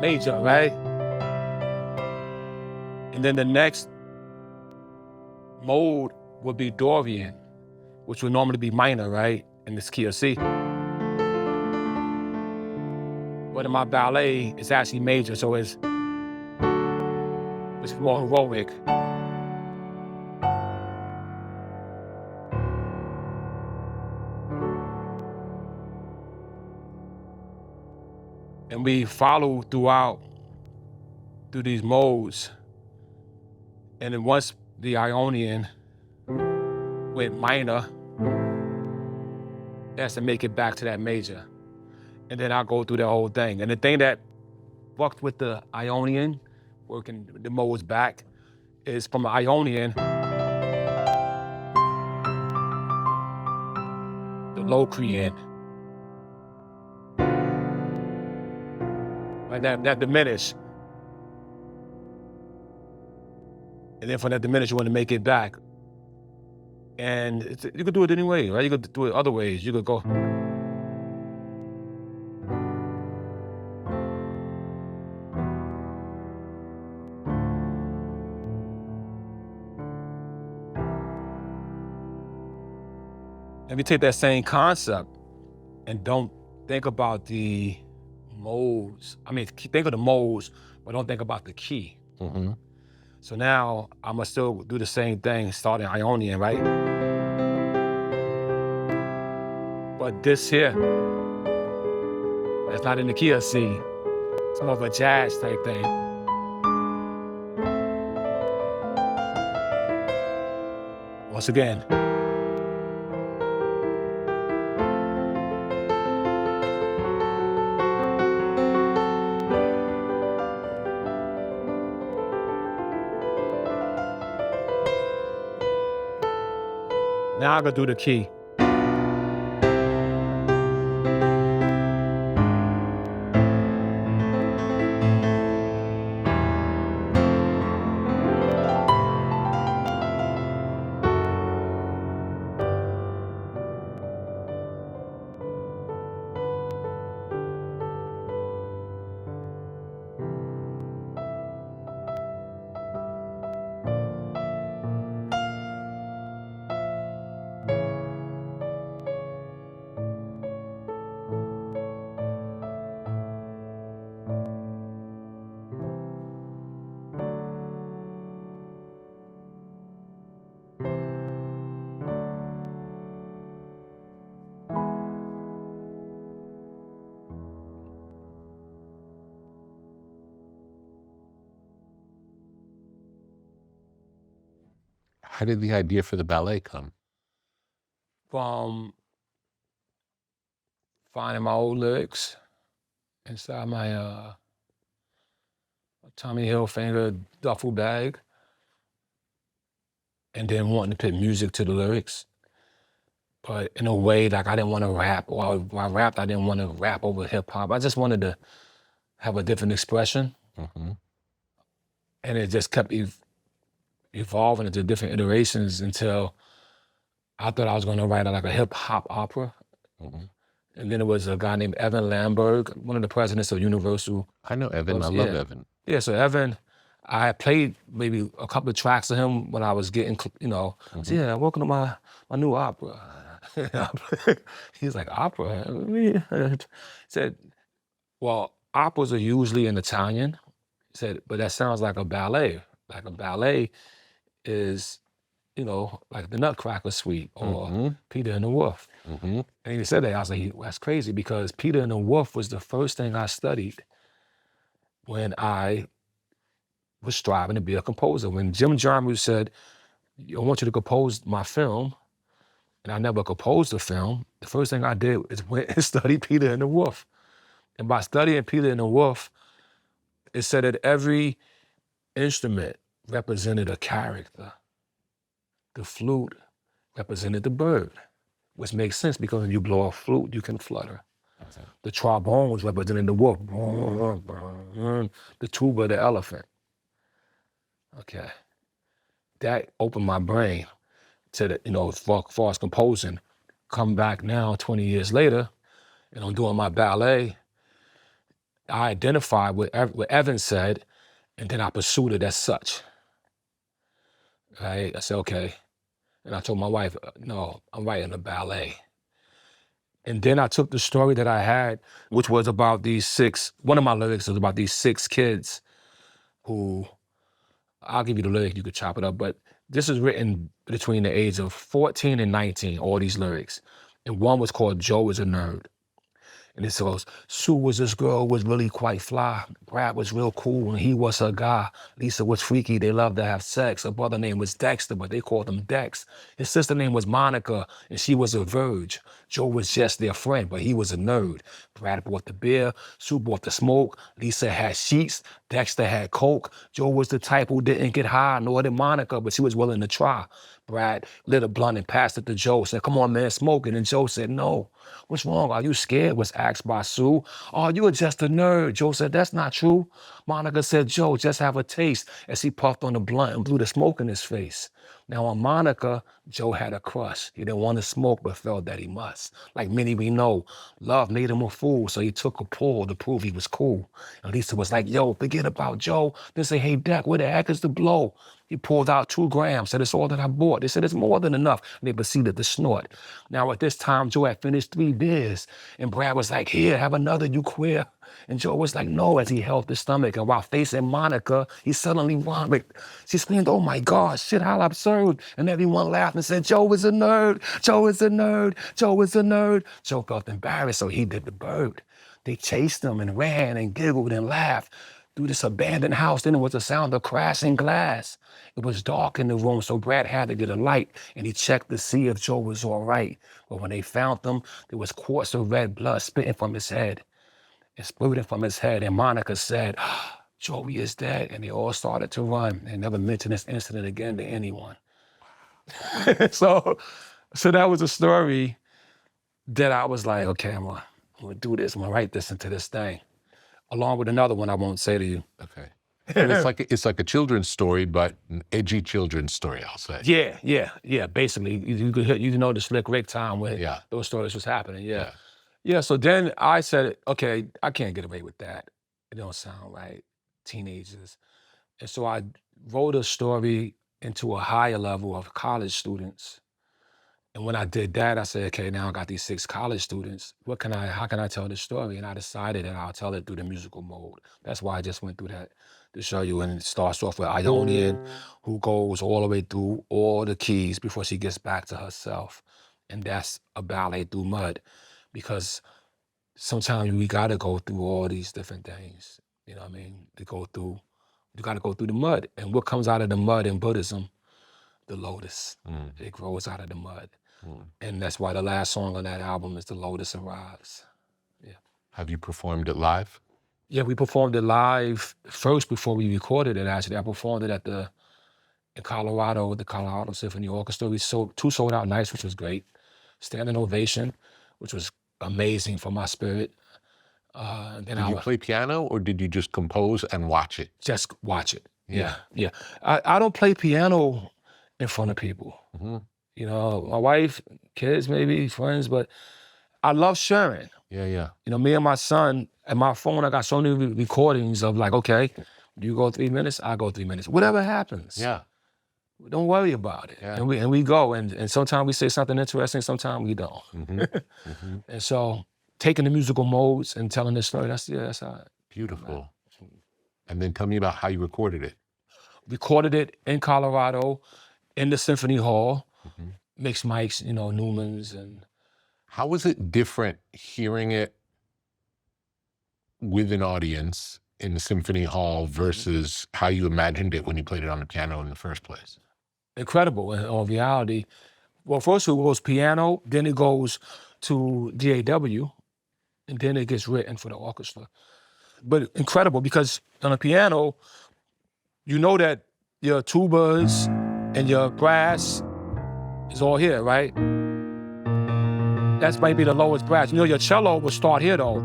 major, right? And then the next mode would be Dorian, which would normally be minor, right? In this key of C. But in my ballet, it's actually major, so it's more heroic. And we follow through these modes. And then once the Ionian went minor, it has to make it back to that major. And then I'll go through the whole thing. And the thing that fucked with the Ionian, working the modes back, is from the Ionian, the Locrian. Right, that diminished. And then from that diminished, you want to make it back. And you could do it any way, right? You could do it other ways. You could go. If you take that same concept and don't think about the modes, I mean, think of the modes, but don't think about the key. Mm-hmm. So now I'm gonna still do the same thing, starting Ionian, right? But this here, it's not in the key of C. It's more of a jazz type thing. Once again. Now I'm gonna do the key. How did the idea for the ballet come? From finding my old lyrics inside my Tommy Hilfiger duffel bag, and then wanting to put music to the lyrics, but in a way like I didn't want to rap, or when I rapped, I didn't want to rap over hip hop. I just wanted to have a different expression, Mm-hmm. and it just kept evolving into different iterations until I thought I was going to write like a hip hop opera. Mm-hmm. And then it was a guy named Evan Lamberg, one of the presidents of Universal. I know Evan. I love Evan. Yeah, so Evan, I played maybe a couple of tracks of him when I was getting, Mm-hmm. so yeah, I'm working on my new opera. He's like, opera? He said, well, operas are usually in Italian. He said, but that sounds like a ballet. Like a ballet is, like the Nutcracker Suite or Mm-hmm. Peter and the Wolf. Mm-hmm. And he said that, I was like, that's crazy, because Peter and the Wolf was the first thing I studied when I was striving to be a composer. When Jim Jarmusch said, I want you to compose my film, and I never composed a film, the first thing I did is went and studied Peter and the Wolf. And by studying Peter and the Wolf, it said that every instrument represented a character. The flute represented the bird, which makes sense because when you blow a flute, you can flutter. The trombone was representing the wolf. The tuba, the elephant. Okay. That opened my brain to the, as far as composing. Come back now, 20 years later, and I'm doing my ballet. I identified with what Evan said, and then I pursued it as such. Right? I said, okay. And I told my wife, no, I'm writing a ballet. And then I took the story that I had, which was about one of my lyrics was about these 6 kids who, I'll give you the lyric, you could chop it up, but this is written between the age of 14 and 19, all these lyrics. And one was called Joe is a Nerd. And it goes, Sue was this girl, was really quite fly. Brad was real cool, and he was her guy. Lisa was freaky, they loved to have sex. Her brother name was Dexter, but they called him Dex. His sister name was Monica, and she was a verge. Joe was just their friend, but he was a nerd. Brad bought the beer, Sue bought the smoke, Lisa had sheets, Dexter had coke. Joe was the type who didn't get high, nor did Monica, but she was willing to try. Brad lit a blunt and passed it to Joe, said, come on, man, smoke it. And Joe said, no. What's wrong? Are you scared? Was asked by Sue. Oh, you are just a nerd. Joe said, that's not true. Monica said, Joe, just have a taste, as he puffed on the blunt and blew the smoke in his face. Now on Monica, Joe had a crush. He didn't want to smoke, but felt that he must. Like many we know, love made him a fool, so he took a pull to prove he was cool. And Lisa was like, yo, forget about Joe. Then say, hey, Deck, where the heck is the blow? He pulled out 2 grams, said, it's all that I bought. They said, it's more than enough. And they proceeded to snort. Now at this time, Joe had finished 3 beers. And Brad was like, here, have another, you queer. And Joe was like, no, as he held the stomach. And while facing Monica, he suddenly vomited. She screamed, oh my God, shit, how absurd. And everyone laughed and said, Joe is a nerd, Joe is a nerd, Joe is a nerd. Joe felt embarrassed, so he did the bird. They chased him and ran and giggled and laughed through this abandoned house. Then it was the sound of crashing glass. It was dark in the room, so Brad had to get a light, and he checked to see if Joe was all right. But when they found him, there was quarts of red blood spitting from his head. Exploding from his head, and Monica said, Joey is dead, and they all started to run and never mentioned this incident again to anyone. So that was a story that I was like, okay, I'm gonna do this, I'm gonna write this into this thing, along with another one I won't say to you. Okay. And it's like a children's story, but an edgy children's story, I'll say. Yeah. Basically, you know the Slick Rick time when those stories was happening. Yeah, so then I said, okay, I can't get away with that. It don't sound right, teenagers. And so I wrote a story into a higher level of college students. And when I did that, I said, okay, now I got these 6 college students. How can I tell this story? And I decided that I'll tell it through the musical mode. That's why I just went through that to show you. And it starts off with Ionian, who goes all the way through all the keys before she gets back to herself. And that's a ballet through mud. Because sometimes we gotta go through all these different things, you know what I mean? You gotta go through the mud. And what comes out of the mud in Buddhism? The lotus. It grows out of the mud. And that's why the last song on that album is The Lotus Arrives. Yeah. Have you performed it live? Yeah, we performed it live first before we recorded it, actually. I performed it in Colorado with the Colorado Symphony Orchestra. We sold 2 sold out nights, which was great. Standing ovation, which was amazing for my spirit. Did you play piano, or did you just compose and watch it? Just watch it. Yeah. I don't play piano in front of people. You know, my wife, kids, maybe friends, but I love sharing. Yeah. You know, me and my son, and my phone, I got so many recordings of like, okay, you go 3 minutes, I go 3 minutes. Whatever happens. Yeah. Don't worry about it. Yeah. And we go, and sometimes we say something interesting, sometimes we don't. And so taking the musical modes and telling this story, that's how it. Beautiful. And then tell me about how you recorded it. Recorded it in Colorado, in the Symphony Hall, mixed mics, you know, Newmans. And how was it different hearing it with an audience in the Symphony Hall versus how you imagined it when you played it on the piano in the first place? Incredible in all reality. Well, first it goes piano, then it goes to DAW, and then it gets written for the orchestra. but incredible because on a piano, you know that your tubas and your brass is all here, right? That might be the lowest brass. You know, your cello will start here though.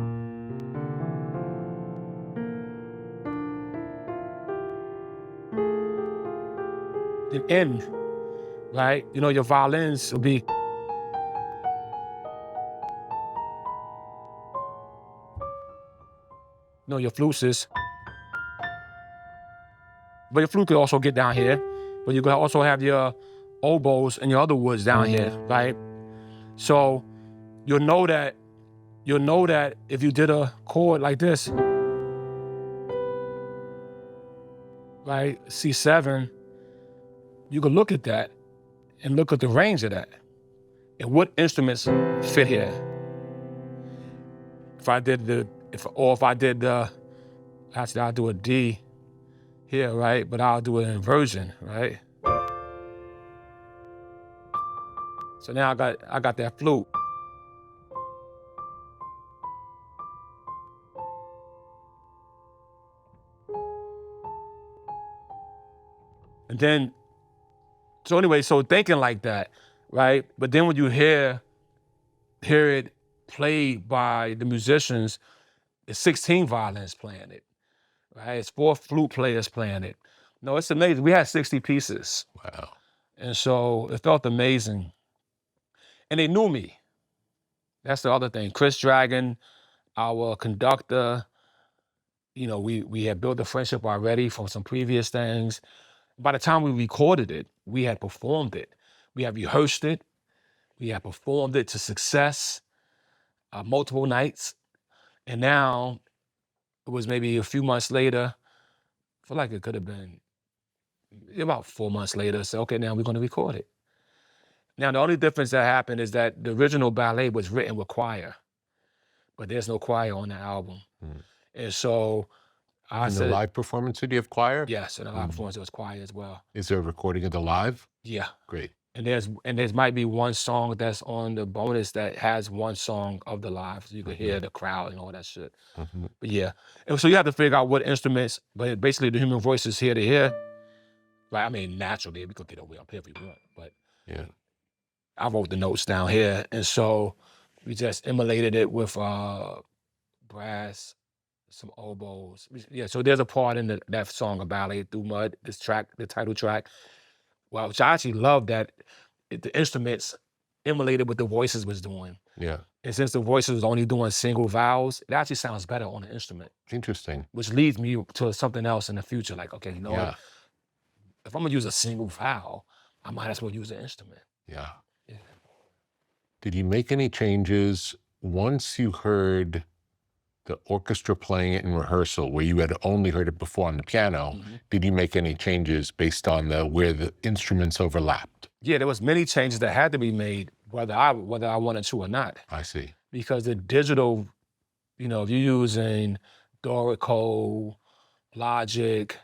The end, right? You know, your violins will be. You know, your flutes is. But your flute could also get down here. But you could also have your oboes and your other woods down here, right? So you'll know that if you did a chord like this, right, C7, you could look at that and look at the range of that and what instruments fit here. If I did actually I'll do a D here, right? But I'll do an inversion, right? So now I got that flute. And then, so anyway, so thinking like that, right? But then when you hear it played by the musicians, it's 16 violins playing it, right? It's 4 flute players playing it. No, it's amazing. We had 60 pieces. Wow. And so it felt amazing. And they knew me. That's the other thing. Chris Dragon, our conductor, you know, we had built a friendship already from some previous things. By the time we recorded it, we had performed it. We had rehearsed it. We had performed it to success multiple nights. And now it was maybe a few months later. I feel like it could have been about 4 months later. So, okay, now we're going to record it. Now, the only difference that happened is that the original ballet was written with choir, but there's no choir on the album. And so I said— In the live performance, did you have choir? Yes, in the live performance, there was choir as well. Is there a recording of the live? Yeah. Great. And there's might be one song that's on the bonus that has one song of the live, so you can hear the crowd and all that shit. But yeah, and so you have to figure out what instruments, but basically the human voice is here to hear. Right, I mean, naturally, we could get away up here if we want, but yeah, I wrote the notes down here, and so we just emulated it with brass, some oboes. Yeah, so there's a part in that song of Ballet Through Mud, this track, the title track, well, which I actually love that the instruments emulated what the voices was doing. Yeah. And since the voices was only doing single vowels, it actually sounds better on the instrument. Interesting. Which leads me to something else in the future. Like, okay, you know Yeah. what? If I'm gonna use a single vowel, I might as well use an instrument. Yeah. Yeah. Did you make any changes once you heard the orchestra playing it in rehearsal, where you had only heard it before on the piano? Did you make any changes based on where the instruments overlapped? Yeah, there was many changes that had to be made, whether I wanted to or not. I see. Because the digital, you know, if you're using Dorico, Logic,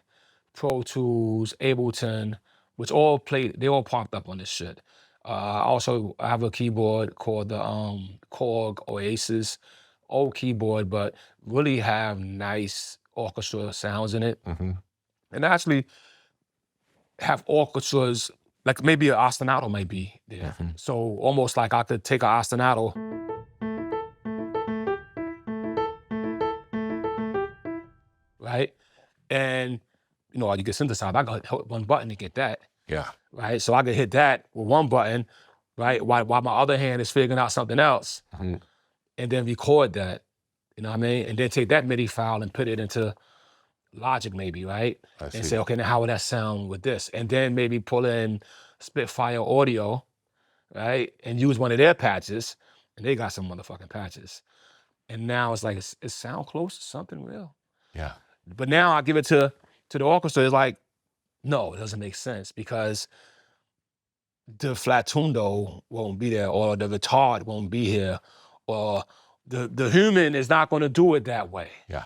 Pro Tools, Ableton, which they all popped up on this shit. Also, I have a keyboard called the Korg Oasis, old keyboard, but really have nice orchestra sounds in it. And actually have orchestras, like maybe an ostinato might be there. So almost like I could take an ostinato, right? And, you know, you get synthesized. I got hit one button to get that. Yeah. Right? So I could hit that with one button, right? While my other hand is figuring out something else. And then record that, you know what I mean? And then take that MIDI file and put it into Logic maybe, right? And say, okay, now how would that sound with this? And then maybe pull in Spitfire Audio, right? And use one of their patches, and they got some motherfucking patches. And now it's like, it sound close to something real. Yeah. But now I give it to the orchestra, it's like, no, it doesn't make sense because the flatundo won't be there, or the retard won't be here, or the human is not gonna do it that way. Yeah.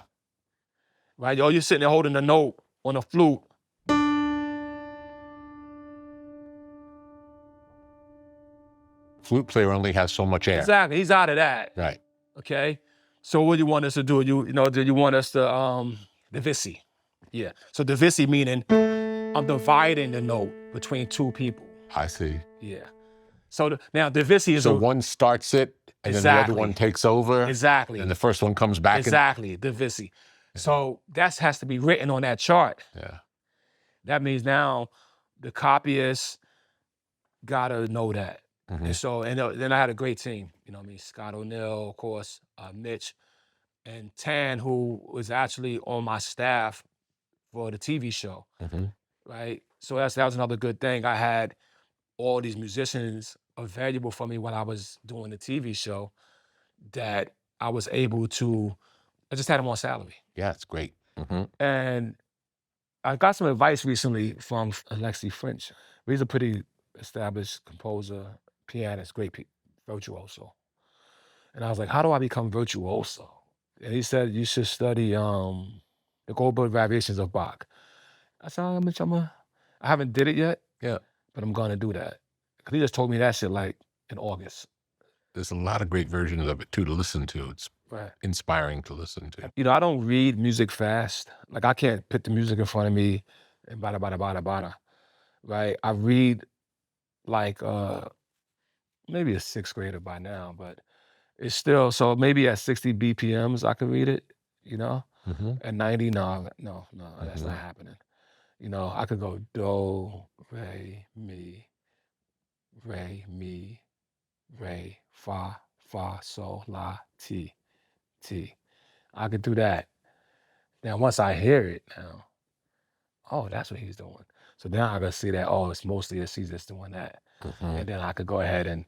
Right? Or you're sitting there holding a note on a flute. Flute player only has so much air. Exactly, he's out of that. Right. Okay? So what do you want us to do? Do you want us to divisi? Yeah. So divisi meaning I'm dividing the note between two people. I see. Yeah. So now divisi is one starts it and then the other one takes over. Exactly. And the first one comes back. Exactly. Divisi. Yeah. So that has to be written on that chart. Yeah. That means now the copyists gotta know that. Mm-hmm. And so, and then I had a great team. You know what I mean? Scott O'Neill, of course, Mitch, and Tan, who was actually on my staff for the TV show, mm-hmm. right? So that was another good thing. I had all these musicians available for me when I was doing the TV show that I was able to, I just had them on salary. Yeah, it's great. Mm-hmm. And I got some advice recently from Alexi French. He's a pretty established composer, pianist, great virtuoso. And I was like, how do I become virtuoso? And he said, you should study the Goldberg variations of Bach. I said, I haven't did it yet, but I'm gonna do that. Cause he just told me that shit like in August. There's a lot of great versions of it too to listen to. It's right. Inspiring to listen to. I don't read music fast. Like I can't put the music in front of me and bada, bada, bada, bada, right? I read like maybe a sixth grader by now, but it's still, so maybe at 60 BPMs I could read it, Mm-hmm. At 90, no, that's Mm-hmm. not happening. I could go do, re, mi, re, fa, sol, la, ti. I could do that. Now, once I hear it now, oh, that's what he's doing. So then I could see that, oh, it's mostly he's just doing that. Mm-hmm. And then I could go ahead and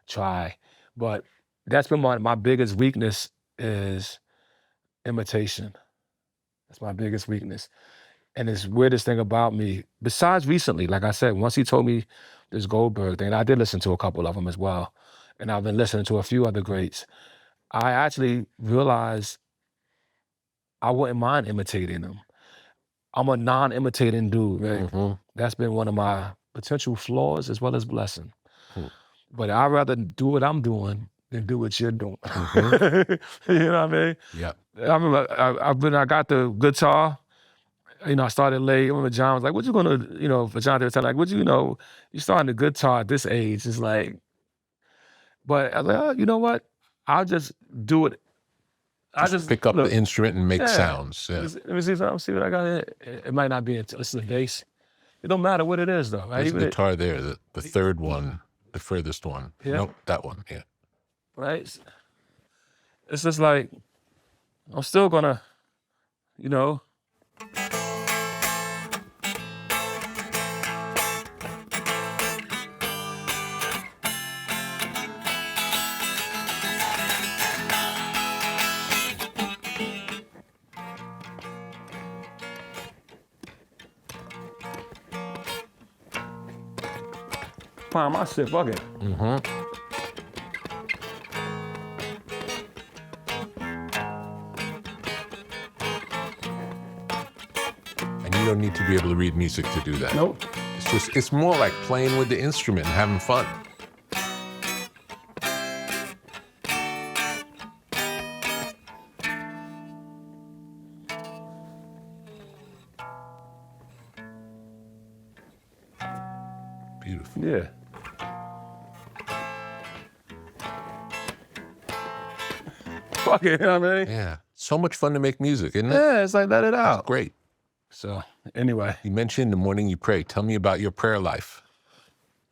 try. But that's been my biggest weakness is imitation. That's my biggest weakness. And it's weirdest thing about me, besides recently, like I said, once he told me this Goldberg thing, and I did listen to a couple of them as well, and I've been listening to a few other greats, I actually realized I wouldn't mind imitating them. I'm a non-imitating dude, right? Mm-hmm. That's been one of my potential flaws as well as blessing. Hmm. But I'd rather do what I'm doing than do what you're doing. Mm-hmm. You know what I mean? Yeah. I remember I got the guitar, I started late. I remember John was like, what you gonna, for John to tell like, you starting the guitar at this age. It's like, but I was like, oh, you know what? I'll just do it. I just pick up the instrument and make sounds. Yeah. Let me see something. See what I got here. It might not be it's the bass. It don't matter what it is though. Right? There's a guitar there, the third one, the furthest one. Yeah. Nope, that one. Yeah. Right. It's just like I'm still gonna, find my shit, fuck it. Mm-hmm. And you don't need to be able to read music to do that. Nope. It's more like playing with the instrument and having fun. Beautiful. Yeah. Fuck it, you know what I mean? Yeah. So much fun to make music, isn't it? Yeah, it's like let it out. It's great. So anyway. You mentioned in the morning you pray. Tell me about your prayer life.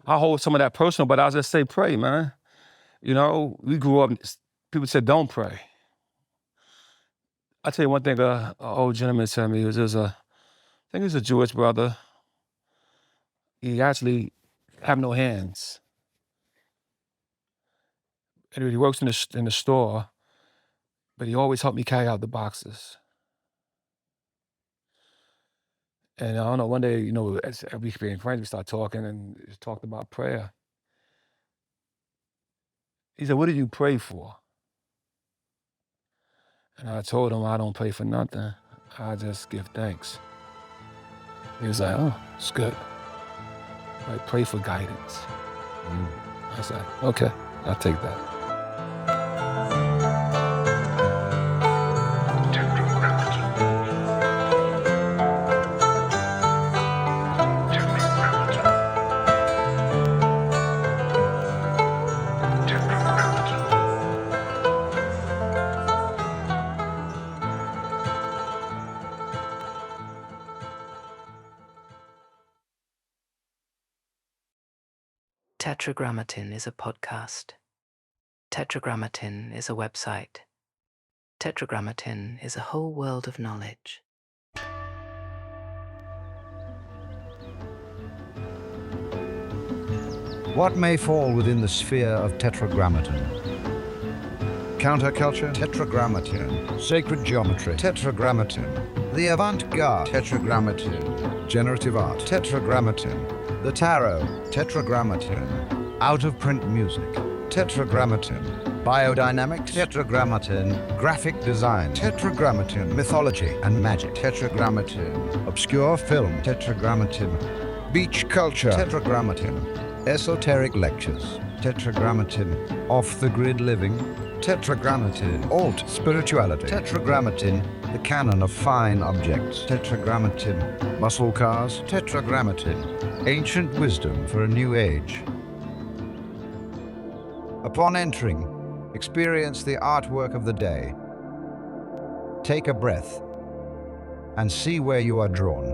I hold some of that personal, but I'll just say pray, man. We grew up, people said don't pray. I'll tell you one thing, an old gentleman told me, I think he was a Jewish brother. He actually have no hands. And he works in the store, but he always helped me carry out the boxes. And I don't know, one day, as we became friends, we started talking and we talked about prayer. He said, what do you pray for? And I told him I don't pray for nothing. I just give thanks. He was like, oh, it's good. I pray for guidance. I said, okay, I'll take that. Tetragrammaton is a podcast. Tetragrammaton is a website. Tetragrammaton is a whole world of knowledge. What may fall within the sphere of Tetragrammaton? Counterculture? Tetragrammaton. Sacred geometry? Tetragrammaton. The avant-garde? Tetragrammaton. Generative art? Tetragrammaton. The tarot? Tetragrammaton. Out-of-print music? Tetragrammaton. Biodynamics? Tetragrammaton. Graphic design? Tetragrammaton. Mythology and magic? Tetragrammaton. Obscure film? Tetragrammaton. Beach culture? Tetragrammaton. Esoteric lectures? Tetragrammaton. Off-the-grid living? Tetragrammaton. Alt spirituality? Tetragrammaton. The canon of fine objects? Tetragrammaton. Muscle cars? Tetragrammaton. Ancient wisdom for a new age. Upon entering, experience the artwork of the day. Take a breath and see where you are drawn.